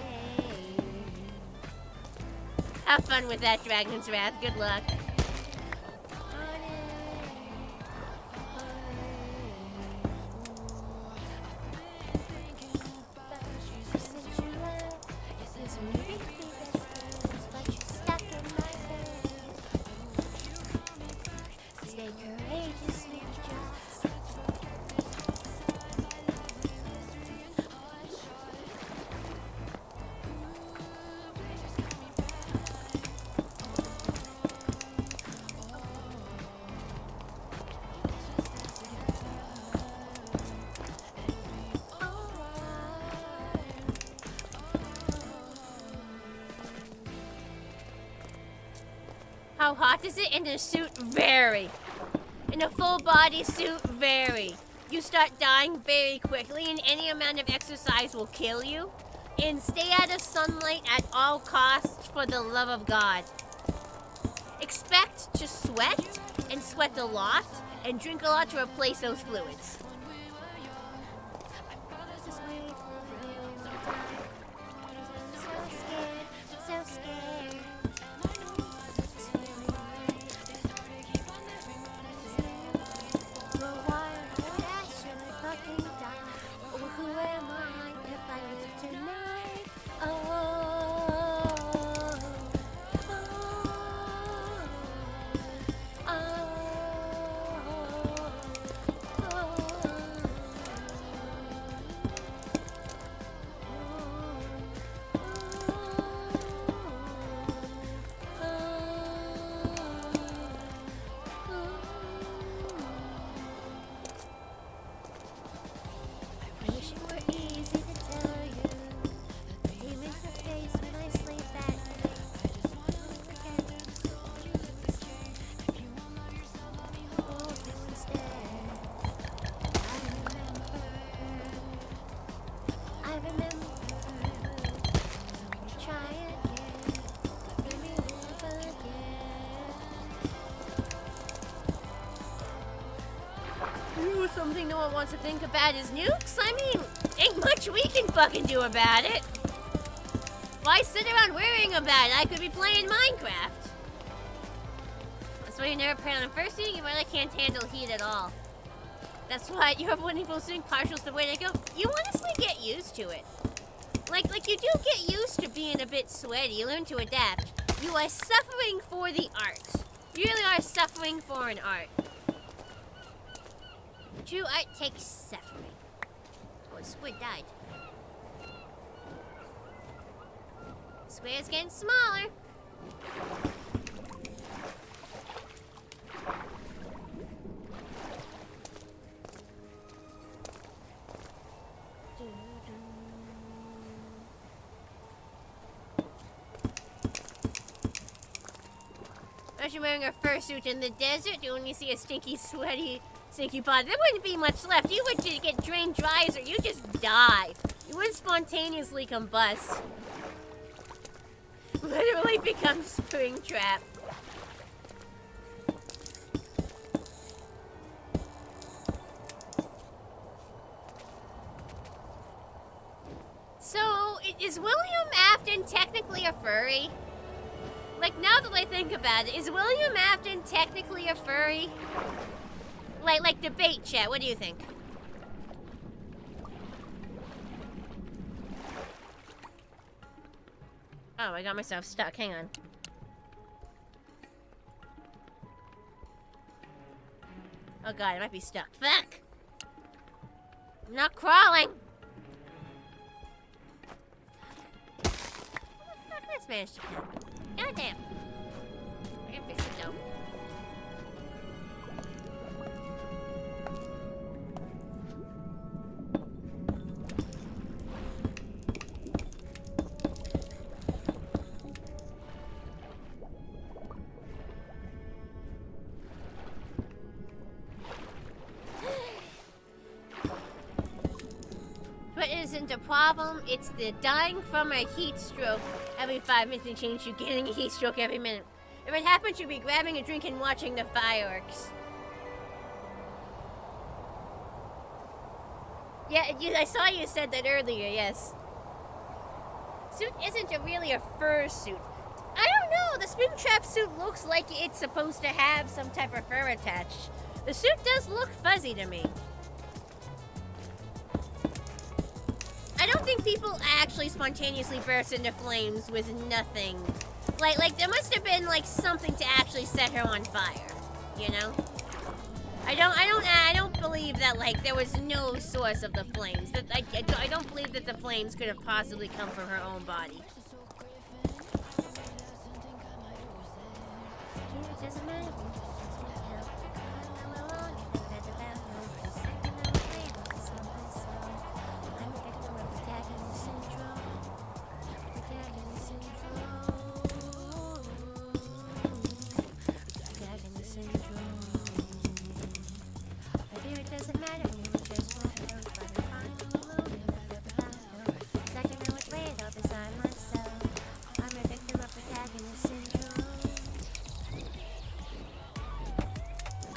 Have fun with that, Dragon's Wrath. Good luck. How hot is it in a suit? Very. In a full body suit? Very. You start dying very quickly, and any amount of exercise will kill you. And stay out of sunlight at all costs, for the love of God. Expect to sweat, and sweat a lot, and drink a lot to replace those fluids. So scared. remember. Try again. Maybe never again. Ooh, something no one wants to think about is nukes? I mean, ain't much we can fucking do about it. Why sit around worrying about it? I could be playing Minecraft. That's why you never plan on first thing, you really can't handle heat at all. That's why you have one people doing partials the way they go. You honestly get used to it. Like you do get used to being a bit sweaty. You learn to adapt. You are suffering for the art. You really are suffering for an art. True art takes suffering. Oh, a squid died. Square's getting smaller. Imagine wearing a fursuit in the desert. You only see a stinky, sweaty, stinky body. There wouldn't be much left. You would just get drained dry or you just die. You wouldn't spontaneously combust. Literally become Springtrap. So, is William Afton technically a furry? Like, now that I think about it, is William Afton technically a furry? Like debate chat, what do you think? Oh, I got myself stuck. Hang on. Oh god, I might be stuck. Fuck! I'm not crawling! How the fuck did this manage to happen? God damn. I can fix it though. But it isn't a problem, it's the dying from a heat stroke every 5 minutes and change you getting a heat stroke every minute. If it happens, you'll be grabbing a drink and watching the fireworks. Yeah, I saw you said that earlier, yes. Suit isn't really a fur suit. I don't know, the Springtrap suit looks like it's supposed to have some type of fur attached. The suit does look fuzzy to me. I don't think people actually spontaneously burst into flames with nothing. Like there must have been like something to actually set her on fire, you know? I don't believe that like there was no source of the flames. That I don't believe that the flames could have possibly come from her own body. It doesn't matter.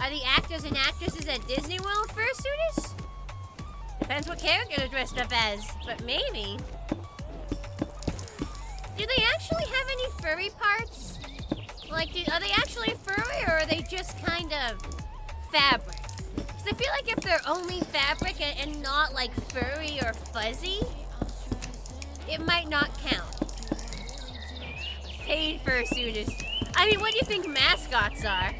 Are the actors and actresses at Disney World fursuiters? Depends what character they're dressed up as, but maybe. Do they actually have any furry parts? Like, are they actually furry or are they just kind of fabric? Because I feel like if they're only fabric and not like furry or fuzzy, it might not count. Paid fursuiters. I mean, what do you think mascots are?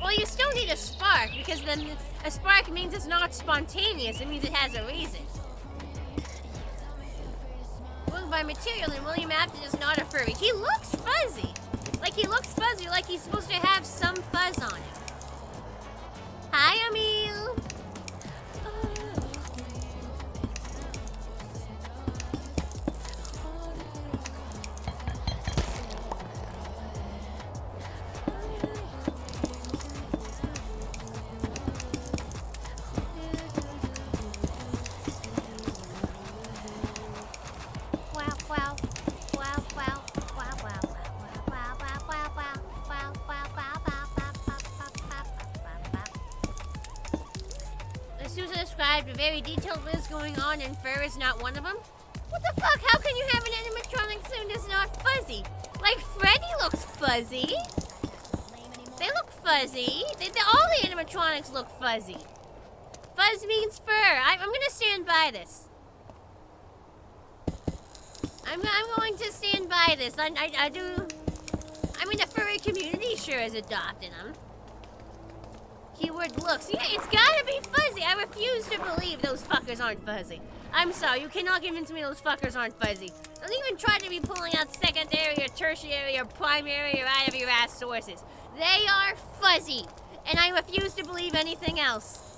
Well, you still need a spark, because then a spark means it's not spontaneous. It means it has a reason. Moved by material, and William Afton is not a furry. He looks fuzzy. Like, he looks fuzzy, like he's supposed to have some fuzz on him. Hi, Emil. very detailed list going on, and fur is not one of them. What the fuck? How can you have an animatronic soon that's not fuzzy? Like, Freddy looks fuzzy. They look fuzzy. All the animatronics look fuzzy. Fuzz means fur. I'm gonna stand by this. I'm going to stand by this. I mean, the furry community sure has adopted them. Keyword looks. Yeah, it's gotta be fuzzy. I refuse to believe those fuckers aren't fuzzy. I'm sorry, you cannot convince me those fuckers aren't fuzzy. Don't even try to be pulling out secondary or tertiary or primary or out of your ass sources. They are fuzzy, and I refuse to believe anything else.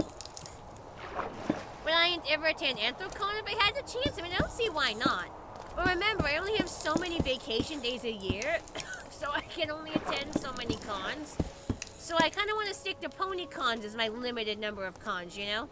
Would I ever attend Anthrocon if I had the chance? I mean, I don't see why not. But remember, I only have so many vacation days a year, so I can only attend so many cons. So I kind of want to stick to pony cons as my limited number of cons, you know?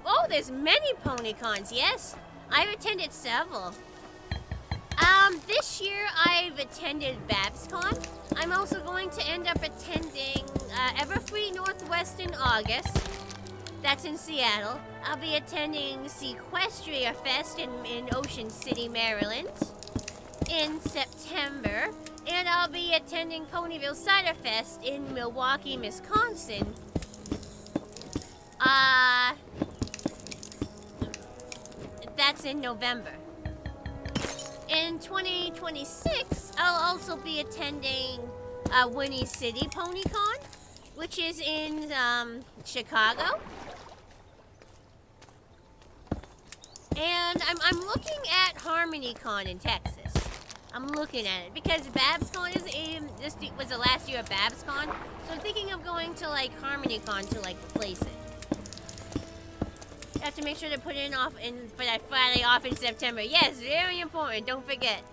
Oh, there's many pony cons, yes. I've attended several. This year I've attended BabsCon. I'm also going to end up attending Everfree Northwest in August. That's in Seattle. I'll be attending Sequestria Fest in Ocean City, Maryland in September. And I'll be attending Ponyville Cider Fest in Milwaukee, Wisconsin. That's in November. In 2026, I'll also be attending Winnie City PonyCon, which is in Chicago. And I'm looking at HarmonyCon in Texas. I'm looking at it because BabsCon is this was the last year of BabsCon, so I'm thinking of going to like HarmonyCon to like replace it. I have to make sure to put it for that Friday off in September. Yes, very important. Don't forget.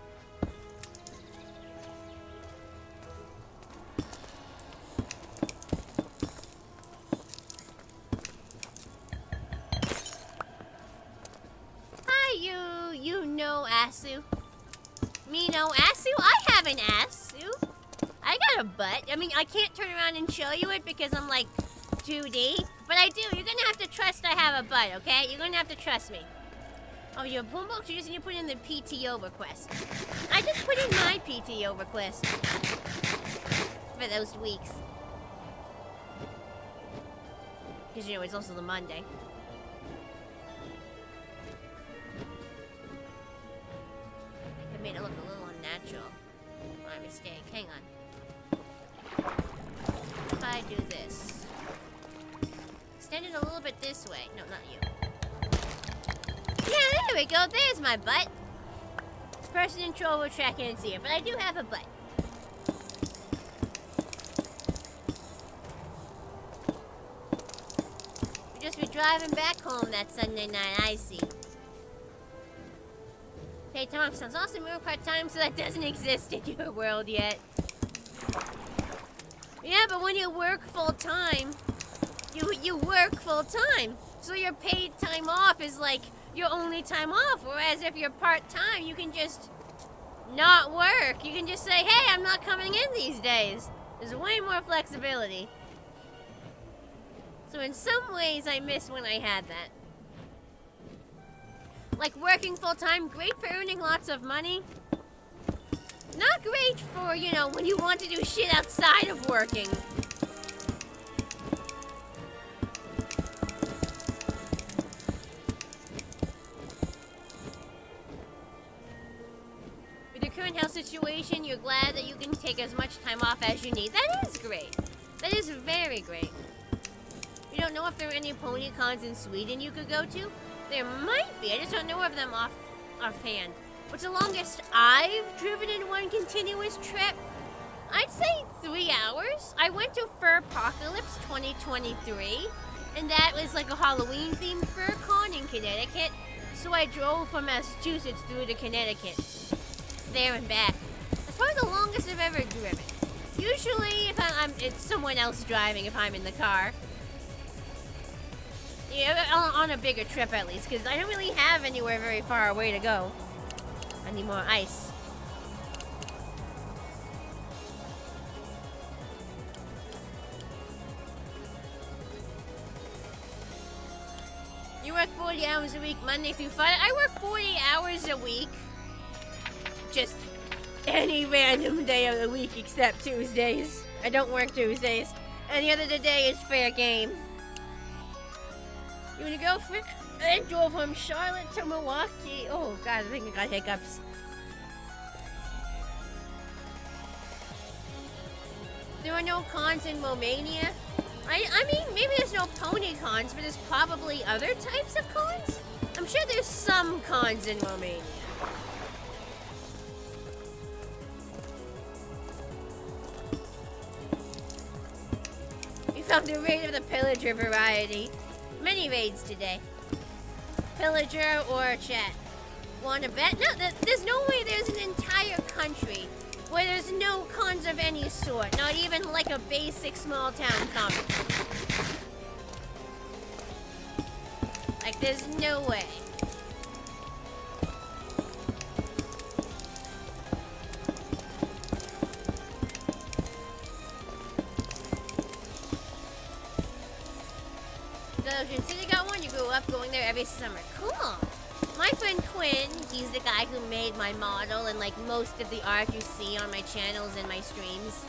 Hi, you know Asu. Me no Asu? I have an Asu. I got a butt. I mean, I can't turn around and show you it because I'm like 2D. But I do. You're gonna have to trust I have a butt, okay? You're gonna have to trust me. Oh, you have boombox? You just need to put in the PTO request. I just put in my PTO request for those weeks. Because, you know, it's also the Monday. I made it look a little unnatural. My mistake. Hang on. If I do this. Extend it a little bit this way. No, not you. Yeah, there we go. There's my butt. This person in troll will track in and see it, but I do have a butt. We'll just be driving back home that Sunday night, I see. Hey, Tom, sounds awesome. We work part-time, so that doesn't exist in your world yet. Yeah, but when you work full-time, you work full-time. So your paid time off is like your only time off. Whereas if you're part-time, you can just not work. You can just say, hey, I'm not coming in these days. There's way more flexibility. So in some ways, I miss when I had that. Like working full-time, great for earning lots of money. Not great for, you know, when you want to do shit outside of working. With your current health situation, you're glad that you can take as much time off as you need. That is great. That is very great. You don't know if there are any pony cons in Sweden you could go to? There might be. I just don't know of them offhand. What's the longest I've driven in one continuous trip? I'd say 3 hours. I went to Furpocalypse 2023, and that was like a Halloween-themed fur con in Connecticut. So I drove from Massachusetts through to Connecticut. There and back. That's probably the longest I've ever driven. Usually, if it's someone else driving if I'm in the car. Yeah, on a bigger trip at least, because I don't really have anywhere very far away to go. I need more ice. You work 40 hours a week, Monday through Friday. I work 40 hours a week. Just any random day of the week except Tuesdays. I don't work Tuesdays. Any other day is fair game. You wanna go, Frick? I drove from Charlotte to Milwaukee. Oh god, I think I got hiccups. There are no cons in Romania. I mean, maybe there's no pony cons, but there's probably other types of cons? I'm sure there's some cons in Romania. We found the raid of the pillager variety. Many raids today. Pillager or chat. Wanna bet? No, there's no way there's an entire country where there's no cons of any sort. Not even like a basic small town con. Like, there's no way. Ocean City got one. You grew up going there every summer. Cool. My friend Quinn, he's the guy who made my model and like most of the art you see on my channels and my streams.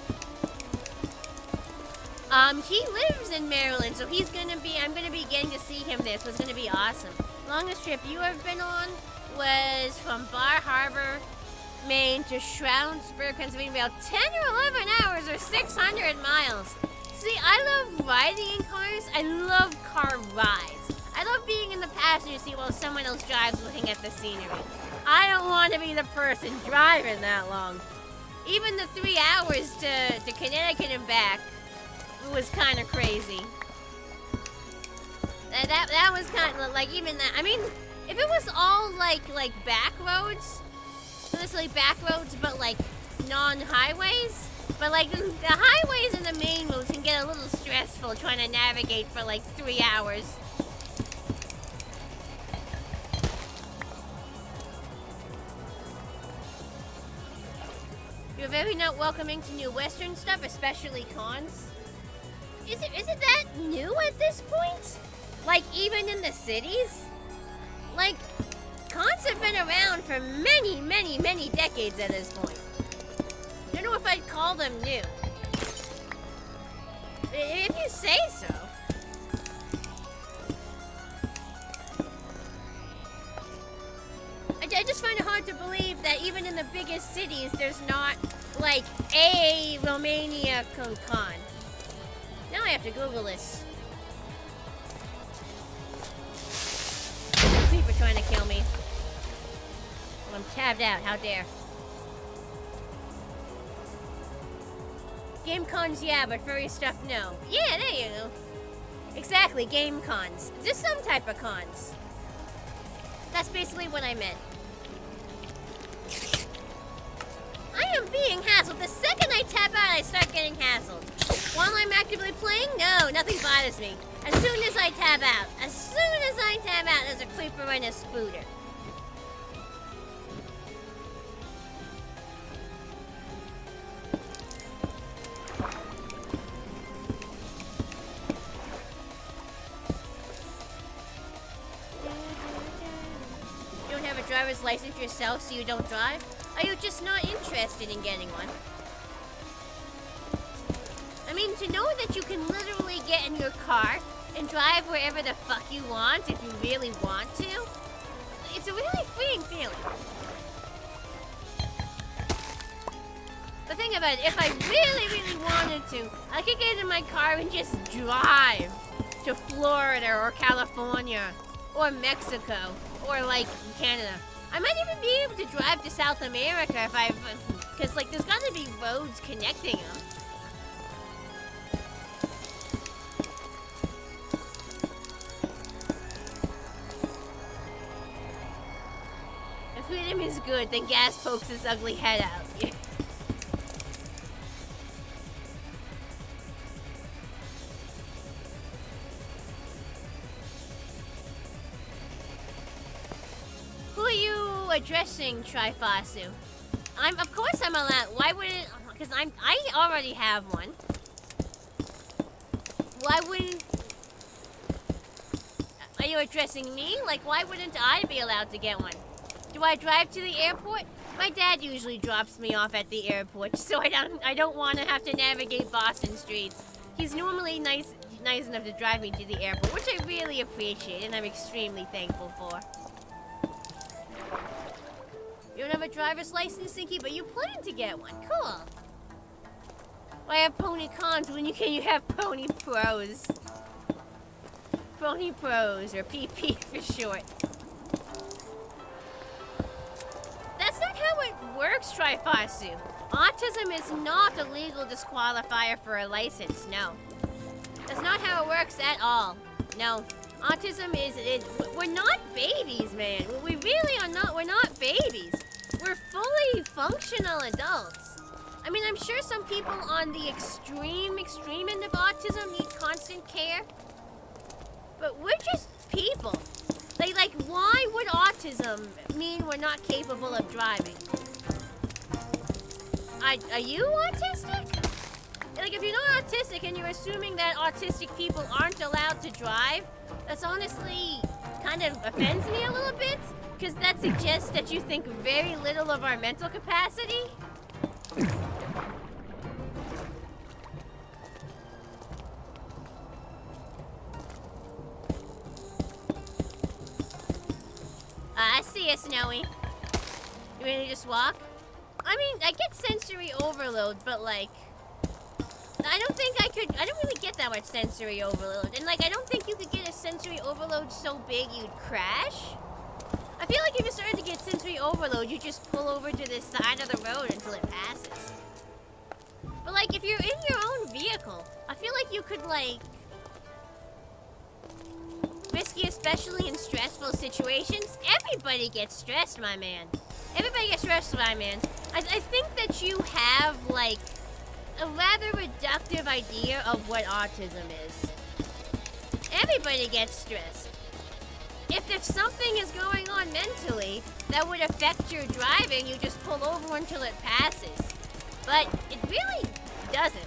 He lives in Maryland, so I'm gonna be getting to see him there, so it's gonna be awesome. Longest trip you have been on was from Bar Harbor, Maine to Stroudsburg, Pennsylvania, about 10 or 11 hours or 600 miles. See, I love riding in cars. I love car rides. I love being in the passenger seat while someone else drives looking at the scenery. I don't want to be the person driving that long. Even the 3 hours to Connecticut and back was kind of crazy. That was kind of like, even that, I mean, if it was all like back roads, not necessarily back roads, but like non-highways, but like the highways and the main roads can get a little stressful trying to navigate for like 3 hours. You're very not welcoming to new Western stuff, especially cons. Is it that new at this point? Like, even in the cities? Like, cons have been around for many, many, many decades at this point. I don't know if I'd call them new. If you say so. I just find it hard to believe that even in the biggest cities, there's not, like, a Romania con. Now I have to Google this. People trying to kill me. Well, I'm tabbed out. How dare. Game cons, yeah, but furry stuff, no. Yeah, there you go. Exactly, game cons. Just some type of cons. That's basically what I meant. I am being hassled. The second I tap out, I start getting hassled. While I'm actively playing, no, nothing bothers me. As soon as I tab out, there's a creeper and a scooter. You don't have a driver's license yourself, so you don't drive? Are you just not interested in getting one? I mean, to know that you can literally get in your car and drive wherever the fuck you want if you really want to, it's a really freeing feeling. The thing about it, if I really, really wanted to, I could get in my car and just drive to Florida or California or Mexico or like Canada. I might even be able to drive to South America if because like there's gotta be roads connecting them. good, then Gas pokes his ugly head out. Who are you addressing, Trifasu? Of course I'm allowed. Why wouldn't? Because I already have one. Why wouldn't? Are you addressing me? Like, why wouldn't I be allowed to get one? Do I drive to the airport? My dad usually drops me off at the airport, so I don't want to have to navigate Boston streets. He's normally nice enough to drive me to the airport, which I really appreciate and I'm extremely thankful for. You don't have a driver's license, Sinky, but you plan to get one. Cool. Why have Pony Cons when you have Pony Pros? Pony Pros, or PP for short. That's not how it works, Trifasu. Autism is not a legal disqualifier for a license, no. That's not how it works at all. No. Autism we're not babies, man. We really are not, we're not babies. We're fully functional adults. I mean, I'm sure some people on the extreme end of autism need constant care. But we're just people. Like, why would autism mean we're not capable of driving? Are you autistic? Like, if you're not autistic and you're assuming that autistic people aren't allowed to drive, that's honestly kind of offends me a little bit, because that suggests that you think very little of our mental capacity. I see you, Snowy. You ready to just walk? I mean, I get sensory overload, but like, I don't really get that much sensory overload. And like, I don't think you could get a sensory overload so big you'd crash. I feel like if you started to get sensory overload, you just pull over to the side of the road until it passes. But like, if you're in your own vehicle, I feel like you could like, risky, especially in stressful situations. Everybody gets stressed, my man. Everybody gets stressed, my man. I think that you have, like, a rather reductive idea of what autism is. Everybody gets stressed. If something is going on mentally that would affect your driving, you just pull over until it passes. But it really doesn't.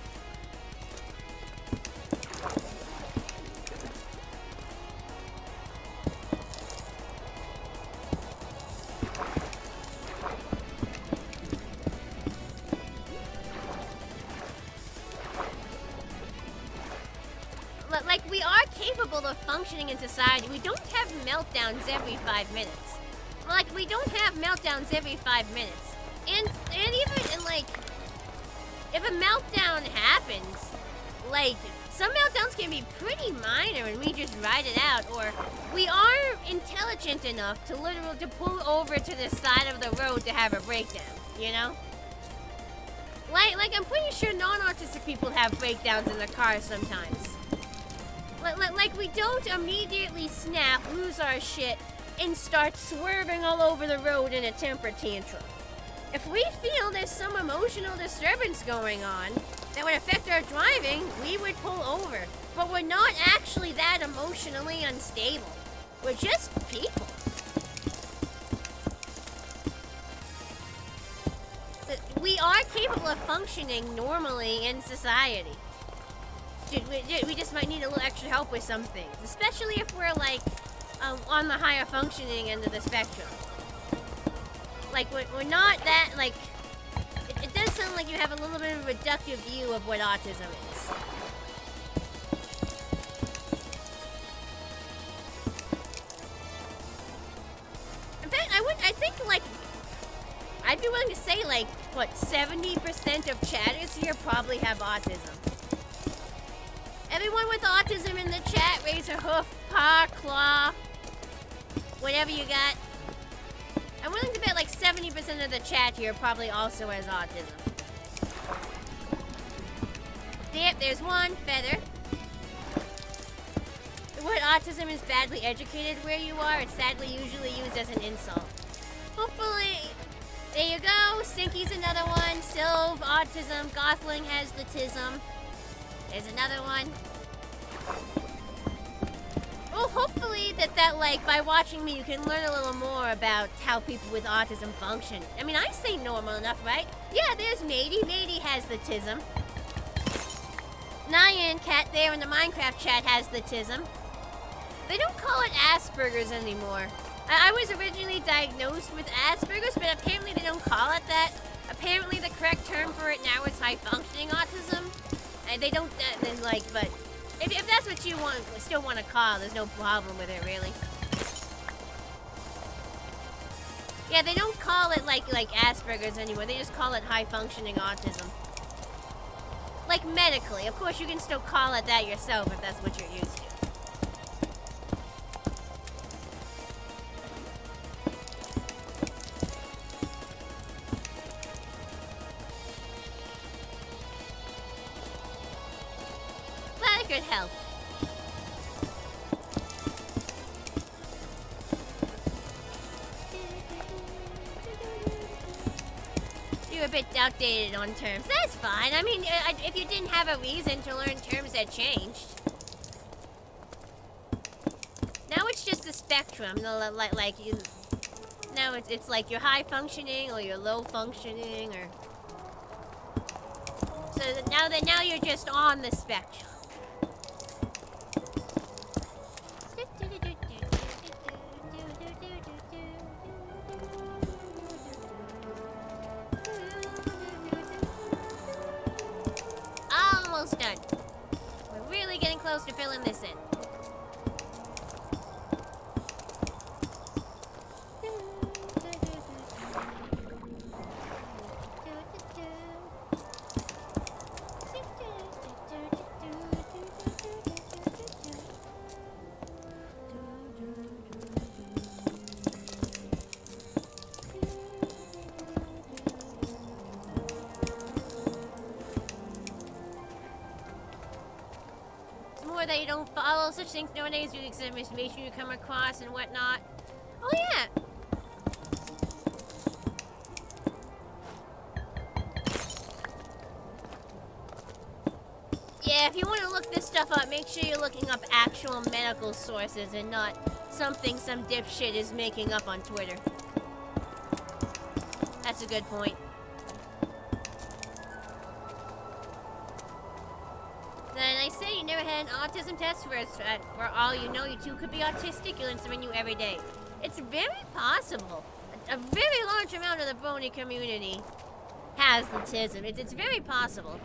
Like, we are capable of functioning in society. We don't have meltdowns every 5 minutes. Like, we don't have meltdowns every 5 minutes. And even, like, if a meltdown happens, like, some meltdowns can be pretty minor and we just ride it out. Or we are intelligent enough to literally pull over to the side of the road to have a breakdown, you know? Like I'm pretty sure non-autistic people have breakdowns in their cars sometimes. Like, we don't immediately snap, lose our shit, and start swerving all over the road in a temper tantrum. If we feel there's some emotional disturbance going on that would affect our driving, we would pull over. But we're not actually that emotionally unstable. We're just people. We are capable of functioning normally in society. We just might need a little extra help with some things, especially if we're like on the higher functioning end of the spectrum. Like we're not that like. It does sound like you have a little bit of a reductive view of what autism is. In fact, I think like I'd be willing to say like what 70% of chatters here probably have autism. Everyone with autism in the chat, raise a hoof, paw, claw, whatever you got. I'm willing to bet like 70% of the chat here probably also has autism. Yep, there's one, Feather. The word autism is badly educated where you are. It's sadly usually used as an insult. Hopefully, There you go. Sinky's another one. Sylve, autism. Gothling has Litism. There's another one. Well, hopefully that like, by watching me, you can learn a little more about how people with autism function. I mean, I say normal enough, right? Yeah, there's Matey. Matey has Litism. Nyan Cat there in the Minecraft chat has Litism. They don't call it Asperger's anymore. I was originally diagnosed with Asperger's, but apparently they don't call it that. Apparently the correct term for it now is high-functioning autism. And they don't, but if that's what you still want to call, there's no problem with it, really. Yeah, they don't call it like Asperger's anymore. They just call it high-functioning autism. Like medically. Of course, you can still call it that yourself if that's what you're used to. Good help. You're a bit outdated on terms. That's fine. I mean, if you didn't have a reason to learn terms that changed. Now it's just a spectrum. Now it's like you're high functioning or you're low functioning, or so now you're just on the spectrum. Almost done. We're really getting close to filling this in. That you don't follow such things nowadays due to some information you come across and whatnot. Oh yeah. Yeah, if you want to look this stuff up, make sure you're looking up actual medical sources and not something some dipshit is making up on Twitter. That's a good point. Then I say you never had an autism test where for all you know, you too could be autistic. You learn something new every day. It's very possible. A very large amount of the Brony community has autism. It's very possible.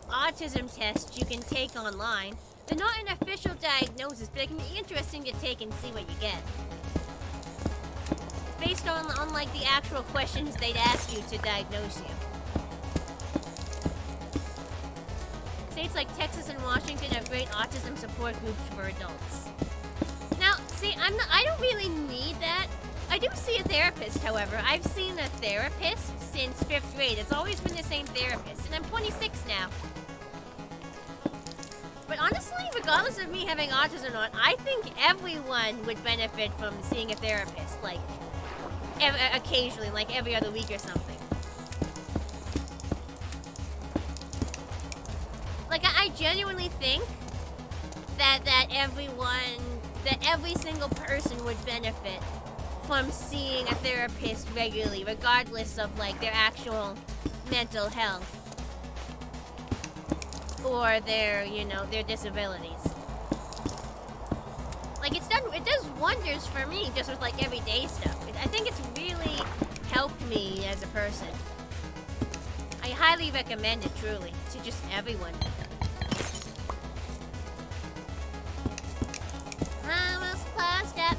Autism tests you can take online. They're not an official diagnosis, but it can be interesting to take and see what you get. Based on like the actual questions they'd ask you to diagnose you. States like Texas and Washington have great autism support groups for adults. Now, see, I don't really need that. I do see a therapist, however. I've seen a therapist since 5th grade. It's always been the same therapist, and I'm 26 now. But honestly, regardless of me having autism or not, I think everyone would benefit from seeing a therapist, like, occasionally, like every other week or something. Like, I genuinely think that every single person would benefit from seeing a therapist regularly, regardless of, like, their actual mental health. Or their, their disabilities. Like, it does wonders for me, just with, like, everyday stuff. I think it's really helped me as a person. I highly recommend it, truly, to just everyone. Almost closed up.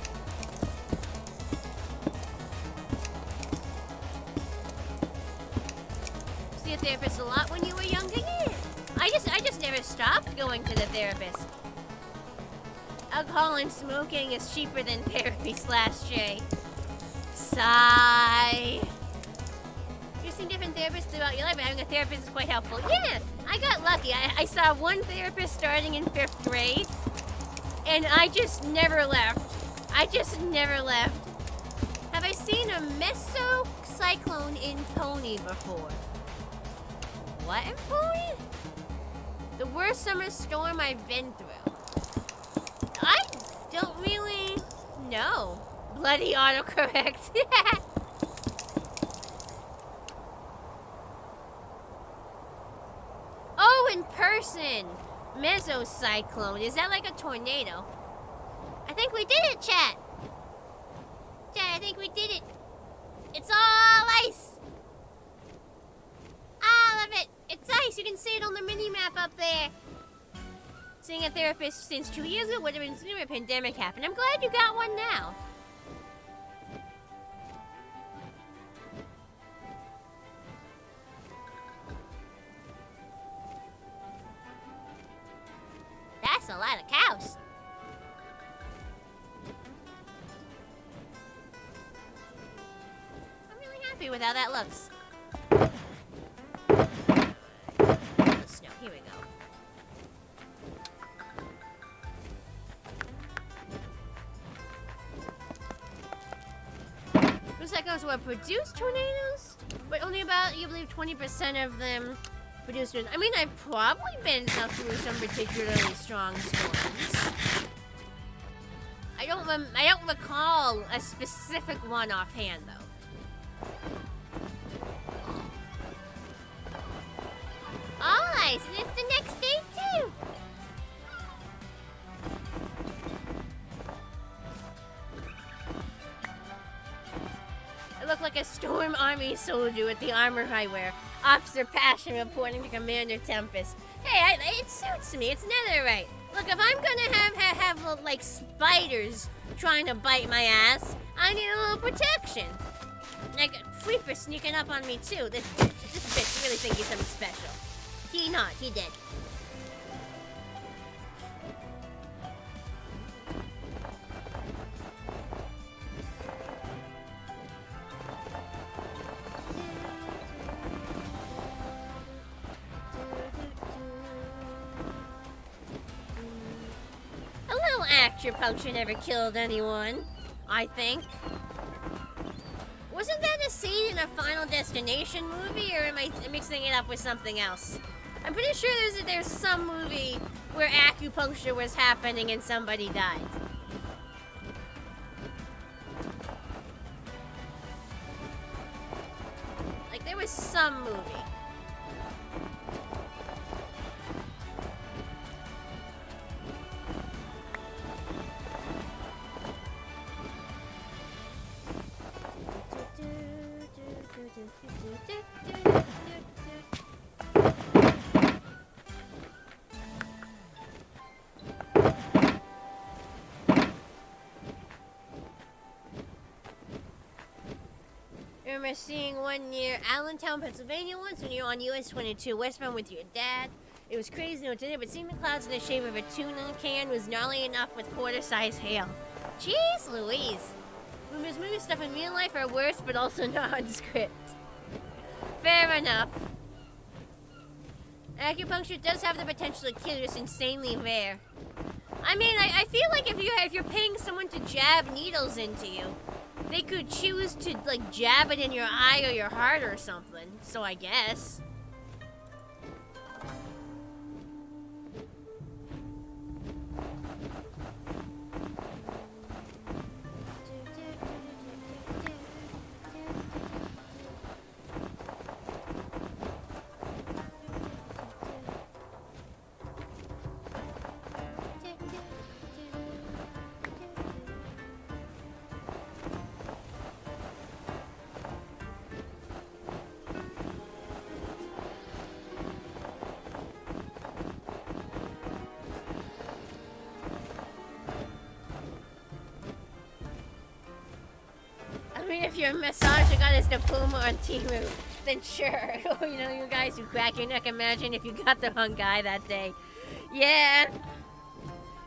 See a therapist a lot when you were younger? Yeah. just stopped going to the therapist. Alcohol and smoking is cheaper than therapy /J. Sigh. You've seen different therapists throughout your life, but having a therapist is quite helpful. Yeah, I got lucky. I saw one therapist starting in 5th grade, and I just never left. Have I seen a mesocyclone in Pony before? What in Pony? The worst summer storm I've been through. I don't really know. Bloody autocorrect. Oh, in person. Mesocyclone. Is that like a tornado? I think we did it, chat. Chat, I think we did it. It's all ice. All of it. It's ice. You can see it on the mini-map up there. Seeing a therapist since 2 years ago would have been sooner a pandemic happened. I'm glad you got one now. That's a lot of cows. I'm really happy with how that looks. The snow. Here we go. Cyclones will produce tornadoes, but only about, you believe, 20% of them produce tornadoes. I mean, I've probably been through some particularly strong storms. I don't recall a specific one offhand, though. All ice, and it's the next day, too. I look like a Storm Army soldier with the armor I wear. Officer Passion reporting to Commander Tempest. Hey, it suits me. It's netherite. Look, if I'm gonna have like spiders trying to bite my ass, I need a little protection. Like Creeper sneaking up on me too. This bitch really think he's something special. He not. He dead. Acupuncture never killed anyone, I think. Wasn't that a scene in a Final Destination movie, or am I mixing it up with something else? I'm pretty sure there's some movie where acupuncture was happening and somebody died. Like, there was some movie. I remember seeing one near Allentown, Pennsylvania once when you were on US 22 westbound with your dad. It was crazy, no, it didn't, but seeing the clouds in the shape of a tuna can was gnarly enough with quarter-size hail. Jeez Louise. Rumors, movie stuff in real life are worse, but also not on script. Fair enough. Acupuncture does have the potential to kill you, it's insanely rare. I mean, I feel like if you're paying someone to jab needles into you, they could choose to, like, jab it in your eye or your heart or something. So I guess. If your massager got his diploma on Temu, then sure. You know, you guys who crack your neck, imagine if you got the wrong guy that day. Yeah.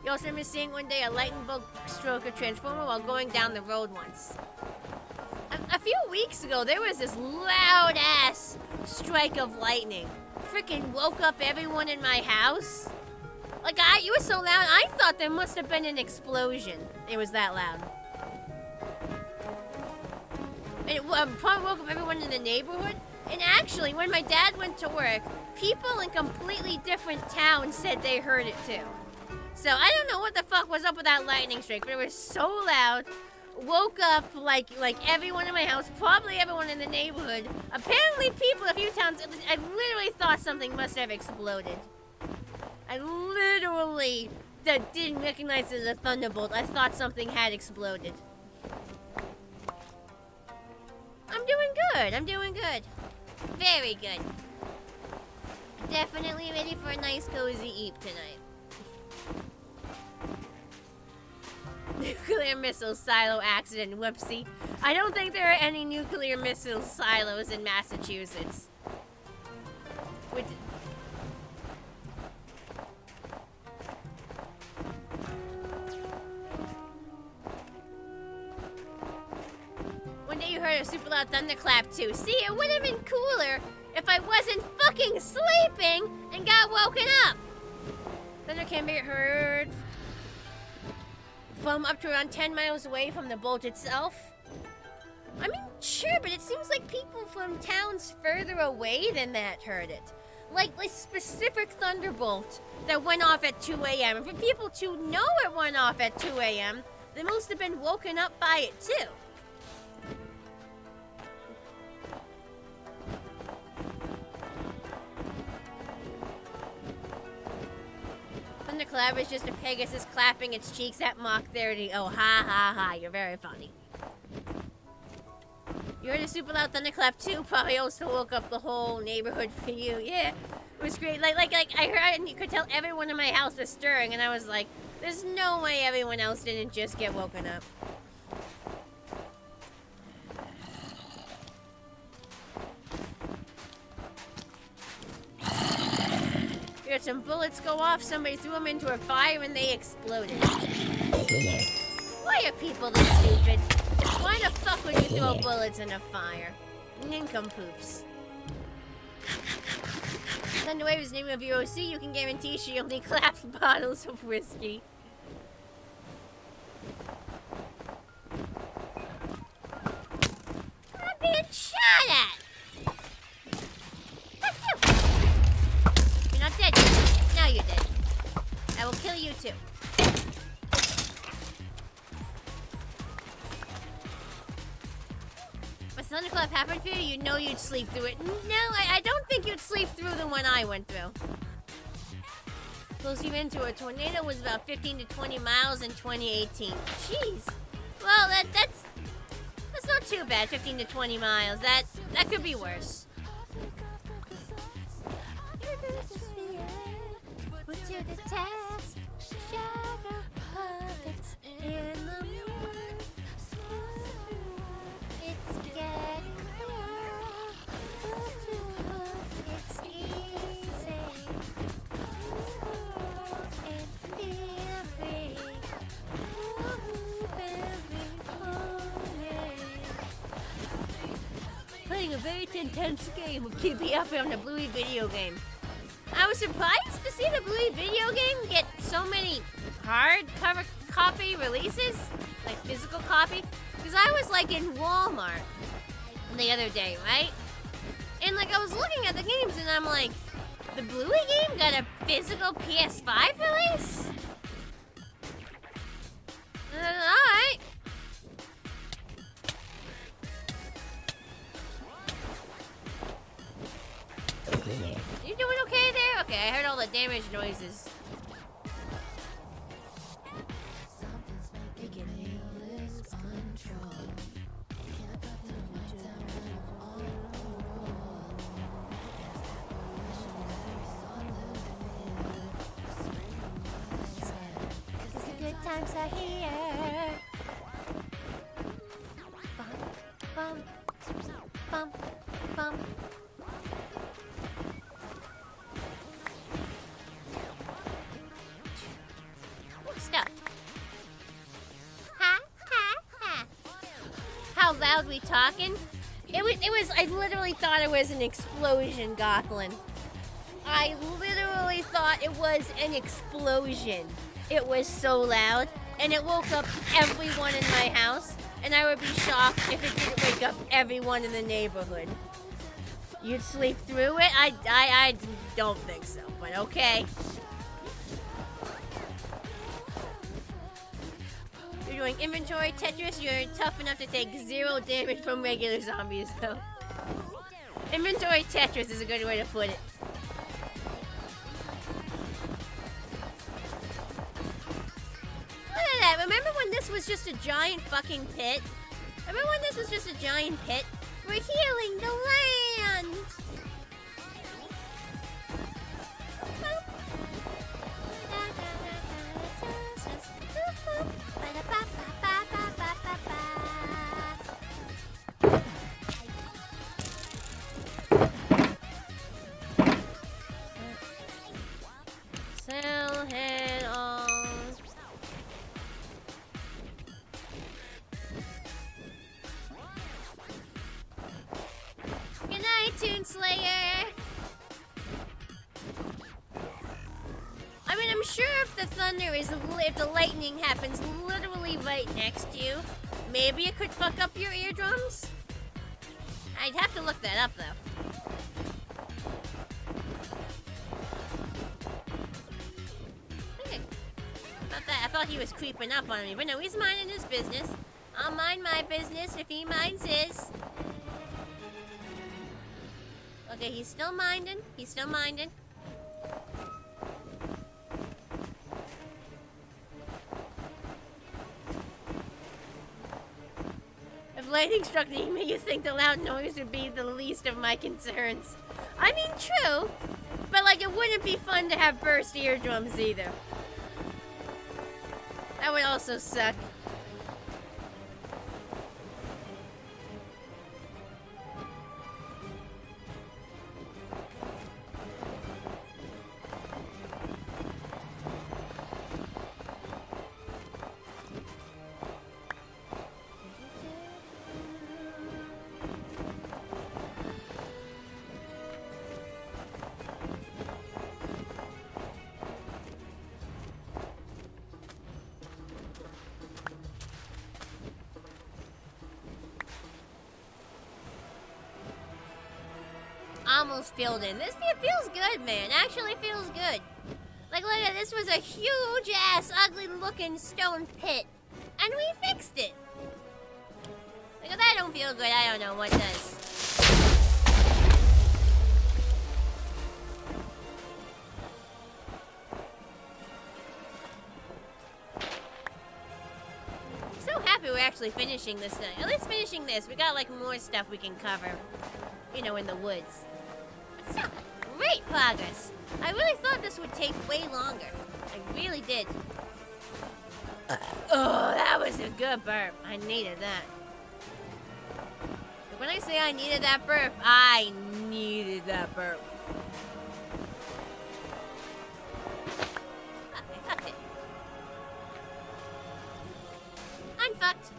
You also remember seeing one day a lightning bolt stroke a transformer while going down the road once. A few weeks ago, there was this loud-ass strike of lightning. Freaking woke up everyone in my house. Like, you were so loud, I thought there must have been an explosion. It was that loud. And it probably woke up everyone in the neighborhood. And actually, when my dad went to work, people in completely different towns said they heard it too. So I don't know what the fuck was up with that lightning strike, but it was so loud. Woke up like everyone in my house, probably everyone in the neighborhood. Apparently people a few times, I literally thought something must have exploded. I literally didn't recognize it as a thunderbolt. I thought something had exploded. I'm doing good. I'm doing good. Very good. Definitely ready for a nice cozy eat tonight. Nuclear missile silo accident, whoopsie. I don't think there are any nuclear missile silos in Massachusetts. Which... One day you heard a super loud thunderclap too. See, it would have been cooler if I wasn't fucking sleeping and got woken up. Thunder can be heard from up to around 10 miles away from the bolt itself. I mean, sure, but it seems like people from towns further away than that heard it. Like specific thunderbolt that went off at 2 a.m. And for people to know it went off at 2 a.m., they must have been woken up by it too. Thunderclap is just a Pegasus clapping its cheeks at Mach 30. Oh, ha ha ha, you're very funny. You heard a super loud thunderclap too? Probably also woke up the whole neighborhood for you. Yeah, it was great. Like I heard, and you could tell everyone in my house was stirring, and I was like, there's no way everyone else didn't just get woken up. You heard some bullets go off, somebody threw them into a fire, and they exploded. Why are people this stupid? Why the fuck would you throw bullets in a fire? Nincompoops. Thunderwave is the name of your OC. You can guarantee she only claps bottles of whiskey. I'm being shot at! Fuck you! You're not dead yet. Now you're dead. I will kill you too. If a thunderclap happened for you, you know you'd sleep through it. No, I don't think you'd sleep through the one I went through. Close even to a tornado was about 15 to 20 miles in 2018. Jeez. Well, that's not too bad, 15 to 20 miles. That could be worse. Put to the test, shadow puppets in the moon. It's getting clearer. It's easy. And feel free. Playing a very intense game of keeping up on the Bluey video game. I was surprised to see the Bluey video game get so many hardcover copy releases, like physical copy, because I was like in Walmart the other day, right? And like I was looking at the games and I'm like, the Bluey game got a physical PS5 release? Alright. You doing okay there? Okay, I heard all the damage noises. The good times are here. Bum, bum, bum, bum. loud we talking? It was, I literally thought it was an explosion, Gothlin. I literally thought it was an explosion. It was so loud, and it woke up everyone in my house, and I would be shocked if it didn't wake up everyone in the neighborhood. You'd sleep through it? I don't think so, but okay. You're doing inventory Tetris, you're tough enough to take 0 damage from regular zombies, though. Inventory Tetris is a good way to put it. Look at that, remember when this was just a giant fucking pit? Remember when this was just a giant pit? We're healing the land! Sell head on. Good night, Toonslayer. I mean, I'm sure if the thunder is, if the lightning happens literally right next to you, maybe it could fuck up your eardrums. I'd have to look that up, though. I thought he was creeping up on me, but no, he's minding his business. I'll mind my business if he minds his. Okay, he's still minding. He's still minding. If lightning struck me, you think the loud noise would be the least of my concerns. I mean, true, but like it wouldn't be fun to have burst eardrums either. That would also suck. Almost filled in. This feels good, man. Actually feels good. Like, look at this. Was a huge ass, ugly looking stone pit, and we fixed it. Like, if that don't feel good, I don't know what does. I'm so happy we're actually finishing this thing. At least finishing this. We got like more stuff we can cover, you know, in the woods. So, great progress. I really thought this would take way longer. I really did. Oh, that was a good burp. I needed that. When I say I needed that burp, I needed that burp. I fucked it. Unfucked.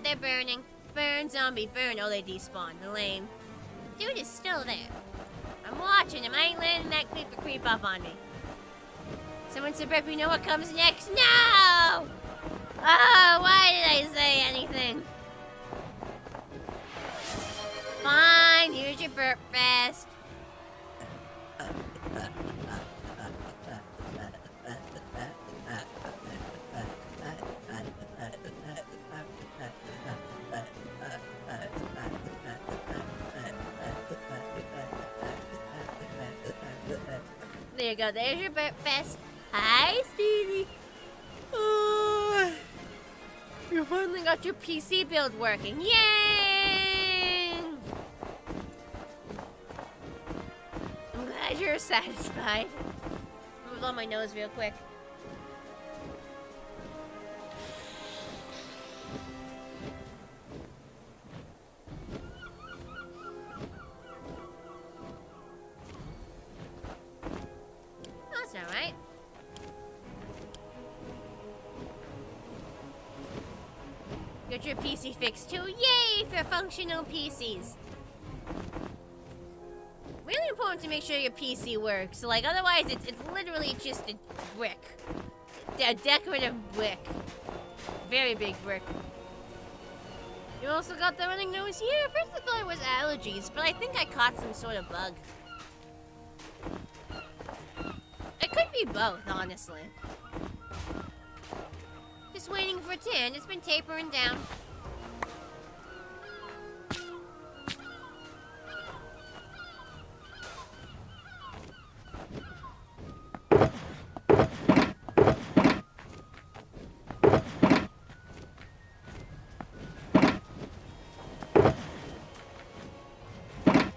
They're burning. Burn, zombie, burn. Oh, they despawned. Lame. Dude is still there. I'm watching him. I ain't letting that creep up on me. Someone said, "Brett, we know what comes next." No! Oh, why did I say anything? Fine, here's your burp fest. There you go, there's your burp fest. Hi, Stevie. Oh, you finally got your PC build working. Yay! I'm glad you're satisfied. I'm gonna blow my nose real quick. Get your PC fixed too. Yay for functional PCs. Really important to make sure your PC works. Like, otherwise, it's literally just a brick. A decorative brick. Very big brick. You also got the running nose here? At first I thought it was allergies, but I think I caught some sort of bug. It could be both, honestly. Just waiting for 10. It's been tapering down.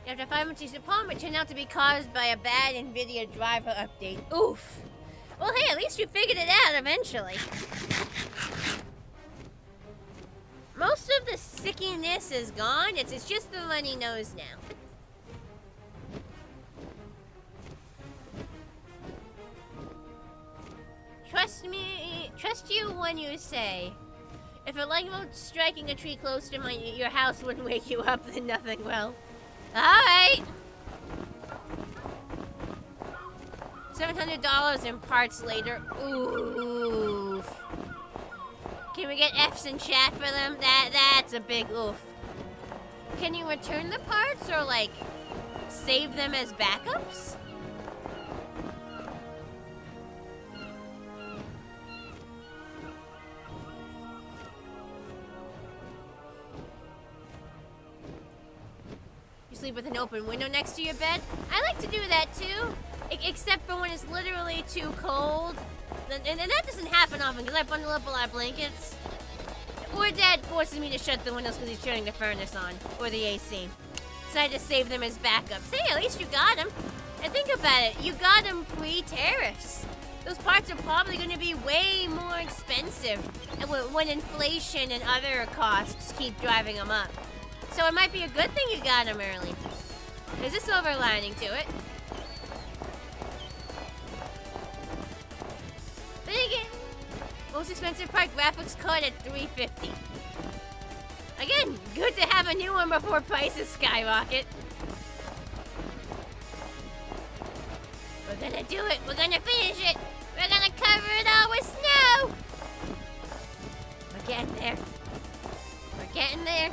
After 5 months, the problem turned out to be caused by a bad NVIDIA driver update. Oof. Well, hey, at least you figured it out eventually. Most of the sickiness is gone. It's just the runny nose now. Trust you when you say, if a lightning striking a tree close to your house wouldn't wake you up, then nothing will. Alright! $700 in parts later. Oof. Can we get F's in chat for them? That's a big oof. Can you return the parts or, like, save them as backups? Sleep with an open window next to your bed. I like to do that too, except for when it's literally too cold. And that doesn't happen often because I bundle up a lot of blankets. Or Dad forces me to shut the windows because he's turning the furnace on, or the AC. So I just save them as backups. Hey, at least you got them. And think about it, you got them pre-tariffs. Those parts are probably going to be way more expensive when inflation and other costs keep driving them up. So it might be a good thing you got them early. There's a silver lining to it. But again, most expensive part, graphics card at $350. Again, good to have a new one before prices skyrocket. We're gonna do it. We're gonna finish it. We're gonna cover it all with snow. We're getting there. We're getting there.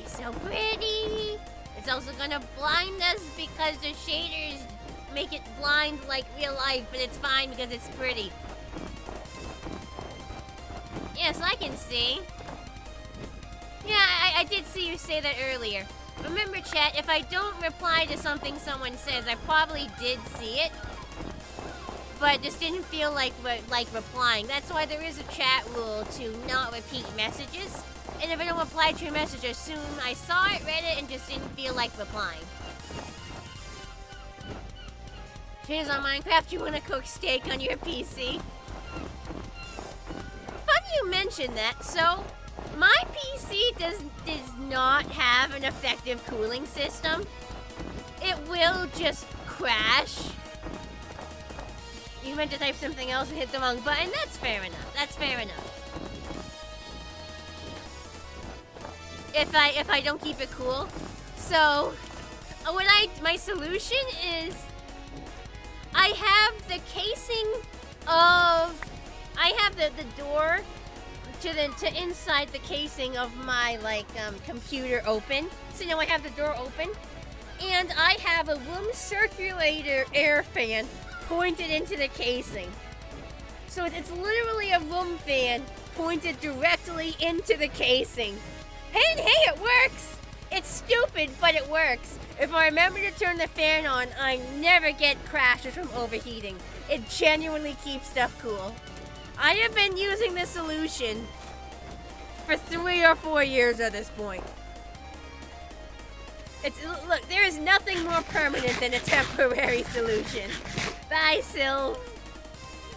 So pretty. It's also gonna blind us because the shaders make it blind like real life, but it's fine because it's pretty. Yes, I can see. Yeah, I did see you say that earlier. Remember, chat, if I don't reply to something someone says, I probably did see it, but just didn't feel like replying. That's why there is a chat rule to not repeat messages. And if I don't reply to your message, assume I saw it, read it, and just didn't feel like replying. Here's on Minecraft, you want to cook steak on your PC? Funny you mentioned that. So, my PC does not have an effective cooling system. It will just crash. You meant to type something else and hit the wrong button? That's fair enough. That's fair enough. If I don't keep it cool. So, my solution is I have the casing of, I have the door to inside the casing of my computer open. So now I have the door open, and I have a room circulator air fan pointed into the casing. So it's literally a room fan pointed directly into the casing. And hey, it works! It's stupid, but it works. If I remember to turn the fan on, I never get crashes from overheating. It genuinely keeps stuff cool. I have been using this solution for 3 or 4 years at this point. Look, there is nothing more permanent than a temporary solution. Bye, Sylv.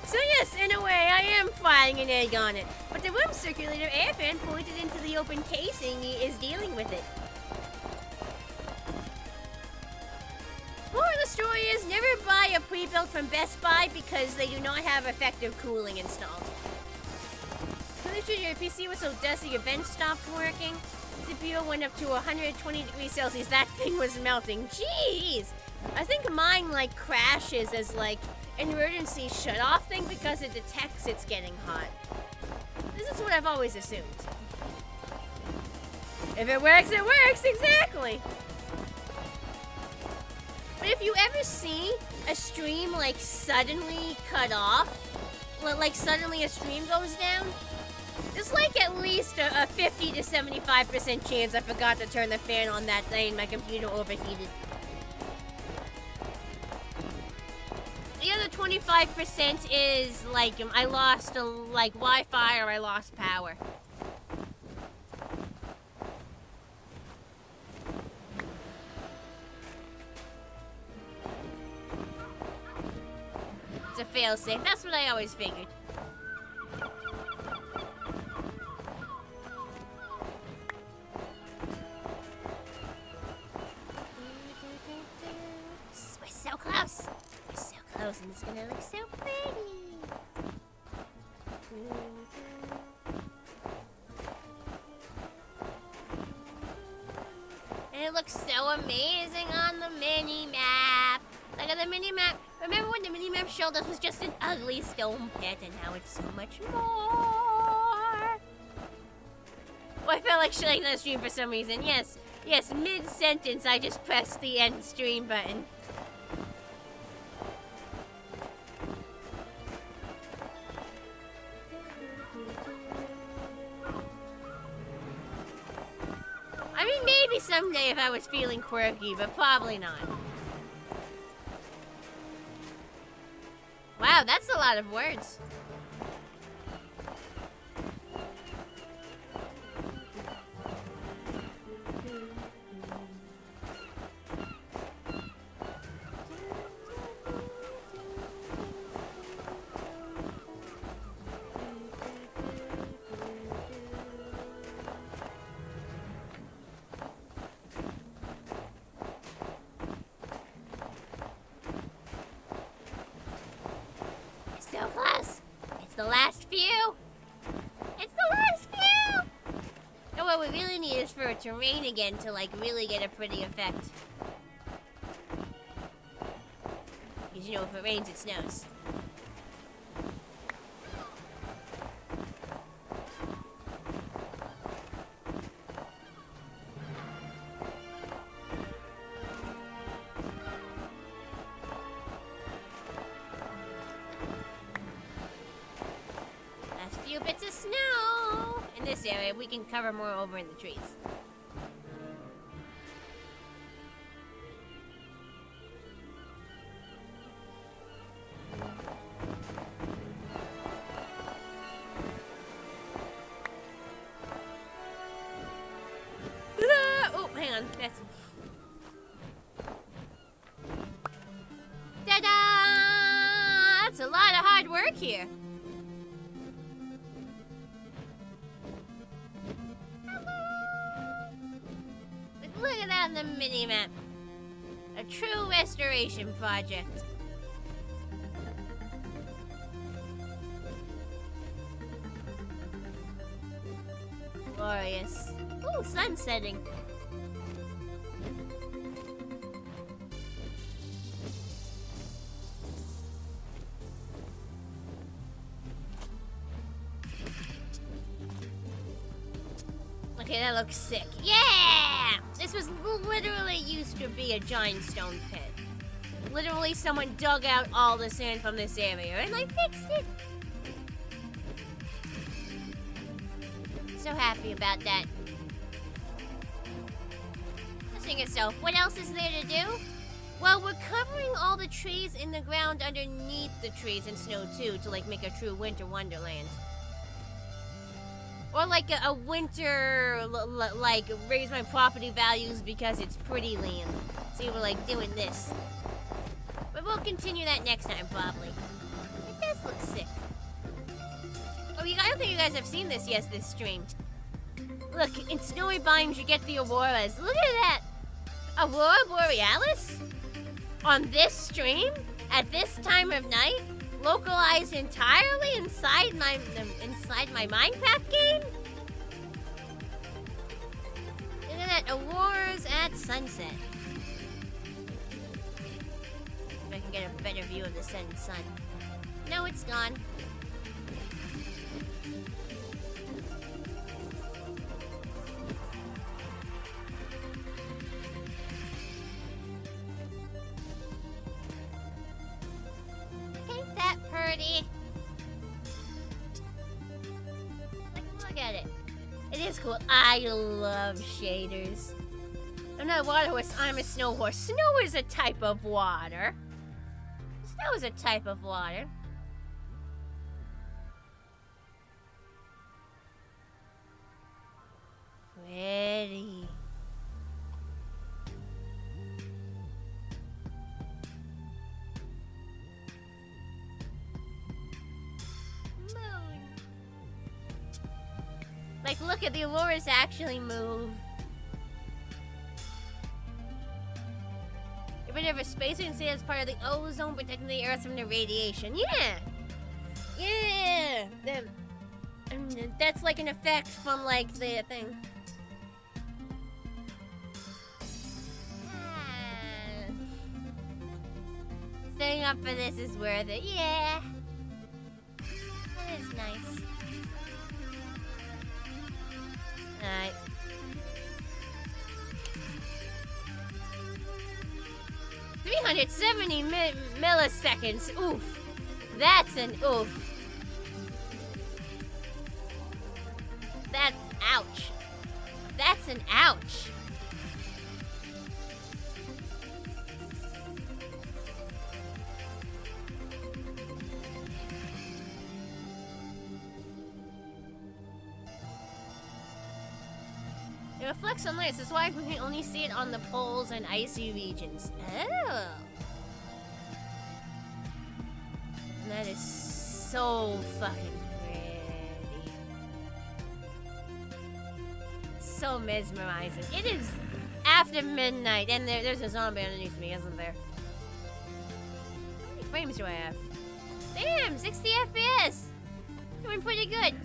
So yes, in a way, I am frying an egg on it. But the room circulator air fan pointed into the open casing is dealing with it. Moral of the story is never buy a pre-built from Best Buy because they do not have effective cooling installed. Pretty sure your PC was so dusty your vent stopped working. CPU went up to 120 degrees Celsius. That thing was melting. Jeez! I think mine like crashes as like an emergency shut-off thing because it detects it's getting hot. This is what I've always assumed. If it works, exactly! But if you ever see a stream like suddenly cut off, like suddenly a stream goes down, there's like at least a 50 to 75% chance I forgot to turn the fan on that day and my computer overheated. The other 25% is like I lost like Wi-Fi or I lost power. It's a fail-safe. That's what I always figured. We're so close. We're so close, and it's gonna look so pretty. And it looks so amazing on the mini-map. Look at the mini-map. Remember when the mini-map showed us was just an ugly stone pit, and now it's so much more. Oh, I felt like shutting that stream for some reason. Yes, mid-sentence, I just pressed the end stream button. I mean, maybe someday if I was feeling quirky, but probably not. Wow, that's a lot of words. So close. It's the last few. It's the last few. And what we really need is for it to rain again to like really get a pretty effect. Because you know if it rains it snows. Bits of snow in this area. We can cover more over in the trees. Oh, hang on. That's... Ta-da! That's a lot of hard work here. Look at that on the mini-map. A true restoration project. Glorious. Ooh, sun setting. Okay, that looks sick. Yeah! This was literally used to be a giant stone pit. Literally, someone dug out all the sand from this area and I fixed it. So happy about that. Asking yourself, what else is there to do? Well, we're covering all the trees in the ground underneath the trees in snow too to like make a true winter wonderland. Or like a winter, like raise my property values because it's pretty land. See, we're like doing this. But we'll continue that next time, probably. It does look sick. Oh, I don't think you guys have seen this yet, this stream. Look, in snowy biomes you get the auroras. Look at that! Aurora Borealis? On this stream? At this time of night? localized entirely inside my Minecraft game? Look at that, auroras at sunset. If I can get a better view of the setting sun. No, it's gone. Ain't that pretty? Look at it. It is cool. I love shaders. I'm not a water horse, I'm a snow horse. Snow is a type of water. Snow is a type of water. Pretty. Moon. Like, look at the auroras actually move. Get rid of a spacer and say it's part of the ozone protecting the earth from the radiation. Yeah! Yeah! That's like an effect from, like, the thing. Staying up for this is worth it. Yeah! That is nice. Alright. $370 milliseconds. Oof. That's an oof. That's ouch. That's an ouch. It reflects on lights, that's why we can only see it on the poles and icy regions. Oh. And that is so fucking pretty. So mesmerizing. It is after midnight, and there's a zombie underneath me, isn't there? How many frames do I have? Damn, 60 FPS! Doing pretty good.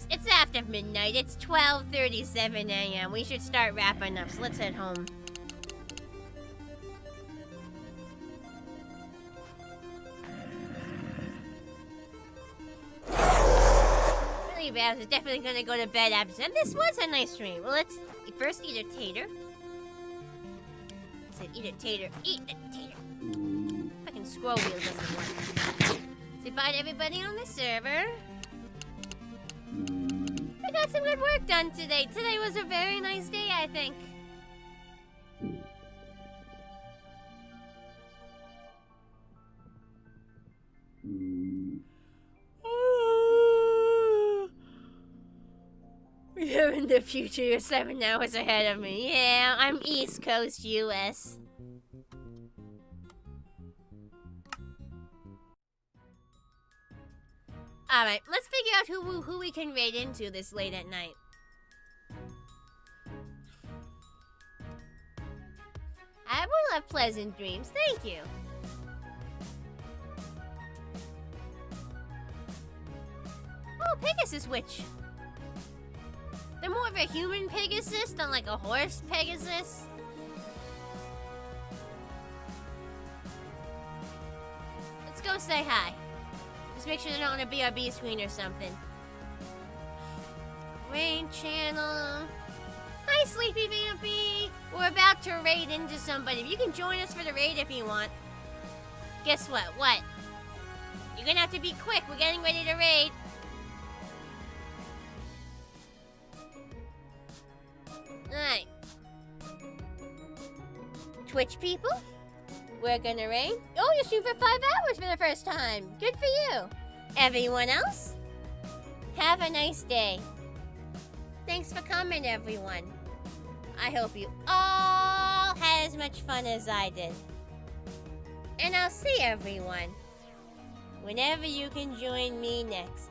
It's after midnight. It's 12:37 a.m. We should start wrapping up, so let's head home. Really bad. I was definitely gonna go to bed after that. This was a nice stream. Well, let's first eat a tater. I said eat a tater. Eat a tater. Fucking scroll wheel doesn't work. Say bye to everybody on the server. I got some good work done today. Today was a very nice day, I think. You're in the future. You're 7 hours ahead of me. Yeah, I'm East Coast, US. Alright, let's figure out who we can raid into this late at night. I will have pleasant dreams, thank you. Oh, Pegasus Witch. They're more of a human Pegasus than like a horse Pegasus. Let's go say hi. Just make sure they're not on a BRB screen or something. Raid channel. Hi, Sleepy Vampy. We're about to raid into somebody. You can join us for the raid if you want. Guess what? What? You're gonna have to be quick. We're getting ready to raid. Alright. Twitch people? We're gonna raid. Oh, you streamed for 5 hours for the first time. Good for you. Everyone else? Have a nice day. Thanks for coming, everyone. I hope you all had as much fun as I did. And I'll see everyone whenever you can join me next.